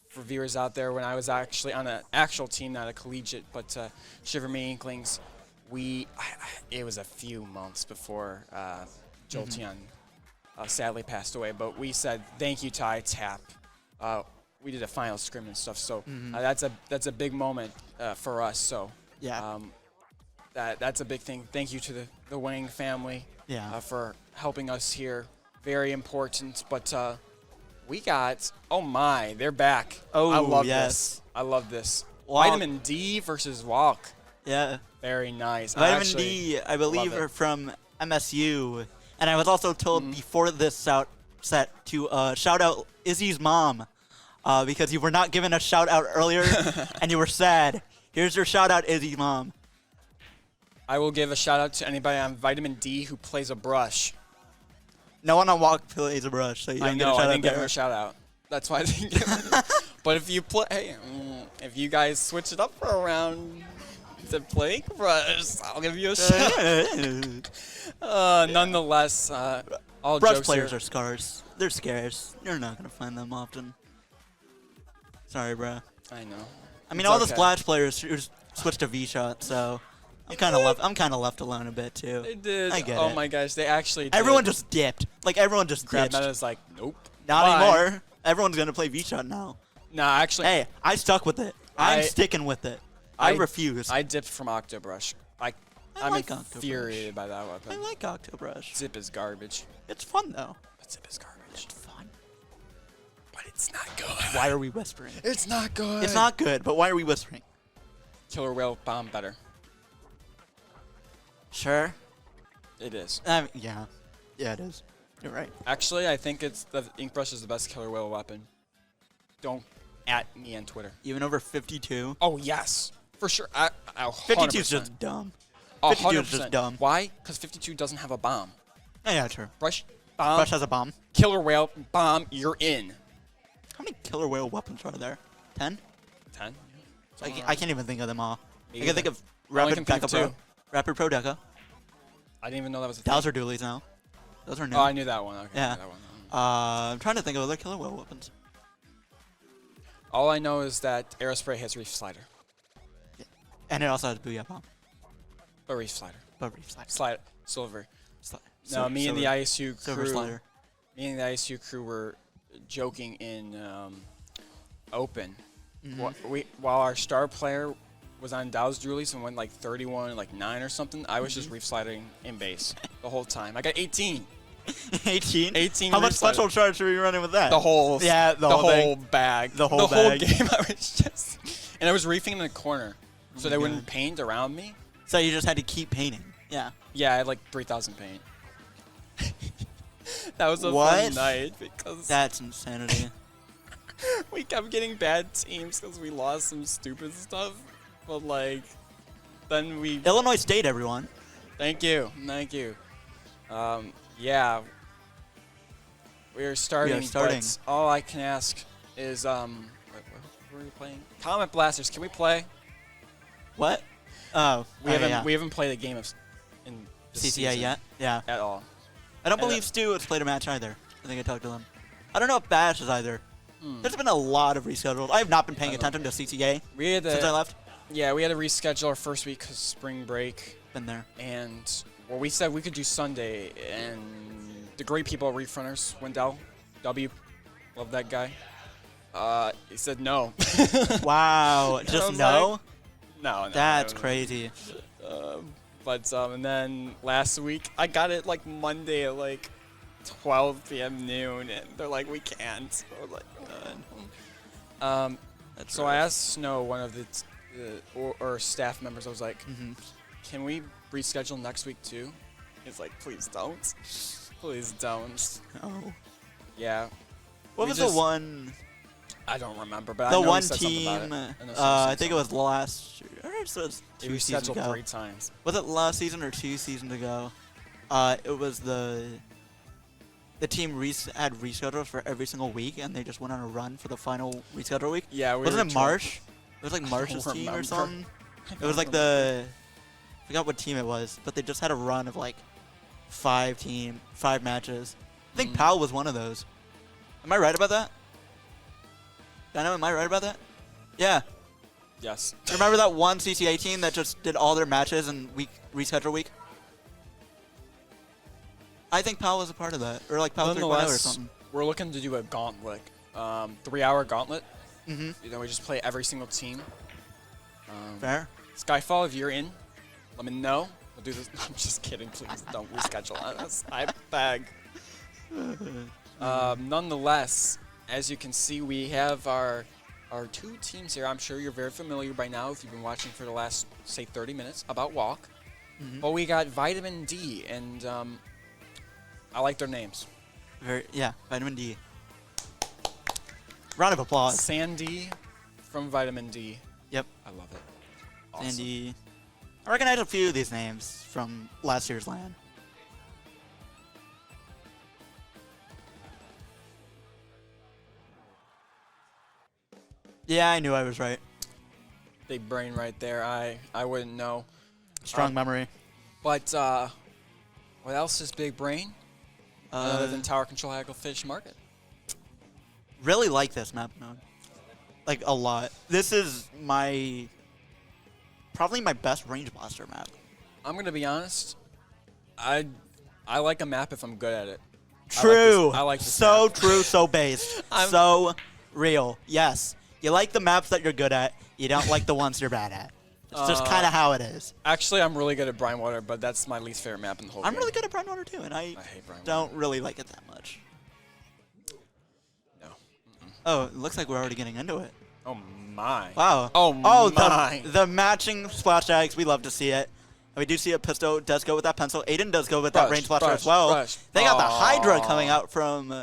for viewers out there, when I was actually on an actual team, not a collegiate, but Shiver Me Inklings, it was a few months before Jolteon sadly passed away, but we said thank you to iTap. We did a final scrim and stuff, so that's a big moment for us. So that's a big thing. Thank you to the Wang family for helping us here. Very important. But we got, oh my, they're back. Oh, I love this. I love this. Vitamin D versus Walk. Yeah. Very nice. Vitamin D, I believe, are from MSU. And I was also told before this set to shout out Izzy's mom because you were not given a shout out earlier and you were sad. Here's your shout out, Izzy's mom. I will give a shout out to anybody on Vitamin D who plays a brush. No one on Walk plays a brush, so you don't get a shout out. I didn't give him a shout out. That's why I didn't give him. But if you play, if you guys switch it up for a round to play brush, I'll give you a shout out. Nonetheless, all brush jokes players here. are scarce. They're scarce. You're not gonna find them often. Sorry, bro. I know. I mean, all the Splash players switched to V-Shot, so I'm kind of left alone a bit too. They did. I get it. Oh my gosh, they actually did. Everyone just dipped. Like everyone just ditched. Meta's like, nope. Not anymore. Everyone's gonna play V-Shot now. Nah, actually. Hey, I stuck with it. I'm sticking with it. I refuse. I dipped from Octobrush. I'm like infuriated by that weapon. I like Octobrush. Zip is garbage. It's fun though. But Zip is garbage. It's fun. But it's not good. Why are we whispering? It's not good. It's not good, but why are we whispering? Killer Whale Bomb better. Sure. It is. Yeah, it is. You're right. Actually, I think the Ink Brush is the best Killer Whale weapon. Don't at me on Twitter. Even over 52? Oh, yes. For sure. 52 is just dumb. 52 is just dumb. Why? Because 52 doesn't have a bomb. Yeah, true. Brush, bomb. Brush has a bomb. Killer Whale, bomb, you're in. How many Killer Whale weapons are there? 10? 10. I can't even think of them all. Me I can think of Rapid Pro Deca. I didn't even know that was a thing. Dowser Doolies now. Those are new. Oh, I knew that one. Okay, yeah. That one. I'm trying to think of other Killer Whale weapons. All I know is that Aerospray has Reef Slider. Yeah. And it also has Booyah Bomb. But Reef Slider. Slider. Silver. No, me and the ISU crew. Silver Slider. Me and the ISU crew were joking in Open. While our star player was on Dow's Julius and went like 31, like 9 or something, I was just reef sliding in base the whole time. I got 18. 18? 18. How much special charge were you running with that? The whole. Yeah, the whole bag. The whole bag. game. I was just, and I was reefing in the corner, so they wouldn't paint around me. So you just had to keep painting. Yeah. Yeah, I had like 3,000 paint. That was a fun night because that's insanity. We kept getting bad teams because we lost some stupid stuff. But like, then we Illinois State, everyone. Thank you. Yeah, we're starting. But all I can ask is what were we playing? Comet Blasters. Can we play? What? Oh, we haven't played a game in CCA yet. Yeah. At all. I don't believe Stu has played a match either. I think I talked to him. I don't know if Bash is either. There's been a lot of rescheduled. I have not been paying attention to CCA since I left. Yeah, we had to reschedule our first week because spring break. Been there. And we said we could do Sunday, and the great people at Reef Runners, Wendell, W, love that guy. He said no. Wow, just no? Like, no. That's crazy. And then last week, I got it like Monday at like 12 p.m. noon, and they're like, we can't. So I was like, so I asked Snow, one of the staff members, I was like, can we reschedule next week too? He's like, please don't. Please don't. Oh. Yeah. What was the one? I don't remember, but the I know one he said team. I think it was last year. Or it was 2 seasons ago. 3 times. Was it last season or 2 seasons ago? it was the team had reschedules for every single week, and they just went on a run for the final reschedule week. Yeah, wasn't it Marsh? It was like Marsh's team or something. It was like I forgot what team it was, but they just had a run of like 5 matches. I think PAL was one of those. Am I right about that? Dino, am I right about that? Yeah. Yes. Remember that one CCA team that just did all their matches in reschedule week? I think PAL was a part of that, or like PAL 3.0 or something. We're looking to do a gauntlet, 3-hour gauntlet. You know, we just play every single team. Fair. Skyfall, if you're in, let me know. We'll do this. I'm just kidding. Please don't reschedule on us. I beg. Nonetheless, as you can see, we have our 2 teams here. I'm sure you're very familiar by now if you've been watching for the last, say, 30 minutes about Walk. But we got Vitamin D, and I like their names. Yeah, Vitamin D. Round of applause. Sandy from Vitamin D. Yep. I love it. Awesome. Sandy. I recognize a few of these names from last year's LAN. Yeah, I knew I was right. Big brain right there. I wouldn't know. Strong memory. But what else is big brain? Other than Tower Control Hagglefish Market. Really like this map mode. Like, a lot. This is probably my best Range Blaster map. I'm going to be honest. I like a map if I'm good at it. True. I like this so map. True, so based. So real. Yes. You like the maps that you're good at. You don't like the ones you're bad at. It's just kind of how it is. Actually, I'm really good at Brine Water, but that's my least favorite map in the whole game. I'm really good at Brine Water too, and I hate Brine don't really like it that much. No. Oh, it looks like we're already getting into it. Oh my. Wow. Oh my. The matching splash tags, we love to see it. And we do see it. Pisto does go with that pencil. Aiden does go with that range blaster as well. They got the Hydra coming out from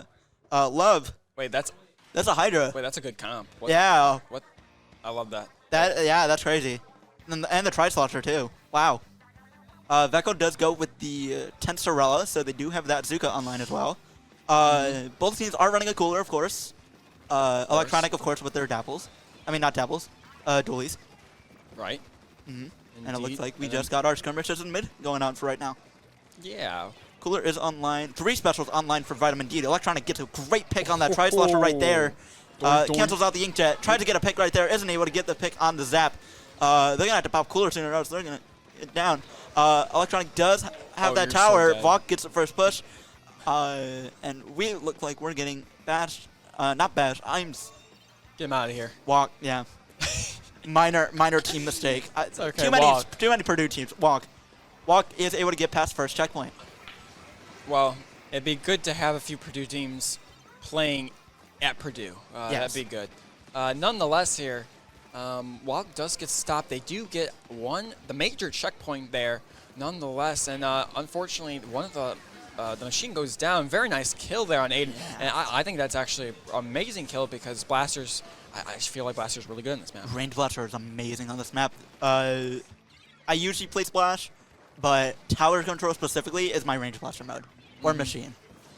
Love. Wait, that's a Hydra. Wait, that's a good comp. What? Yeah. What? I love that. Yeah, that's crazy. And the Tri-Slosher too. Wow. Veko does go with the Tensorella, so they do have that Zuka online as well. Both teams are running a cooler, of course. Electronic, of course, with their dapples. I mean, not dapples. Dualies. Right. And it looks like we just got our skirmishes in mid going on for right now. Yeah. Cooler is online. 3 specials online for Vitamin D. The Electronic gets a great pick on that Tri-Slosher right there. Cancels out the Inkjet. Tries to get a pick right there. Isn't able to get the pick on the Zap. They're going to have to pop Cooler sooner or else they're going to get down. Electronic does have that tower. So Vok gets the first push. And we look like we're getting bashed. Not bashed. Get him out of here. Walk, yeah. minor team mistake. It's okay, too many Purdue teams. Walk is able to get past first checkpoint. Well, it'd be good to have a few Purdue teams playing at Purdue. Yes. That'd be good. Nonetheless here, Walk does get stopped. They do get the major checkpoint there, nonetheless. And unfortunately, one of the machine goes down. Very nice kill there on Aiden. Yeah. And I think that's actually an amazing kill because Blasters, I feel like Blasters really good in this map. Range Blaster is amazing on this map. I usually play Splash, but Tower Control specifically is my Range Blaster mode, or Machine.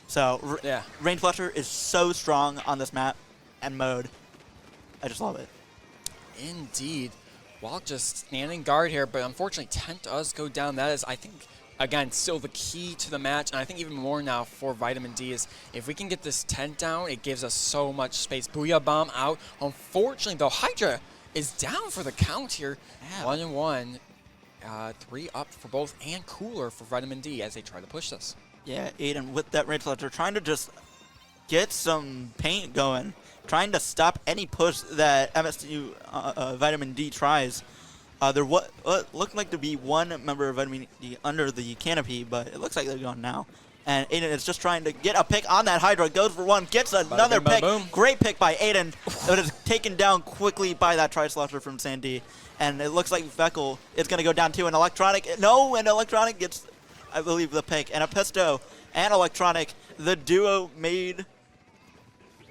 So yeah. Range Blaster is so strong on this map and mode. I just love it. Indeed. Walk just standing guard here, but unfortunately Tent does go down. That is, I think, again, still the key to the match, and I think even more now for Vitamin D is if we can get this Tent down, it gives us so much space. Booyah Bomb out. Unfortunately, though, Hydra is down for the count here. Yeah. 1-1. 3 up for both and Cooler for Vitamin D as they try to push this. Yeah, Aiden with that range they're trying to just get some paint going, trying to stop any push that MSU Vitamin D tries. There looked like to be one member of Vitamin D under the canopy, but it looks like they're gone now. And Aiden is just trying to get a pick on that Hydra. Goes for one, gets another pick. Great pick by Aiden. It is taken down quickly by that Tri-Slosher from Sandy. And it looks like Veckel is going to go down too. And Electronic, no, and Electronic gets, I believe, the pick. And a Pisto and Electronic, the duo made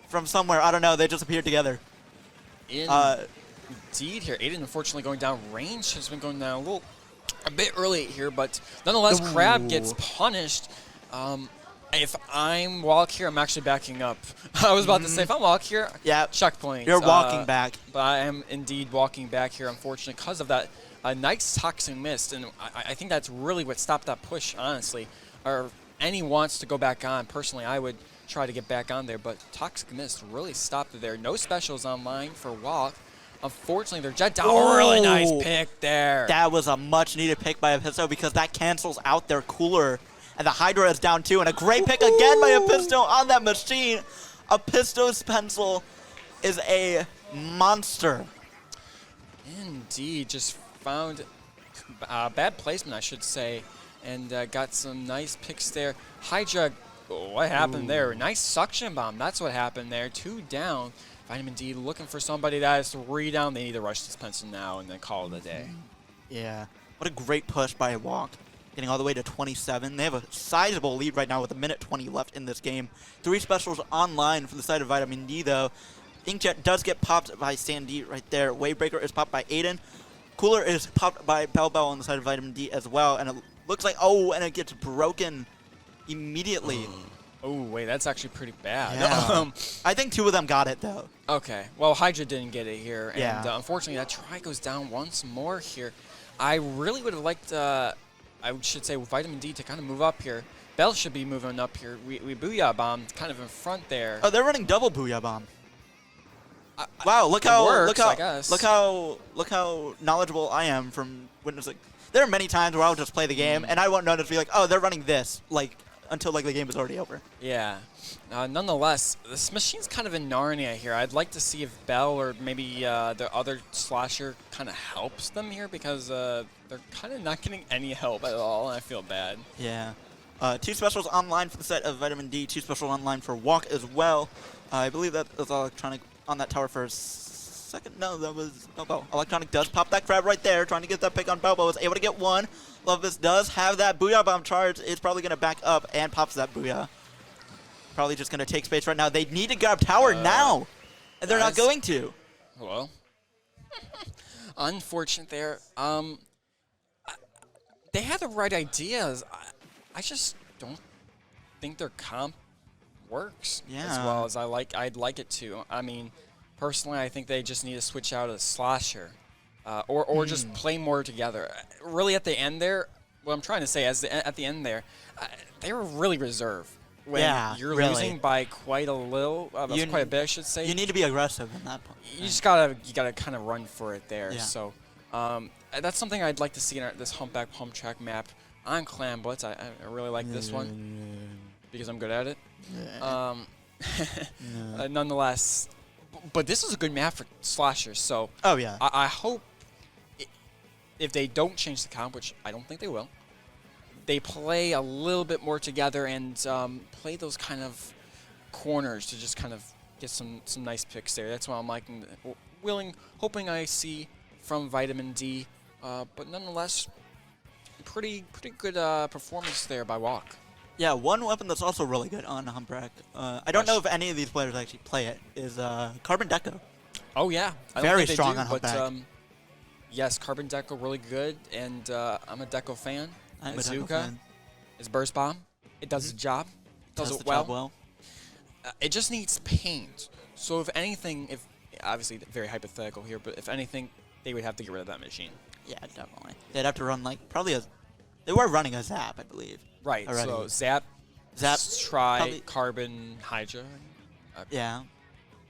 from somewhere. I don't know. They just appeared together. Indeed here. Aiden, unfortunately, going down. Range has been going down a a bit early here, but nonetheless, Crab gets punished. If I'm Walk here, I'm actually backing up. I was about to say, if I'm Walk here, checkpoint. You're walking back. But I am indeed walking back here, unfortunately, because of that nice Toxic Mist. And I think that's really what stopped that push, honestly. Or any wants to go back on. Personally, I would try to get back on there, but Toxic Mist really stopped it there. No specials online for Walk. Unfortunately, they're jet down. Oh, really nice pick there. That was a much-needed pick by Episto because that cancels out their cooler. And the Hydra is down too, and a great pick again by Episto on that machine. Episto's pencil is a monster. Indeed, just found bad placement, I should say, and got some nice picks there. Hydra, what happened there? Nice suction bomb, that's what happened there. 2 down. Vitamin D looking for somebody that is 3 down. They need to rush this pencil now and then call it a day. Yeah, what a great push by Walk. Getting all the way to 27. They have a sizable lead right now with 1:20 left in this game. 3 specials online for the side of Vitamin D, though. Inkjet does get popped by Sandy right there. Wavebreaker is popped by Aiden. Cooler is popped by Bell on the side of Vitamin D as well. And it looks like, and it gets broken immediately. Oh, wait, that's actually pretty bad. Yeah. I think 2 of them got it, though. Okay. Well, Hydra didn't get it here. And unfortunately, that try goes down once more here. I really would have liked... I should say Vitamin D to kind of move up here. Bell should be moving up here. We Booyah Bomb kind of in front there. Oh, they're running double Booyah Bomb. Wow, look how knowledgeable I am from witnessing. There are many times where I'll just play the game and I won't notice, be like, oh, they're running this, until the game is already over. Yeah. Nonetheless, this machine's kind of in Narnia here. I'd like to see if Bell or maybe the other slasher kind of helps them here because they're kind of not getting any help at all, and I feel bad. Yeah. 2 specials online for the set of Vitamin D, 2 specials online for Walk as well. I believe that was Electronic on that tower for a second. No, that was Bobo. Electronic does pop that Crab right there, trying to get that pick on Bobo. Was able to get 1. Lovevis does have that Booyah Bomb charge. It's probably going to back up and pops that Booyah. Probably just going to take space right now. They need to grab tower now, and they're not going to. Well, unfortunate there. They had the right ideas. I just don't think their comp works as well as I'd like it to. I mean, personally, I think they just need to switch out a slasher, or just play more together. Really, at the end there, what I'm trying to say is at the end there, they were really reserved. When you're losing by quite a little, quite a bit, I should say. You need to be aggressive in that point. You just gotta kind of run for it there. Yeah. So that's something I'd like to see in this Humpback Pump Track map on Clan Blitz. I really like this one because I'm good at it. Nonetheless, but this is a good map for slashers. So I hope if they don't change the comp, which I don't think they will, they play a little bit more together and play those kind of corners to just kind of get some nice picks there. That's what I'm liking, hoping I see from Vitamin D. But nonetheless, pretty good performance there by Walk. Yeah, one weapon that's also really good on Humpback, I don't know if any of these players actually play it, is Carbon Deco. Oh, yeah. Very strong on Humpback. But, yes, Carbon Deco really good, and I'm a Deco fan. Azuka is Burst Bomb. It does the job. Does it well. It just needs paint. So if anything, obviously very hypothetical here, but if anything, they would have to get rid of that machine. Yeah, definitely. They'd have to run they were running a Zap, I believe. Right. Already. So Zap, Try, Carbon, Hydra.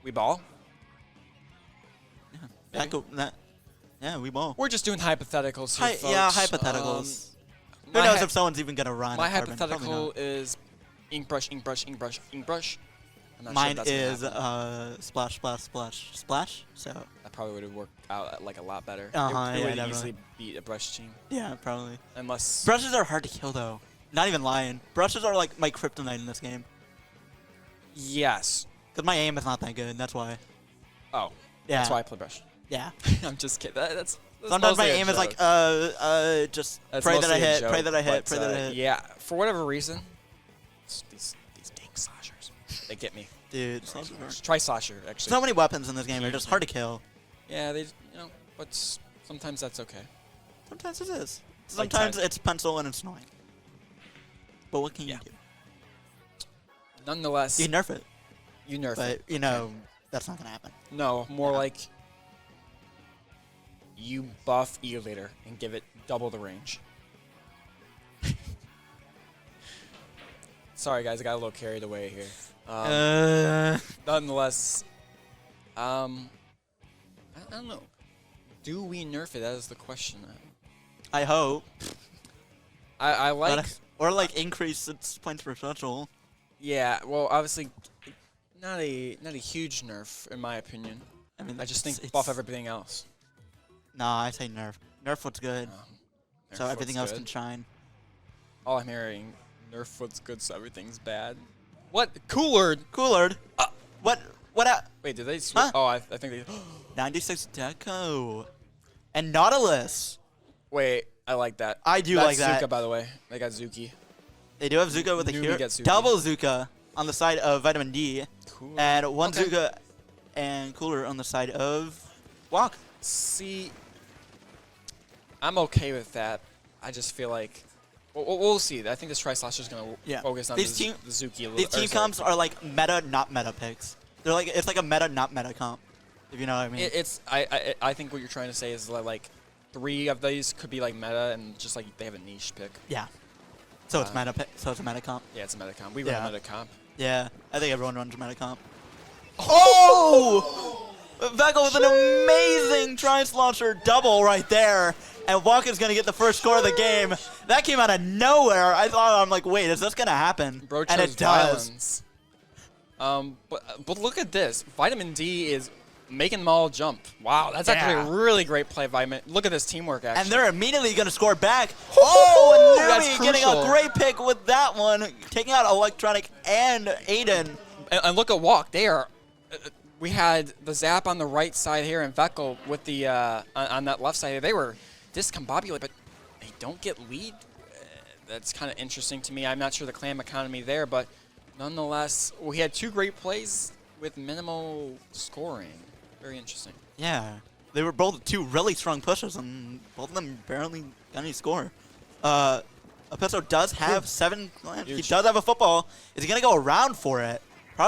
We ball. Yeah, we ball. We're just doing hypotheticals here, folks. Yeah, hypotheticals. Who knows if someone's even going to run? My hypothetical is ink brush, ink brush, ink brush, ink brush. Mine is splash, splash, splash, splash. So that probably would have worked out a lot better. It would easily beat a brush team. Yeah, probably. Unless brushes are hard to kill though. Not even lying. Brushes are like my kryptonite in this game. Yes. Because my aim is not that good. That's why. Oh. Yeah. That's why I play brush. Yeah. I'm just kidding. That's sometimes my aim is like just pray that I hit, pray that I hit, pray that I hit. Yeah. For whatever reason, these dang slashers, they get me. Dude, try slasher actually. So many weapons in this game are just hard to kill. Yeah, but sometimes that's okay. Sometimes it is. Sometimes it's pencil and it's annoying. But what can you do? Nonetheless, you nerf it. You nerf but, it. But, you know, that's not going to happen. No, more like you buff Elevator and give it double the range. Sorry, guys, I got a little carried away here. Nonetheless, I don't know. Do we nerf it? That is the question. I hope. I like... Or, like, increase its points per special. Yeah, well, obviously, not a huge nerf, in my opinion. I mean, I just think buff everything else. Nah, I say nerf. Nerf what's good. So everything else can shine. All I'm hearing, nerf what's good so everything's bad. What? Coolard? Coolard? What? Wait, did they switch? Huh? Oh, I think they... 96 Deco. And Nautilus. Wait, I like that. I do like that. That's Zuka, by the way. They got Zuki. They do have Zuka with a hero. Double Zuka on the side of Vitamin D. Cool. And one Zuka and Cooler on the side of Walk. See, I'm okay with that. I just feel like we'll see. I think this Tri-Slasher is going to focus on the Zuki a little. These team comps are like meta, not meta picks. They're like it's like a meta, not meta comp. If you know what I mean. I think what you're trying to say is that like 3 of these could be like meta and just like they have a niche pick. Yeah. So it's meta. So it's a meta comp. Yeah, it's a meta comp. We run a meta comp. Yeah, I think everyone runs a meta comp. Oh! Veckel with an amazing Tri-Slasher double right there. And Walker's going to get the first score of the game. That came out of nowhere. I'm like, wait, is this going to happen? Bro, and it does. But look at this. Vitamin D is making them all jump. Wow, that's actually a really great play, Vitamin. Look at this teamwork, actually. And they're immediately going to score back. Oh, and Numi getting a great pick with that one. Taking out Electronic and Aiden. And look at Walk. They are... we had the Zap on the right side here and Veckel with the on that left side. They were discombobulated, but they don't get lead. That's kind of interesting to me. I'm not sure the clam economy there, but nonetheless, we had 2 great plays with minimal scoring. Very interesting. Yeah. They were both 2 really strong pushes, and both of them barely got any score. Apesto does have 7 clams. He does have a football. Is he going to go around for it?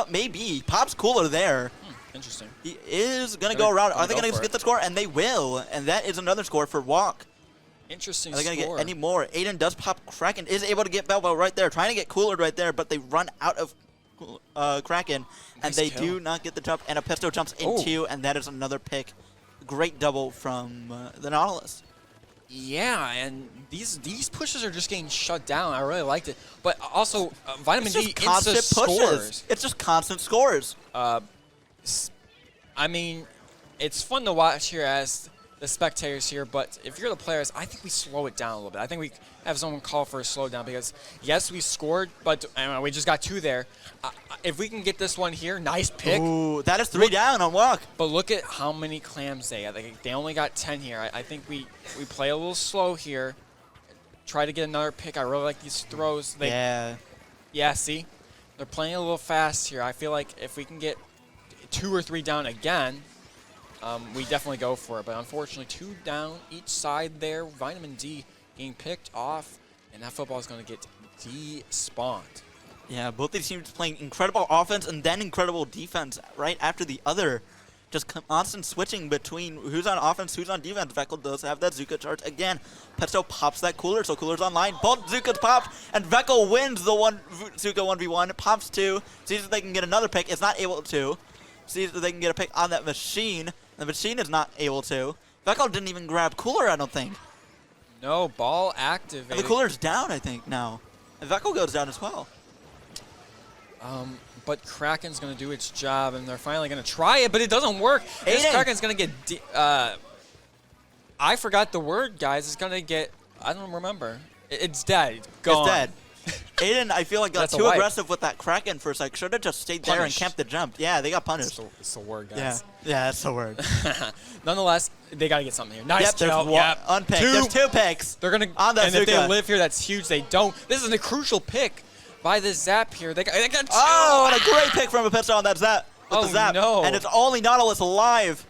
Maybe. Pop's Cooler there. Interesting. He is going to go around. Are they going to get the score? And they will. And that is another score for Walk. Interesting. Are they going to get any more? Aiden does pop Kraken. Is able to get Belbo right there. Trying to get Cooler right there, but they run out of Kraken. And they do not get the jump. And Apesto jumps into, and that is another pick. Great double from the Nautilus. Yeah, and these pushes are just getting shut down. I really liked it. But also, Vitamin D constant pushes. It's just constant scores. I mean, it's fun to watch here as the spectators here, but if you're the players, I think we slow it down a little bit. I think we have someone call for a slowdown because, yes, we scored, but we just got 2 there. If we can get this one here, nice pick. Ooh, that is 3 down on Walk. But look at how many clams they have. They only got 10 here. I think we play a little slow here. Try to get another pick. I really like these throws. Yeah, see? They're playing a little fast here. I feel like if we can get 2 or 3 down again, we definitely go for it. But unfortunately, 2 down each side there. Vitamin D getting picked off, and that football is going to get despawned. Yeah, both these teams playing incredible offense and then incredible defense right after the other. Just constant switching between who's on offense, who's on defense. Veckel does have that Zuka charge again. Pesto pops that Cooler, so Cooler's online. Both Zukas popped, and Veckel wins the Zuka 1v1. Pops 2, sees if they can get another pick. Is not able to. Sees if they can get a pick on that machine. The machine is not able to. Veckel didn't even grab Cooler, I don't think. No, ball activated. And the Cooler's down, I think, now. And Veckel goes down as well. But Kraken's going to do its job, and they're finally going to try it, but it doesn't work. This Kraken's going to get... I forgot the word, guys. It's going to get... I don't remember. It's dead. It's gone. It's dead. Aiden, I feel like, got too aggressive with that Kraken for a sec. Should have just stayed there and camped the jump. Yeah, they got punished. It's the word, guys. Yeah, that's the word. Nonetheless, they got to get something here. Nice kill. Unpicked. There's 2 picks. They're going to... And if they live here, that's huge. They don't. This is a crucial pick by the Zap here. They got 2. Oh, and a great pick from Apesto on that Zap. With the Zap. No. And it's only Nautilus alive.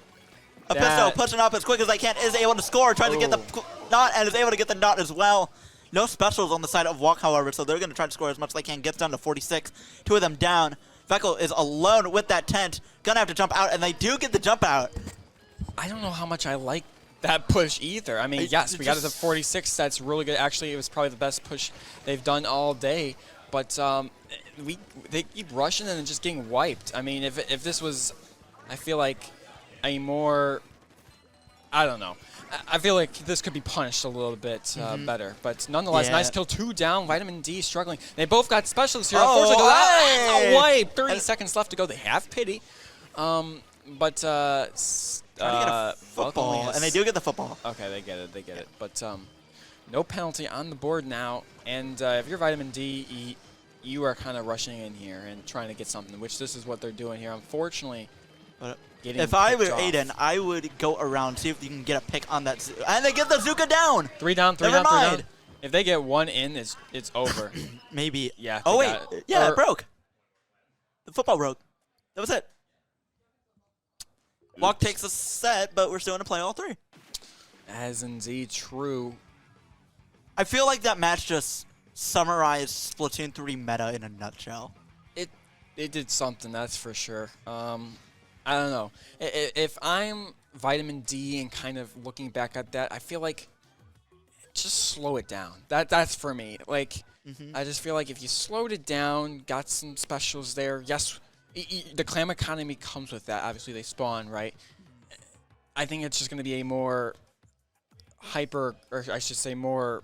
Apesto pushing up as quick as they can. Is able to score. Tries to get the knot and is able to get the knot as well. No specials on the side of Walk, however, so they're going to try to score as much as they can. Gets down to 46. 2 of them down. Veckel is alone with that tent. Going to have to jump out, and they do get the jump out. I don't know how much I like that push either. I mean, yes, we got it to 46. That's really good. Actually, it was probably the best push they've done all day. But they keep rushing and then just getting wiped. I mean, if this was, I feel like, a more, I don't know. I feel like this could be punished a little bit better. But nonetheless, nice kill. 2 down. Vitamin D struggling. They both got specialists here. Unfortunately, a wipe. 30 seconds left to go. They have pity. Trying to get a football, and they do get the football. Okay, they get it. But no penalty on the board now. And if you're Vitamin D, you are kind of rushing in here and trying to get something, which this is what they're doing here. Unfortunately, if I were Aiden, I would go around, see if you can get a pick on that. And they get the Zuka down. 3 down, 3 down, 3 down. If they get 1 in, it's over. Maybe. Yeah. Oh, wait. Yeah, it broke. The football broke. That was it. Walk takes a set, but we're still going to play all 3. As indeed true. I feel like that match just summarized Splatoon 3 meta in a nutshell. It did something, that's for sure. I don't know. If I'm Vitamin D and kind of looking back at that, I feel like just slow it down. That's for me. Like, I just feel like if you slowed it down, got some specials there, yes, the clam economy comes with that. Obviously, they spawn, right? I think it's just going to be a more hyper, or I should say more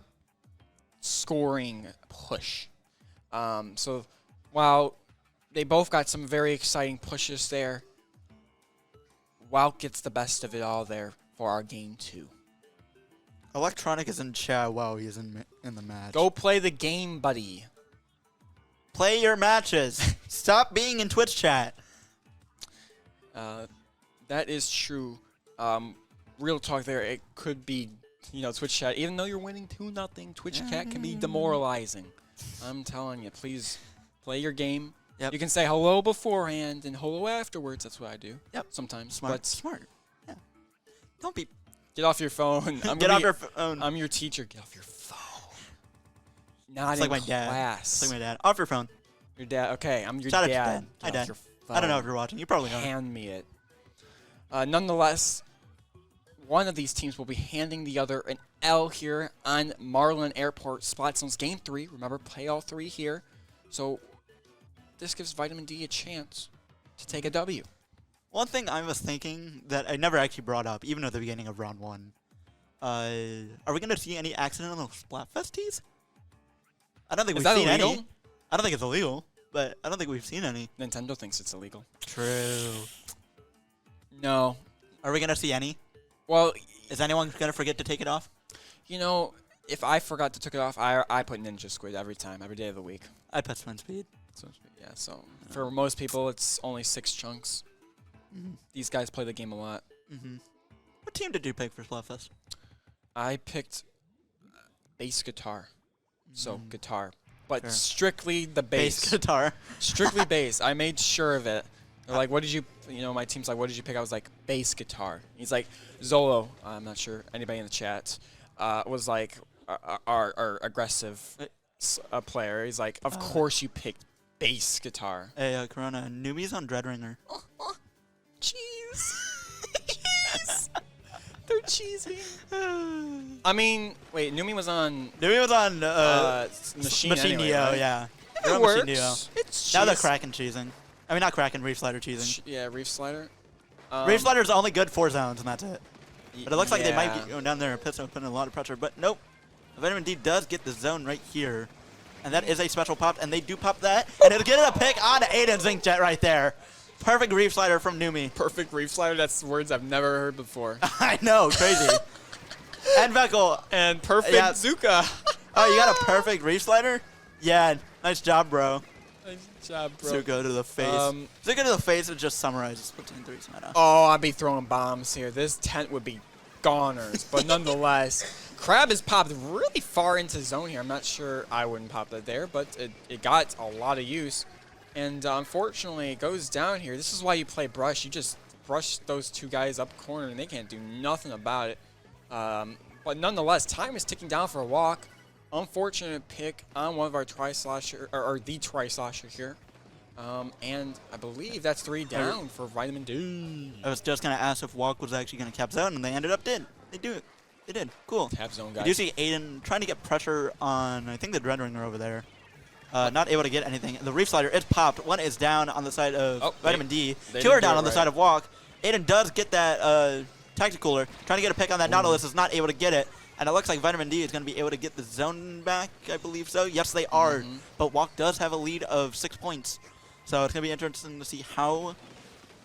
scoring push. So while they both got some very exciting pushes there, Wout gets the best of it all there for our game 2. Electronic is in chat while he's in the match. Go play the game, buddy. Play your matches. Stop being in Twitch chat. That is true. Real talk there. It could be, Twitch chat. Even though you're winning 2-0, Twitch chat can be demoralizing. I'm telling you, please play your game. Yep. You can say hello beforehand and hello afterwards. That's what I do. Yep. Sometimes. Smart. Yeah. Don't be. Get off your phone. Get off your phone. I'm your teacher. Get off your phone. Not it's in like my class. Dad. It's like my dad. Off your phone. Your dad. Okay, I'm your Shout dad. Out to dad. Hi, Dad. I don't know if you're watching. You probably don't. Hand me it. Nonetheless, one of these teams will be handing the other an L here on Marlin Airport Splatzone's Game 3. Remember, play all 3 here. So this gives Vitamin D a chance to take a W. One thing I was thinking that I never actually brought up, even at the beginning of round 1, are we going to see any accidental Splatfest tees? I don't think we've seen any. I don't think it's illegal, but I don't think we've seen any. Nintendo thinks it's illegal. True. No. Are we going to see any? Well, is anyone going to forget to take it off? If I forgot to take it off, I put Ninja Squid every day of the week. I put Swim Speed. Yeah, so for most people, it's only 6 chunks. These guys play the game a lot. What team did you pick for Splatfest? I picked bass guitar. So guitar. But strictly the bass. Bass guitar. Strictly bass. I made sure of it. They're like, what did you, my team's like, what did you pick? I was like, bass guitar. He's like, Zolo, I'm not sure, anybody in the chat, was like, our aggressive player. He's like, of course you picked bass guitar. Hey, Corona, Numi's on Dreadringer. Cheese. Cheese. They're cheesy. I mean, wait, Numi was on Machine anyway, Neo, right? yeah. It works. It's cheese. Now they're Kraken cheesing. I mean, not Kraken, Reef Slider cheesing. Yeah, Reef Slider. Reef Slider's only good 4 zones, and that's it. But it looks like they might get going down there and putting a lot of pressure. But nope. Vitamin D does get the zone right here. And that is a special pop, and they do pop that. And it'll get a pick on Aiden's Inkjet right there. Perfect Reef Slider from Numi. Perfect Reef Slider? That's words I've never heard before. I know, crazy. And Veckel. And perfect Zuka. Oh, you got a perfect Reef Slider? Yeah, nice job, bro. Nice job, bro. Zuka to the face. Zuka to the face would just summarize Splatoon 3's meta. Oh, I'd be throwing bombs here. This tent would be goners. But nonetheless, Crab has popped really far into zone here. I'm not sure I wouldn't pop that there, but it got a lot of use. And unfortunately, it goes down here. This is why you play Brush. You just brush those 2 guys up corner, and they can't do nothing about it. But nonetheless, time is ticking down for a walk. Unfortunate pick on one of our tri-slasher, or the tri-slasher here. And I believe that's 3 down for Vitamin D. I was just going to ask if Walk was actually going to cap zone, and they ended up did. They do it. They did. Cool. Tap zone, guys. You do see Aiden trying to get pressure on, I think, the Dread Ringer over there. Not able to get anything. The Reef Slider is popped. One is down on the side of Vitamin D. 2 are down on the side of Walk. Aiden does get that Tacticooler. Trying to get a pick on that. Nautilus is not able to get it. And it looks like Vitamin D is going to be able to get the zone back, I believe so. Yes, they are. But Walk does have a lead of 6 points. So it's going to be interesting to see how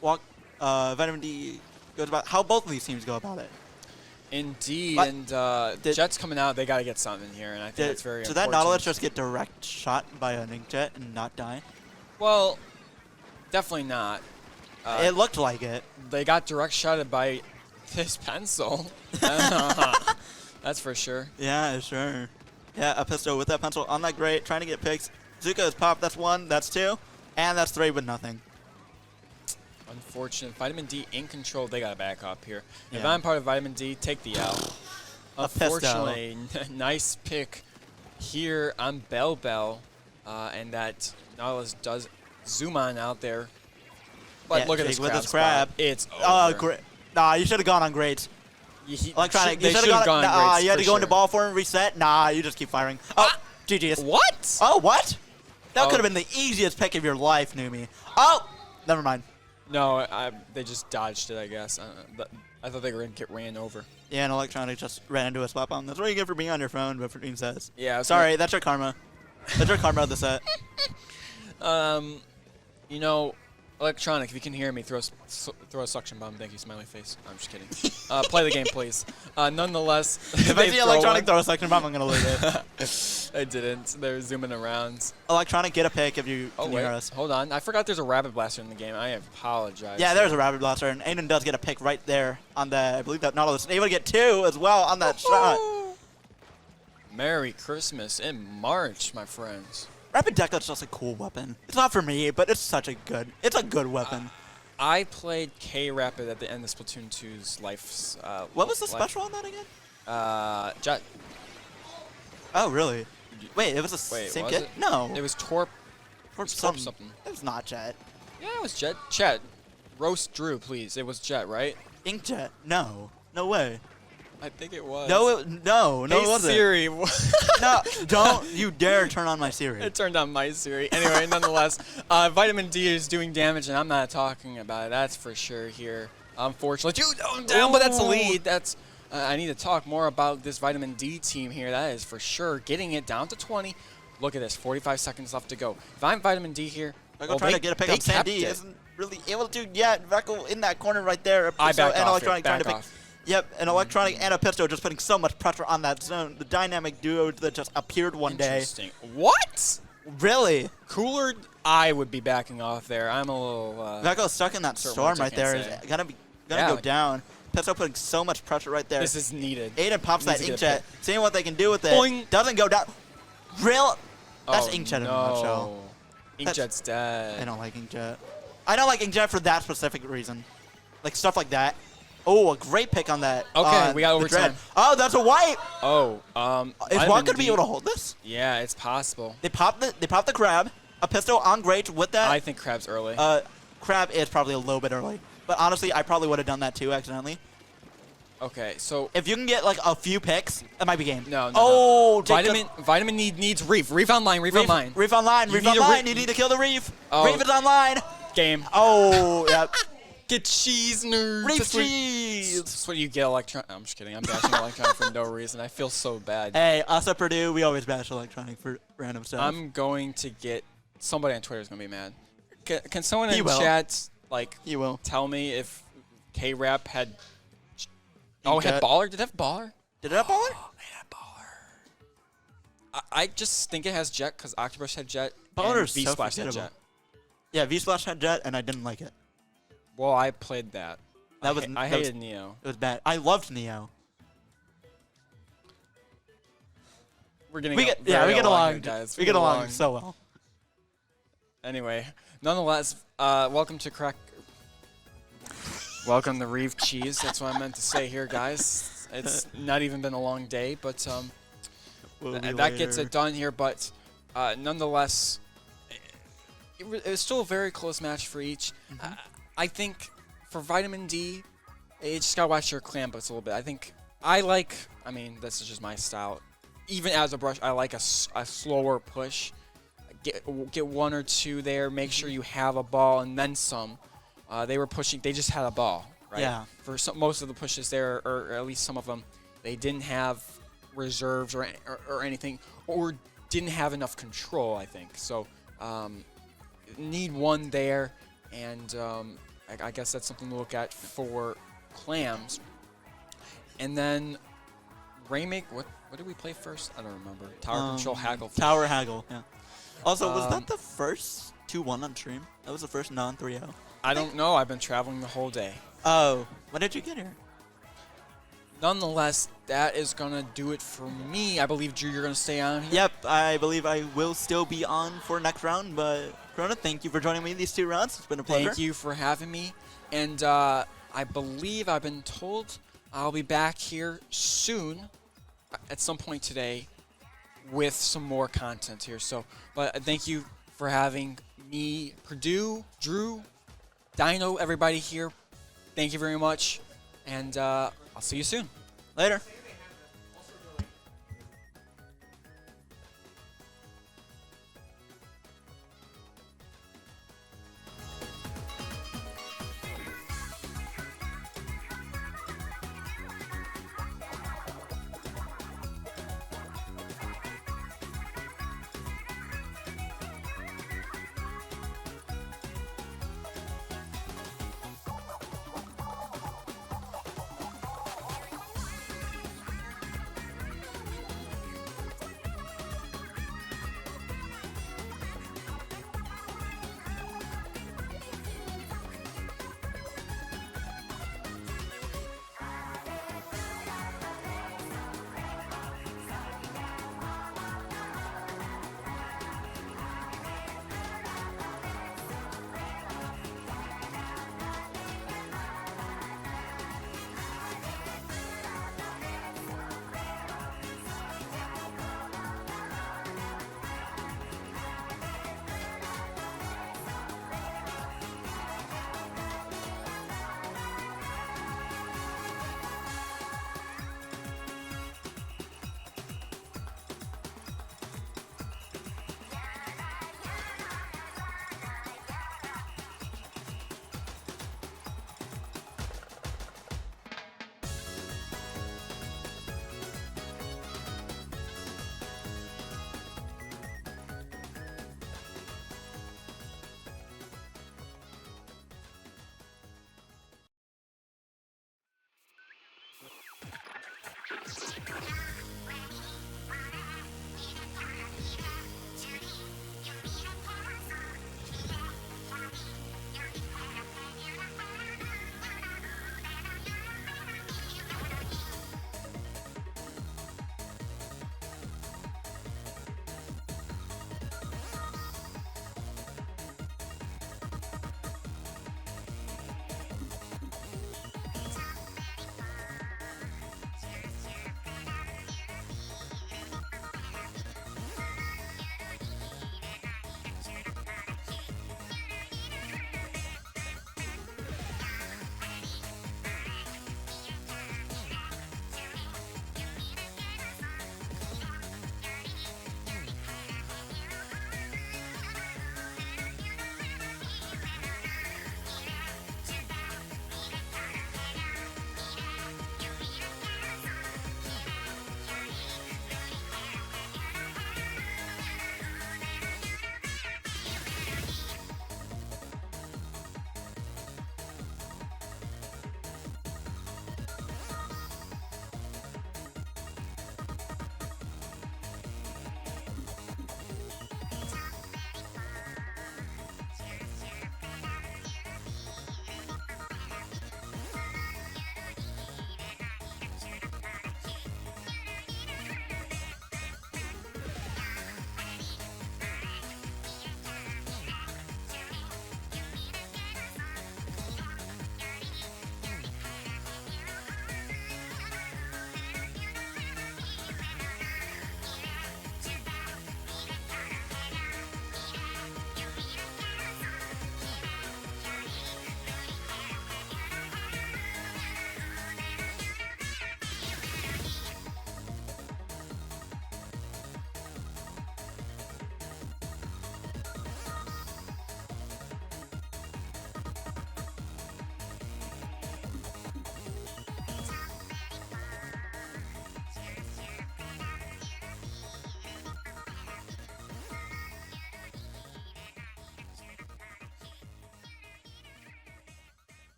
Walk, Vitamin D goes about, how both of these teams go about it. Indeed, and Jet's coming out. They got to get something here, and I think that's very important. Did that Nautilus just get direct shot by an Inkjet and not die? Well, definitely not. It looked like it. They got direct shotted by his pencil. That's for sure. Yeah, sure. Yeah, a pistol with that pencil on that grate, trying to get picks. Zuka is popped. That's 1, that's 2, and that's 3 with nothing. Unfortunate. Vitamin D in control. They got to back up here. Yeah. If I'm part of Vitamin D, take the L. Unfortunately, nice pick here on Bell. And that Nautilus does zoom on out there. But look at this crab. Crab. It's over. Great. Nah, you should have gone on grades. Electronic. You should have gone on grades. You had to go into ball for and reset. Nah, you just keep firing. Oh, GG's. What? Oh, what? That could have been the easiest pick of your life, Numi. Oh, never mind. No, they just dodged it, I guess. I thought they were going to get ran over. Yeah, and Electronic just ran into a spot bomb. That's what you get for being on your phone, but Ferdinand says. Yeah. Sorry, that's your karma. That's your karma of the set. You know, Electronic, if you can hear me, throw a suction bomb. Thank you, smiley face. I'm just kidding. Play the game, please. Nonetheless, if I see Electronic throw a suction bomb, I'm going to lose it. I didn't. They're zooming around. Electronic, get a pick if you can hear us. Hold on. I forgot there's a Rapid Blaster in the game. I apologize. Yeah, there's a Rapid Blaster, and Aiden does get a pick right there on that. I believe that Nautilus is able to get 2 as well on that shot. Merry Christmas in March, my friends. Rapid Decklet's just a cool weapon. It's not for me, but it's it's a good weapon. I played K-Rapid at the end of Splatoon 2's life. What was the special on that again? Jet. Oh, really? Wait, it was the same kit? No. It was Torp. Torp something. It was not Jet. Yeah, it was Jet. Chet. Roast Drew, please. It was Jet, right? Inkjet. No. No way. I think it was. No, it wasn't. Siri. No, don't you dare turn on my Siri. It turned on my Siri. Anyway, nonetheless, Vitamin D is doing damage, and I'm not talking about it. That's for sure here. Unfortunately, down, but that's a lead. That's I need to talk more about this Vitamin D team here. That is for sure getting it down to 20. Look at this, 45 seconds left to go. If I'm Vitamin D here, trying to get a pick on Sandy isn't really able to yet. Veckel in that corner right there. I back off. Electronic trying to pick. Yep, an Electronic and a Pistol just putting so much pressure on that zone. The dynamic duo that just appeared one day. Interesting. What? Really? Cooler, I would be backing off there. I'm a little... Veckel's stuck in that storm right there. Is gonna go down. Pistol putting so much pressure right there. This is needed. Aiden pops that Inkjet, seeing what they can do with it. Boing. Doesn't go down. Real? That's Inkjet in a nutshell. Inkjet's dead. I don't like Inkjet. I don't like Inkjet for that specific reason. Like stuff like that. Oh, a great pick on that. Okay, we got overtime. Oh, that's a wipe. Oh, is Juan gonna be able to hold this? Yeah, it's possible. They popped the crab. A pistol on Great with that. I think crab's early. Crab is probably a little bit early, but honestly, I probably would have done that too accidentally. Okay, so if you can get like a few picks, that might be game. No. Vitamin needs Reef. Reef online. Reef online. Reef online. Reef online. You need to kill the Reef. Reef is online. Game. Oh, yep. Get cheese, nerds. Reef cheese. That's what you get, Electronic. I'm just kidding. I'm bashing Electronic for no reason. I feel so bad. Hey, us at Purdue, we always bash Electronic for random stuff. I'm going to get somebody on Twitter is going to be mad. Can someone in chat tell me if K-Rap had it had Baller? Did it have Baller? Did it have Baller? Oh, it had Baller. I just think it has Jet because Octobrush had Jet. Baller and V-Splash had Jet. Yeah, V-Splash had Jet, and I didn't like it. Well, I played that. I hated Neo. It was bad. I loved Neo. We get along, guys. We get along so well. Anyway, nonetheless, welcome to Welcome to Reef Cheese. That's what I meant to say here, guys. It's not even been a long day, but that gets it done here. But nonetheless, it was still a very close match for each. I think for Vitamin D, you just gotta watch your clan books a little bit. I mean, this is just my style. Even as a brush, I like a slower push. Get one or two there. Make sure you have a ball and then some. They were pushing. They just had a ball, right? Yeah. For most of the pushes there, or at least some of them, they didn't have reserves or anything, or didn't have enough control, I think. So need one there, and I guess that's something to look at for clams. And then Rainmaker, what did we play first? I don't remember. Tower Control Haggle. Tower Haggle, yeah. Also, was that the first 2-1 on stream? That was the first non-3-0. I don't know. I've been traveling the whole day. Oh, when did you get here? Nonetheless, that is going to do it for me. I believe, Drew, you're going to stay on here? Yep, I believe I will still be on for next round, but Corona, thank you for joining me these 2 rounds. It's been a pleasure. Thank you for having me. And I believe I've been told I'll be back here soon at some point today with some more content here. So, but thank you for having me, Purdue, Drew, Dino, everybody here. Thank you very much, and I'll see you soon. Later.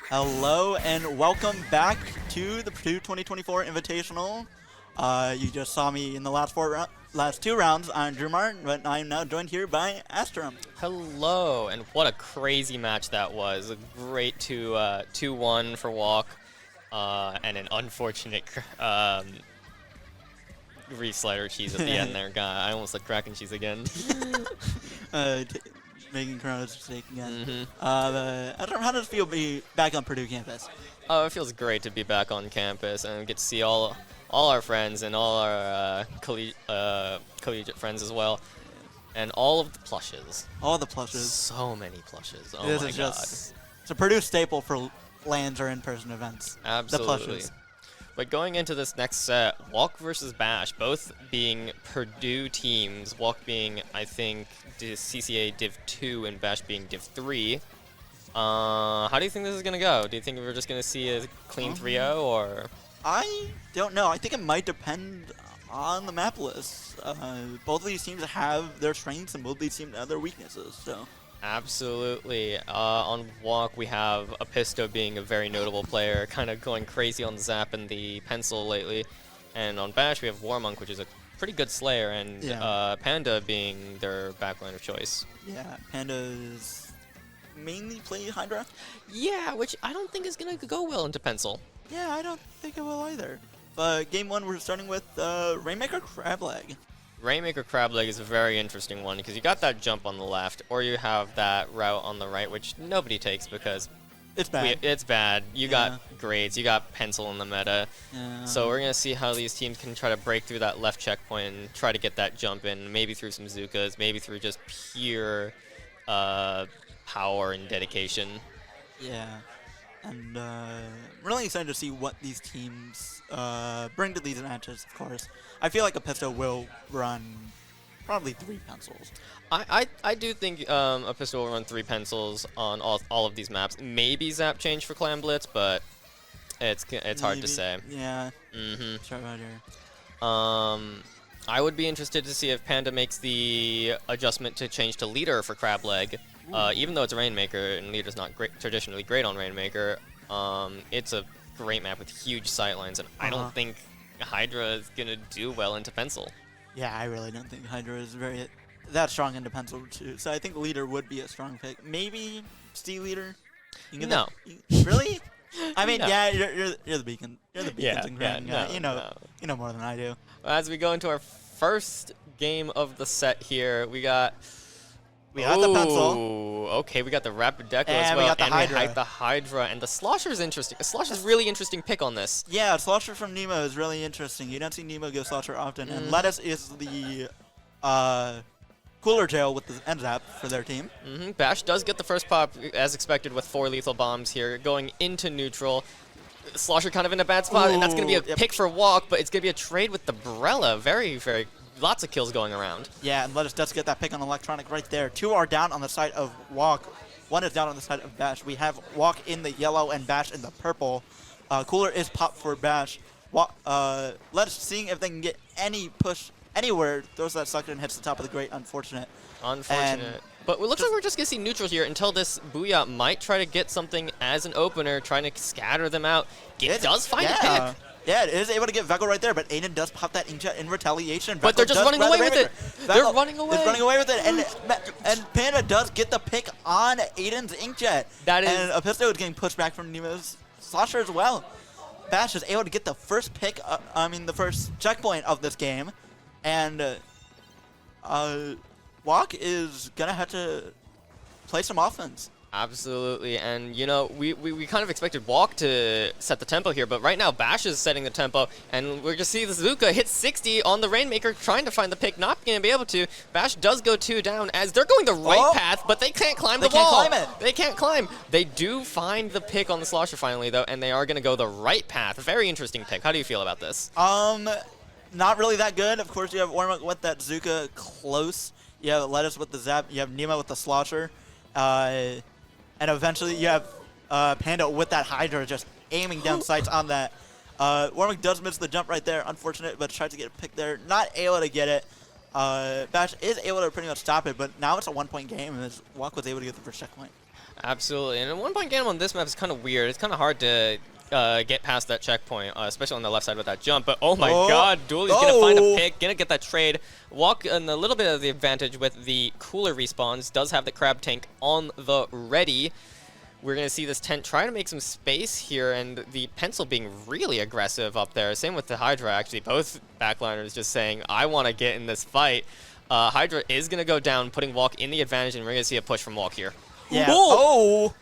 Hello and welcome back to the Purdue 2024 Invitational. You just saw me in the last two rounds. I'm Drew Martin, but I'm now joined here by Astrum. Hello, and what a crazy match that was. A great 2-1 for Walk, and an unfortunate re-slider cheese at the end there. God, I almost said crack and cheese again. Making Corona's mistake again. Astrum, how does it feel to be back on Purdue campus? Oh, it feels great to be back on campus and get to see all our friends and all our collegiate friends as well. And all of the plushes. All the plushes. So many plushes. Oh this my is god. It's a Purdue staple for LANs or in-person events. Absolutely. The plushes. But going into this next set, Walk versus Bash, both being Purdue teams, Walk being, I think, CCA Div 2 and Bash being Div 3. How do you think this is going to go? Do you think we're just going to see a clean 3-0 or...? I don't know. I think it might depend on the map list. Both of these teams have their strengths and both of these teams have their weaknesses. So. Absolutely. On Walk, we have Apisto being a very notable player, kind of going crazy on Zap and the Pencil lately. And on Bash, we have Warmonk, which is a pretty good Slayer, and Panda being their backline of choice. Yeah, Panda's mainly play Hydra. Yeah, which I don't think is going to go well into Pencil. Yeah, I don't think it will either. Game 1, we're starting with Rainmaker Crableg. Rainmaker Crableg is a very interesting one because you got that jump on the left, or you have that route on the right, which nobody takes because it's bad. It's bad. You got grades, you got Pencil in the meta. Yeah. So we're going to see how these teams can try to break through that left checkpoint and try to get that jump in, maybe through some Zukas, maybe through just pure power and dedication. Yeah. And really excited to see what these teams bring to these matches, of course. I feel like Apisto will run probably 3 pencils. I do think Apisto will run 3 pencils on all of these maps. Maybe Zap change for Clan Blitz, but it's hard to say. Yeah. Mm-hmm. Sure about here. I would be interested to see if Panda makes the adjustment to change to Leader for Crableg. Even though it's Rainmaker and Leader's not traditionally great on Rainmaker, it's a great map with huge sightlines, and I don't think Hydra is going to do well into Pencil. Yeah, I really don't think Hydra is that strong into Pencil too. So I think Leader would be a strong pick. Maybe Steel Leader? No. Really? I mean, no. Yeah, you're the beacon. You're the beacons and Grand. No, you know more than I do. As we go into our first game of the set here, we got the Pencil. Okay, we got the Rapid Deco and as well. We got the Hydra. We had the Hydra, and the Slosher's interesting. Slosher's really interesting pick on this. Yeah, Slosher from Nemo is really interesting. You don't see Nemo go Slosher often. And Lettuce is the cooler jail with the NZAP for their team. Bash does get the first pop, as expected, with 4 lethal bombs here, going into neutral. Slosher kind of in a bad spot, and that's going to be a pick for Walk, but it's going to be a trade with the Brella. Very, very... Lots of kills going around. Yeah, and Lettuce does get that pick on Electronic right there. 2 are down on the side of Walk. 1 is down on the side of Bash. We have Walk in the yellow and Bash in the purple. Cooler is popped for Bash. Lettuce seeing if they can get any push anywhere. Throws that sucker and hits the top of the grate. Unfortunate. But it looks like we're just going to see neutral here until this Booyah might try to get something as an opener, trying to scatter them out. It does find a pick. Yeah, it is able to get Veckel right there, but Aiden does pop that inkjet in retaliation. But they're just running away with it. They're running away. Is running away with it, and Panda does get the pick on Aiden's inkjet. And Apisto is getting pushed back from Nemo's Slosher as well. Bash is able to get the first pick, the first checkpoint of this game, and Walk is gonna have to play some offense. Absolutely, and you know, we kind of expected Walk to set the tempo here, but right now Bash is setting the tempo, and we're just see the Zuka hit 60 on the Rainmaker, trying to find the pick, not going to be able to. Bash does go 2 down as they're going the right path, but they can't climb the wall. They can't climb it. They can't climb. They do find the pick on the Slosher finally, though, and they are going to go the right path. Very interesting pick. How do you feel about this? Not really that good. Of course, you have Warmock with that Zuka close. You have Lettuce with the Zap. You have Nemo with the Slosher. And eventually you have Panda with that Hydra just aiming down sights on that. Warmock does miss the jump right there. Unfortunate, but tries to get a pick there. Not able to get it. Bash is able to pretty much stop it, but now it's a 1-point game, as Walk was able to get the first checkpoint. Absolutely, and a 1-point game on this map is kind of weird. It's kind of hard to get past that checkpoint, especially on the left side with that jump. But oh my God, Dooley's gonna find a pick, gonna get that trade. Walk in a little bit of the advantage with the cooler respawns. Does have the crab tank on the ready. We're gonna see this tent try to make some space here, and the pencil being really aggressive up there. Same with the Hydra, actually. Both backliners just saying, I want to get in this fight. Hydra is gonna go down, putting Walk in the advantage, and we're gonna see a push from Walk here. Yeah. Oh!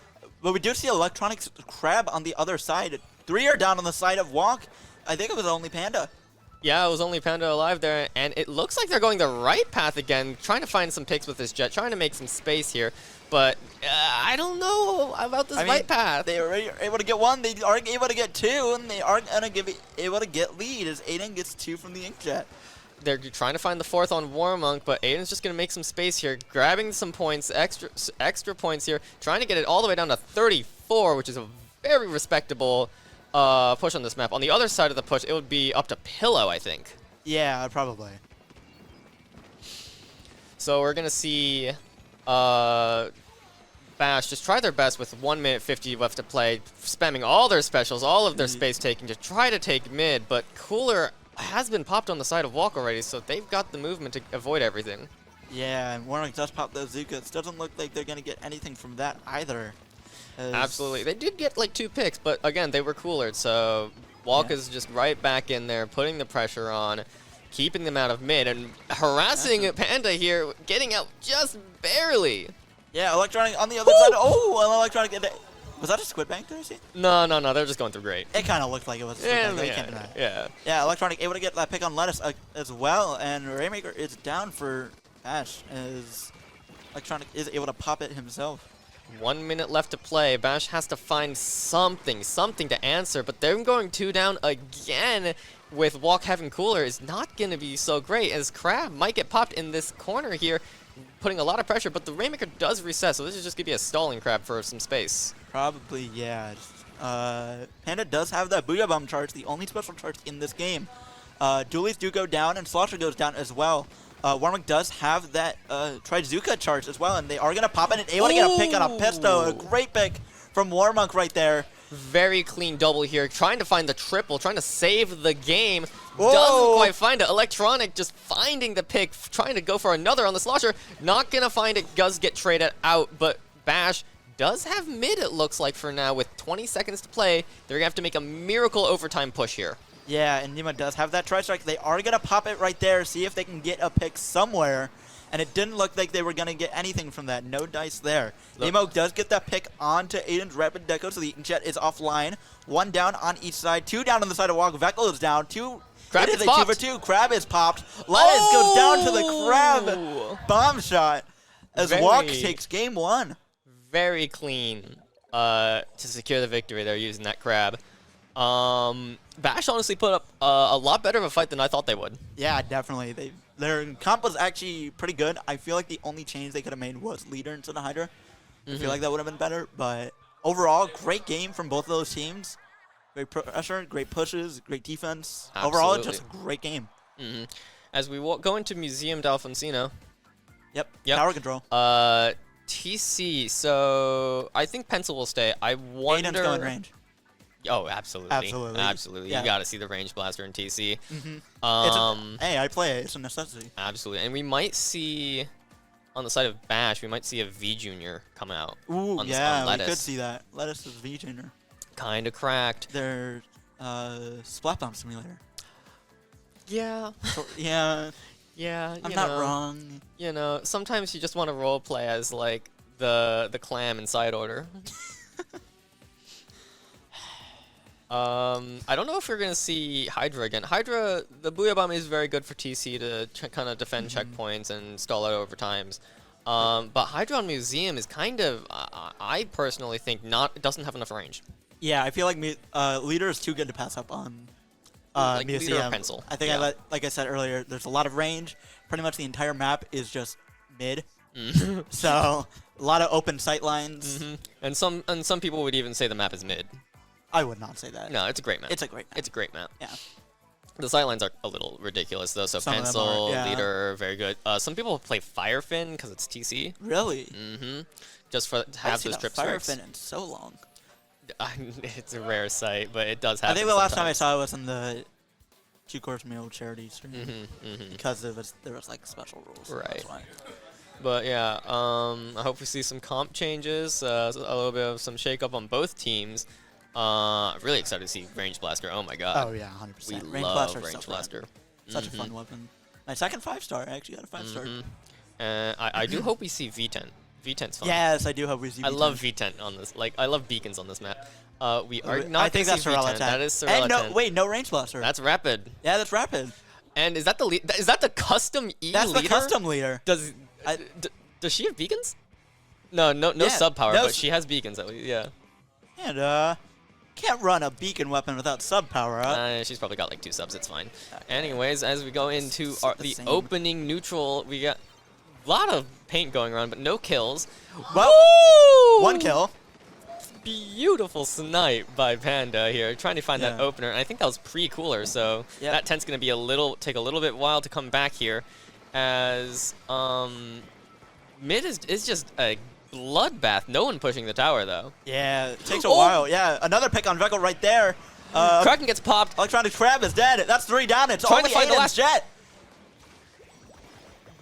But we do see Electronics Crab on the other side. 3 are down on the side of Walk. I think it was only Panda. Yeah, it was only Panda alive there, and it looks like they're going the right path again, trying to find some picks with this jet, trying to make some space here. But I don't know about this right path. They were able to get 1, they aren't able to get 2, and they aren't going to be able to get lead as Aiden gets 2 from the Inkjet. They're trying to find the 4th on Warmonk, but Aiden's just going to make some space here, grabbing some points, extra points here, trying to get it all the way down to 34, which is a very respectable push on this map. On the other side of the push, it would be up to Pillow, I think. Yeah, probably. So we're going to see Bash just try their best with 1 minute 50 left to play, spamming all their specials, all of their space taking to try to take mid, but Cooler has been popped on the side of Walk already, so they've got the movement to avoid everything. Yeah, and Warnock does pop those Zukas. Doesn't look like they're going to get anything from that either. Absolutely. They did get like 2 picks, but again, they were coolered, so Walk is just right back in there, putting the pressure on, keeping them out of mid, and harassing Panda here, getting out just barely. Yeah, Electronic on the other side. Oh, an Electronic. Was that a Squid Bank, did I see? No, they're just going through great. It kind of looked like it was a Squid Bank. Can't deny it. Yeah, Electronic able to get that pick on Lettuce as well, and Rainmaker is down for Bash as Electronic is able to pop it himself. 1 minute left to play. Bash has to find something to answer, but them going 2 down again with Walk having cooler is not going to be so great, as Crab might get popped in this corner here, putting a lot of pressure, but the Rainmaker does reset, so this is just going to be a stalling Crab for some space. Probably, yeah. Panda does have that Booyah Bomb charge, the only special charge in this game. Dualies do go down, and Slosher goes down as well. Warwick does have that Trizuka charge as well, and they are going to pop it and able to get a pick on a pistol. A great pick from Warmonk right there. Very clean double here, trying to find the triple, trying to save the game. Doesn't quite find it. Electronic just finding the pick, trying to go for another on the Slosher. Not going to find it, does get traded out, but Bash does have mid, it looks like, for now. With 20 seconds to play, they're going to have to make a miracle overtime push here. Yeah, and Nima does have that tri-strike. They are going to pop it right there, see if they can get a pick somewhere. And it didn't look like they were going to get anything from that. No dice there. Nemo does get that pick onto Aiden's Rapid Deco, so the Inkjet is offline. 1 down on each side, 2 down on the side of Walk. Veckel is down. Crab is a 2 for 2. Crab is popped. Lettuce goes down to the Crab bomb shot as Walk takes game 1. Very clean to secure the victory there using that Crab. Bash honestly put up a lot better of a fight than I thought they would. Yeah, definitely. Their comp was actually pretty good. I feel like the only change they could have made was leader instead of Hydra. I feel like that would have been better. But overall, great game from both of those teams. Great pressure, great pushes, great defense. Absolutely. Overall, just a great game. As we go into Museum d'Alfonsino. Yep, tower control. TC, so I think Pencil will stay. I wonder... Aiden's going range. Oh, absolutely. Absolutely. Yeah. You got to see the range blaster in TC. Hey, I play it. It's a necessity. Absolutely. And we might see, on the side of Bash, we might see a V Junior come out. Ooh, on yeah, Lettuce. we could see that. Lettuce is V Junior. Kind of cracked. Their Splat Bomb Simulator. Yeah. So, yeah. Yeah, I'm not wrong. You know, sometimes you just want to role play as, like, the clam in side order. I don't know if we're going to see Hydra again. Hydra, the Booyah Bomb is very good for TC to kind of defend checkpoints and stall out overtimes. But Hydra on Museum is kind of, I personally think, doesn't have enough range. Yeah, I feel like leader is too good to pass up on like Museum. leader or Pencil. I think like I said earlier, there's a lot of range. Pretty much the entire map is just mid. So a lot of open sight lines. And some people would even say the map is mid. I would not say that. No, it's a great map. It's a great map. It's a great map. Yeah. The sidelines are a little ridiculous, though. So Pencil, Leader, very good. Some people play Firefin because it's TC. Really? Mm-hmm. Just to have those trip strikes. Firefin in so long. It's a rare sight, but it does happen. I think the last time I saw it was in the G-Course meal charity stream. Because there was like special rules. Right. But yeah, I hope we see some comp changes, a little bit of some shake up on both teams. Really excited to see Range Blaster. Oh my god. Oh yeah, 100%. We love Range Blaster. Such a fun weapon. My second 5-star, I actually got a 5-star. I do hope we see V10. V10's fun. Yes, I do hope we see V10. I love V10 on this. Like, I love beacons on this map. We are not I think that's V10. That is Sorella 10. Wait, no Range Blaster. That's Rapid. Yeah, that's Rapid. And is that the custom E that's leader? The custom leader. Does she have beacons? No sub power, but she has beacons at least. Yeah. And can't run a beacon weapon without sub power up. She's probably got like 2 subs. It's fine. Okay. Anyways, as we go into the opening neutral, we got a lot of paint going around, but no kills. Well, 1 kill. Beautiful snipe by Panda here, trying to find that opener. And I think that was pre-cooler, so that 10's going to be take a little bit while to come back here, as mid is just a bloodbath. No one pushing the tower though. Yeah, it takes a while. Yeah, another pick on Veckel right there. Kraken gets popped. Electronic Crab is dead. That's 3 down. It's trying only to find the last Jet.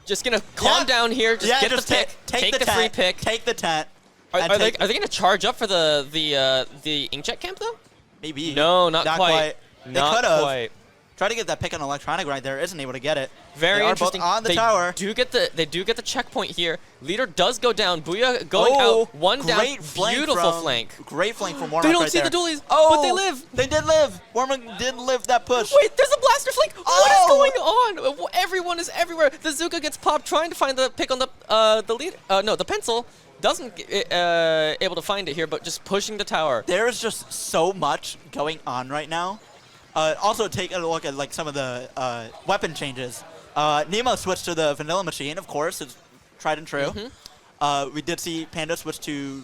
Just gonna calm down here. Just get the pick. Take the free pick. Take the tent. Are they gonna charge up for the inkjet camp though? Maybe. No, not quite. Not quite. Try to get that pick on Electronic right there. Isn't able to get it. Very interesting. Both on the tower. They do get the checkpoint here. Leader does go down. Booyah going out. 1 down. Beautiful flank. Great flank from Warmock. They don't see the dualies, but they live. They did live. Warmock did live that push. Wait, there's a blaster flank. What is going on? Everyone is everywhere. The Zuka gets popped trying to find the pick on the lead. No, the pencil. Doesn't able to find it here, but just pushing the tower. There is just so much going on right now. Also, take a look at like some of the weapon changes. Nemo switched to the vanilla machine, of course, it's tried and true. We did see Panda switch to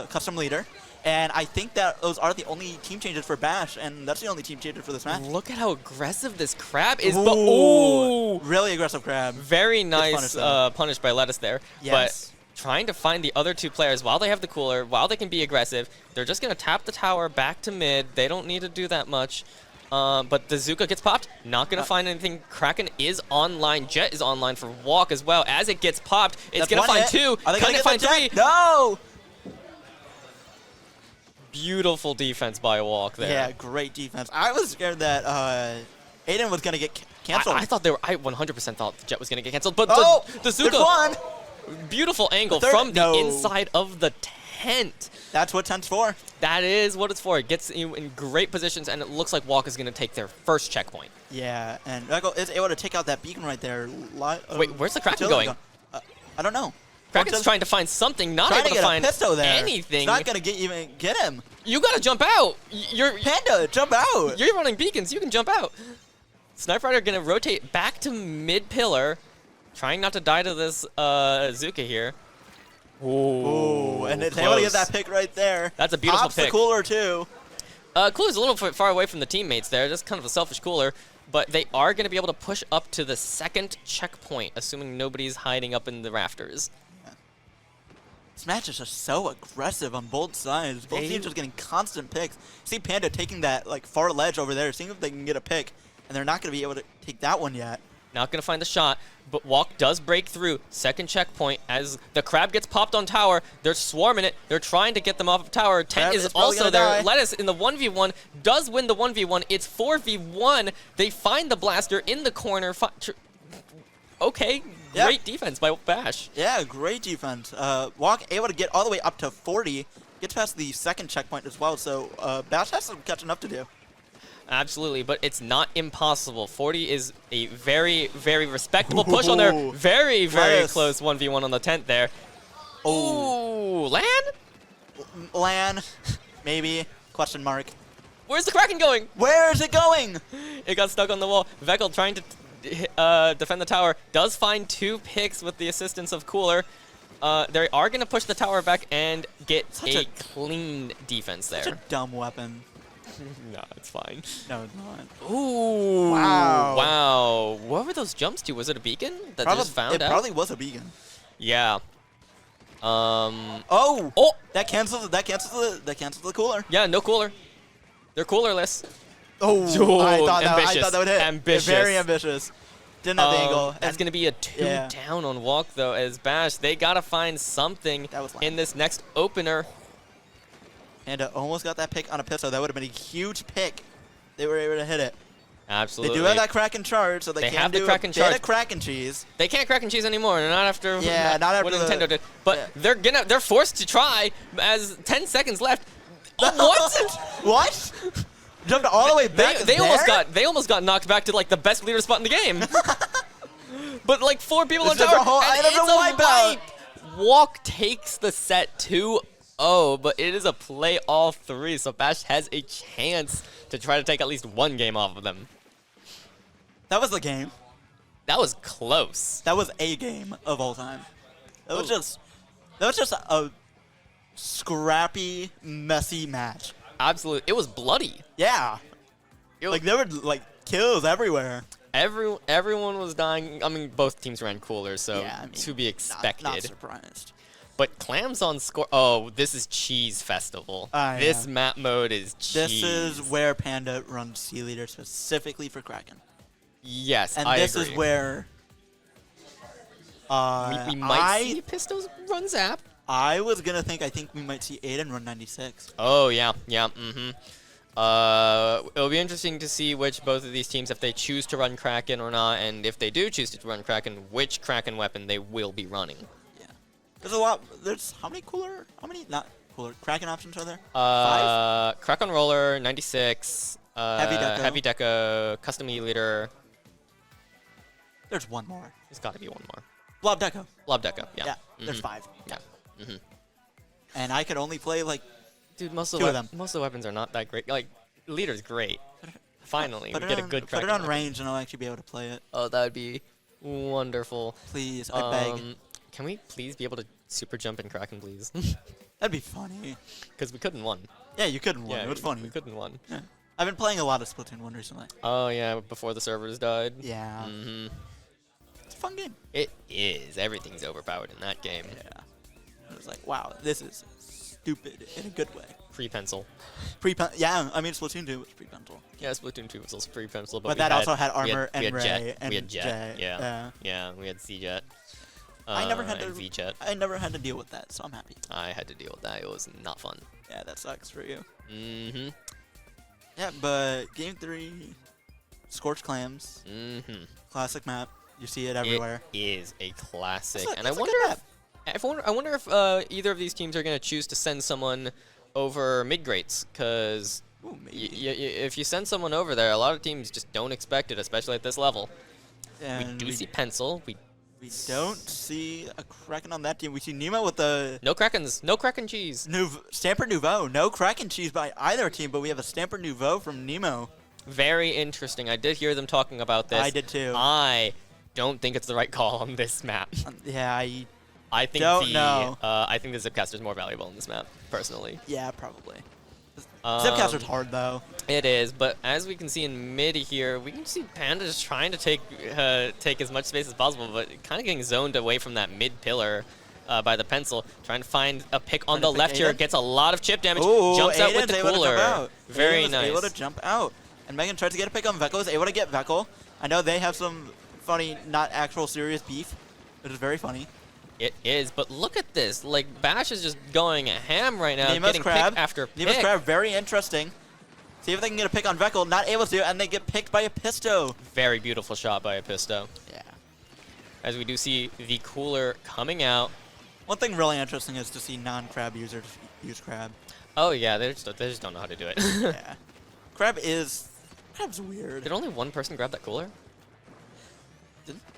custom leader, and I think that those are the only team changes for Bash, and that's the only team changes for this match. Look at how aggressive this Crab is. Ooh, really aggressive Crab. Very nice punish by Lettuce there. Yes. But trying to find the other 2 players while they have the cooler, while they can be aggressive. They're just going to tap the tower back to mid. They don't need to do that much. But the Zuka gets popped. Not going to find anything. Kraken is online. Jet is online for Walk as well. As it gets popped, it's going to find 2. Can it find 3? No! Beautiful defense by Walk there. Yeah, great defense. I was scared that Aiden was going to get canceled. I thought I 100% thought Jet was going to get canceled. But the Zuka... There's one! Beautiful angle from the inside of the tent. That's what tent's for. That is what it's for. It gets you in great positions, and it looks like Walk is going to take their first checkpoint. Yeah, and Veckel is able to take out that beacon right there. Wait, where's the Kraken going? I don't know. Kraken's trying to find something, not able to find anything. It's not going to even get him. You got to jump out. Panda, jump out. You're running beacons. You can jump out. Sniper Rider going to rotate back to mid-pillar. Trying not to die to this Zuka here. Ooh, and it's able to get that pick right there. That's a beautiful pick. pick. The cooler, too. Cooler's a little far away from the teammates there. Just kind of a selfish cooler. But they are going to be able to push up to the 2nd checkpoint, assuming nobody's hiding up in the rafters. Yeah. This match is just so aggressive on both sides. Both teams just getting constant picks. See Panda taking that like far ledge over there, seeing if they can get a pick. And they're not going to be able to take that one yet. Not going to find the shot, but Walk does break through. 2nd checkpoint as the Crab gets popped on tower. They're swarming it. They're trying to get them off of tower. Tent is also there. Lettuce in the 1v1 does win the 1v1. It's 4v1. They find the blaster in the corner. Okay, great defense by Bash. Yeah, great defense. Walk able to get all the way up to 40. Gets past the 2nd checkpoint as well, so Bash has some catching up to do. Absolutely, but it's not impossible. 40 is a very, very respectable push on there. Very, very close 1v1 on the tent there. Oh, LAN? Maybe. Question mark. Where's the Kraken going? Where is it going? It got stuck on the wall. Veckel trying to defend the tower. Does find 2 picks with the assistance of Cooler. They are going to push the tower back and get a clean defense there. Such a dumb weapon. No, it's fine. No, it's not. Ooh. Wow. Wow. What were those jumps to? Was it a beacon that they just found out? It probably was a beacon. Yeah. Oh. Oh. That cancels the cooler. Yeah, no cooler. They're coolerless. Oh. I thought that would hit. Ambitious. Very ambitious. Didn't have the angle. That's going to be a 2 down on walk, though, as Bash. They got to find something in this next opener. Panda almost got that pick on a pistol. That would have been a huge pick. They were able to hit it. Absolutely. They do have that Kraken charge, so they can have do the Kraken a charge. bit of Kraken cheese. They can't Kraken cheese anymore, not after not after what Nintendo did. But they're forced to try as 10 seconds left. Oh, what? What? Jumped all the way back. They almost got knocked back to like the best leader spot in the game. But like 4 people on tower, and it's a wipe. Walk takes the set 2-0, but it is a play all 3, so Bash has a chance to try to take at least 1 game off of them. That was the game. That was close. That was a game of all time. That was just a scrappy, messy match. Absolutely, it was bloody. Yeah, like there were like kills everywhere. Everyone was dying. I mean, both teams ran cooler, so yeah, I mean, to be expected. Not surprised. But Clams on score. Oh, this is Cheese Festival. This map mode is cheese. This is where Panda runs C leader specifically for Kraken. Yes, and I this agree. is where we might see Pistols run Zap. I think we might see Aiden run 96. Oh yeah. It'll be interesting to see which both of these teams, if they choose to run Kraken or not, and if they do choose to run Kraken, which Kraken weapon they will be running. Yeah, there's a lot. There's how many Kraken options are there? 5. Kraken Roller, 96. Heavy Deco, Custom E Leader. There's one more. There's got to be one more. Blob Deco. Yeah. There's 5. Yeah. And I could only play like. Dude, most of the weapons are not that great. Like, Leader's great. Finally, we get a good Kraken. Put it on range and I'll actually be able to play it. Oh, that would be wonderful. Please, I beg. Can we please be able to super jump in Kraken, please? That'd be funny. Because we couldn't win. Yeah, you couldn't win. Yeah, it was funny. We couldn't win. Yeah. I've been playing a lot of Splatoon 1 recently. Oh, yeah, before the servers died. Yeah. It's a fun game. It is. Everything's overpowered in that game. Yeah. I was like, wow, this is stupid in a good way. Pre-pencil. Yeah, I mean, Splatoon 2 was pre-pencil. Yeah, Splatoon 2 was also pre-pencil. But that also had Armor and Ray. Jet. And we had Jet. Yeah. Yeah, we had C-Jet. I never had to V-Jet. I never had to deal with that, so I'm happy. I had to deal with that. It was not fun. Yeah, that sucks for you. Mm-hmm. Yeah, but Game 3, Scorched Clams. Mm-hmm. Classic map. You see it everywhere. It is a classic. And I wonder if either of these teams are going to choose to send someone over mid-greats, because if you send someone over there, a lot of teams just don't expect it, especially at this level. And we do see Pencil. We don't see a Kraken on that team. We see Nemo with the... No Krakens. No Kraken cheese. Stamper Nouveau. No Kraken cheese by either team, but we have a Stamper Nouveau from Nemo. Very interesting. I did hear them talking about this. I did too. I don't think it's the right call on this map. Yeah, I think I think the Zipcaster is more valuable in this map, personally. Yeah, probably. Zipcaster's hard, though. It is, but as we can see in mid here, we can see Panda just trying to take as much space as possible, but kind of getting zoned away from that mid pillar by the pencil. Trying to find a pick on the left here. Gets a lot of chip damage. Ooh, jumps out with Aiden's the cooler. Very Aiden nice. Able to jump out. And Megan tries to get a pick on Vekko. Is able to get Vekko. I know they have some funny, not actual serious beef, which is very funny. It is, but look at this. Like, Bash is just going ham right now, Nemo's getting Crab. pick after pick. Nemo's Crab, very interesting. See if they can get a pick on Vekko. Not able to, and they get picked by a Pisto. Very beautiful shot by a Pisto. Yeah. As we do see the cooler coming out. One thing really interesting is to see non-Crab users use Crab. Oh, yeah, they just don't know how to do it. Yeah. Crab's weird. Did only one person grab that cooler?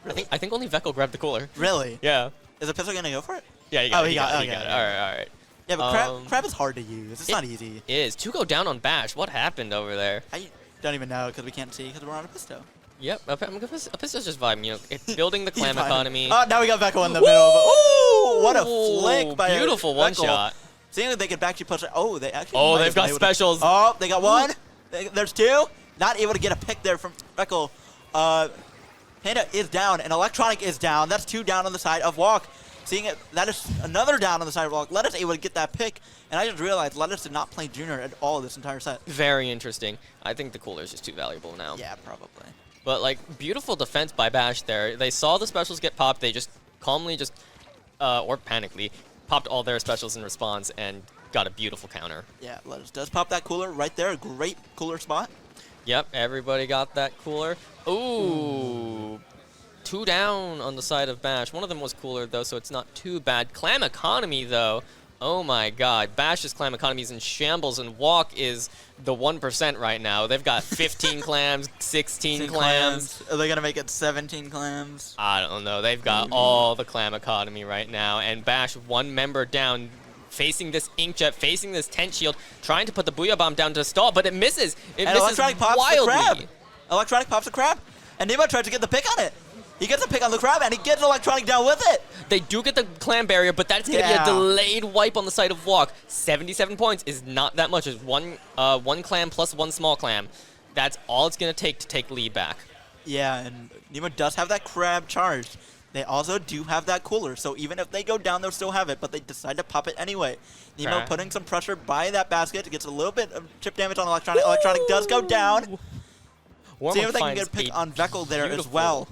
Really? I think only Vekko grabbed the cooler. Really? Yeah. Is the Pisto going to go for it? Yeah, he got it. He got it. All right. Yeah, but Crab is hard to use. It's not easy. It is. 2 go down on Bash. What happened over there? I don't even know because we can't see because we're on a Pisto. Yep, a Pisto's just vibing. You know, it's building the clam economy. Oh, now we got Vekko in the middle. Ooh, what a flick by beautiful one shot. Seeing that they could actually push it. Oh, they actually. Oh, they've got specials. Oh, they got one. There's 2. Not able to get a pick there from Veckle. Panda is down, and Electronic is down. That's 2 down on the side of Walk. Seeing it, that is another down on the side of Walk. Lettuce able to get that pick, and I just realized Lettuce did not play Junior at all this entire set. Very interesting. I think the cooler is just too valuable now. Yeah, probably. But, like, beautiful defense by Bash there. They saw the specials get popped. They just calmly or panically, popped all their specials in response and got a beautiful counter. Yeah, Lettuce does pop that cooler right there. A great cooler spot. Yep, everybody got that cooler. Ooh. 2 down on the side of Bash. One of them was cooler, though, so it's not too bad. Clam Economy, though. Oh, my God. Bash's Clam Economy is in shambles, and Walk is the 1% right now. They've got 15 clams, 16 clams. Are they going to make it 17 clams? I don't know. They've got all the Clam Economy right now, and Bash, 1 member down, facing this Inkjet, facing this Tent Shield, trying to put the Booyah Bomb down to stall, but it misses. It misses Electronic pops wildly. the crab. Electronic pops the crab, and Nemo tries to get the pick on it. He gets a pick on the crab, and he gets Electronic down with it. They do get the clam barrier, but that's going to be a delayed wipe on the side of Walk. 77 points is not that much. It's one clam plus 1 small clam. That's all it's going to take lead back. Yeah, and Nemo does have that crab charged. They also do have that cooler, so even if they go down, they'll still have it, but they decide to pop it anyway. Nemo putting some pressure by that basket, gets a little bit of chip damage on Electronic. Electronic does go down. See if they can get a pick on Veckle there as well.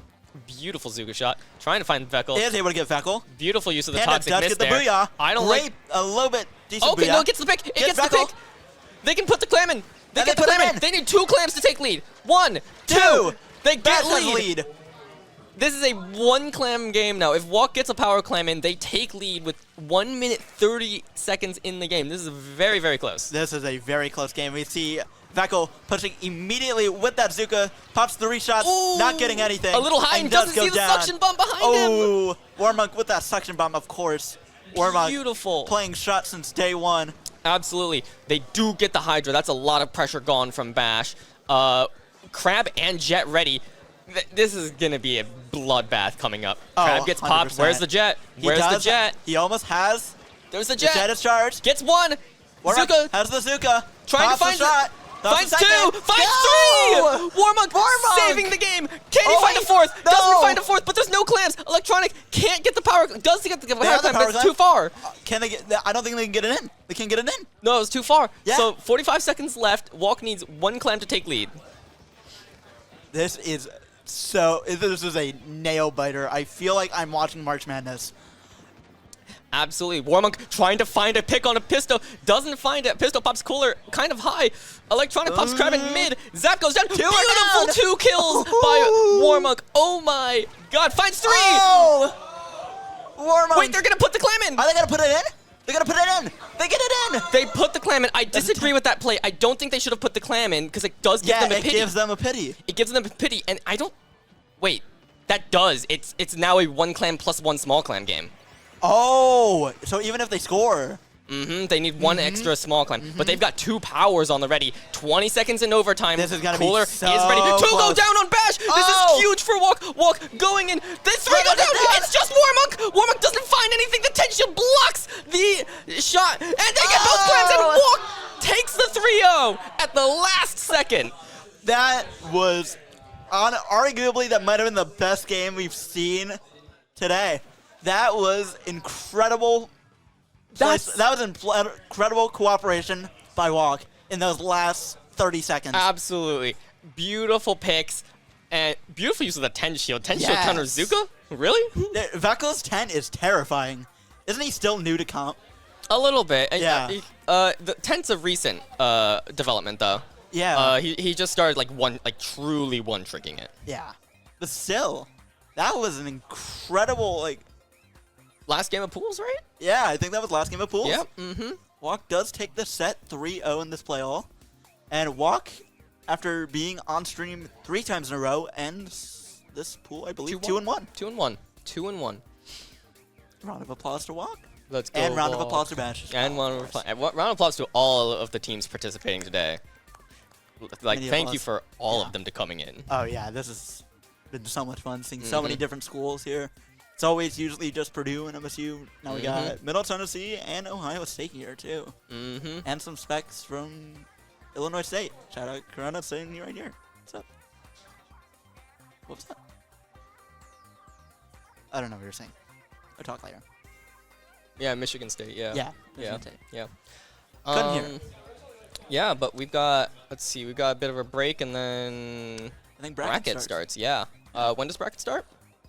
Beautiful Zuka shot. Trying to find Veckle. He is able to get Veckle. Beautiful use of the Panda toxic does mist get the there. booyah. I don't Great, like... a little bit decent okay, booyah. no, it gets the pick. It gets the pick. They can put the clam in. They get the clam in. They need 2 clams to take lead. 1, 2. They get lead. This is a 1 clam game now. If Walk gets a power clam in, they take lead with 1 minute 30 seconds in the game. This is very, very close. This is a very close game. We see Veckle pushing immediately with that Zuka, pops 3 shots, not getting anything. A little high and doesn't see the suction bomb behind him. Oh, Warmonk with that suction bomb, of course. Warmonk Beautiful. Playing shots since day 1. Absolutely. They do get the Hydra. That's a lot of pressure gone from Bash. Crab and Jet ready. This is going to be a bloodbath coming up. Crab gets 100%. popped. Where's the Jet? Where's the Jet? He almost has. There's the Jet. The Jet is charged. Gets 1. Warmonk Zuka has the Zuka. trying to find shot. Finds 2! Finds 3! Warmonk saving the game! Can he find a 4th? Doesn't find a 4th, but there's no clams! Electronic can't get the power... Does get the power clam, but it's too far. Can they get... I don't think they can get it in. They can't get it in. No, it's too far. Yeah. So 45 seconds left. Walk needs 1 clam to take lead. This is a nail-biter. I feel like I'm watching March Madness. Absolutely. Warmonk trying to find a pick on a Pistol. Doesn't find it. Pistol pops cooler kind of high. Electronic pops crab in mid. Zap goes down. Beautiful 2 kills by Warmonk. Oh my god. Finds 3. Oh! Warmonk. Wait, they're going to put the clam in. Are they going to put it in? They're going to put it in. They get it in. They put the clam in. I disagree with that play. I don't think they should have put the clam in because it does give them a pity. It gives them a pity. It gives them a pity. And I don't... Wait. That does. It's now a 1 clam plus 1 small clam game. Oh, so even if they score. They need 1 extra small clam. But they've got 2 powers on the ready. 20 seconds in overtime. This is going to be Cooler so is ready. 2 close. go down on Bash. This is huge for Walk. Walk going in. The 3 go down. It's just Warmonk. Warmonk doesn't find anything. The tension blocks the shot. And they get both clams. And Walk takes the 3-0 at the last second. That was, arguably, that might have been the best game we've seen today. That was incredible. That was incredible cooperation by Walk in those last 30 seconds. Absolutely. Beautiful picks and beautiful use of the 10 shield. 10 shield counter Zuka? Really? Veckle's 10 is terrifying. Isn't he still new to comp? A little bit. Yeah. The 10's a recent development though. Yeah. He just started truly one-tricking it. Yeah. But still, that was an incredible Last game of pools, right? Yeah, I think that was last game of pools. Yep. Walk does take the set 3-0 in this play-all. And Walk, after being on stream 3 times in a row, ends this pool, I believe, 2-1. 2-1. 2-1. Round of applause to Walk. Let's go. And round of applause to Bash. And round of applause to all of the teams participating today. Thank you for all of them coming in. Oh, yeah, this has been so much fun seeing so many different schools here. It's always usually just Purdue and MSU. Now we got Middle Tennessee and Ohio State here, too. And some specs from Illinois State. Shout out Corona sitting right here. What's up? What was that? I don't know what you're saying. I'll talk later. Yeah, Michigan State. Yeah. Yeah. Michigan State. Yeah. Couldn't hear. Yeah, but we've got, let's see, we've got a bit of a break and then I think bracket starts. Yeah. When does bracket start?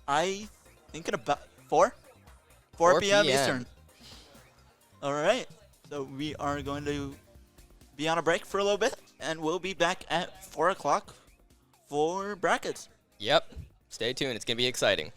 I think at about 4 p.m. Eastern. All right. So we are going to be on a break for a little bit, and we'll be back at 4 o'clock for brackets. Yep. Stay tuned. It's going to be exciting.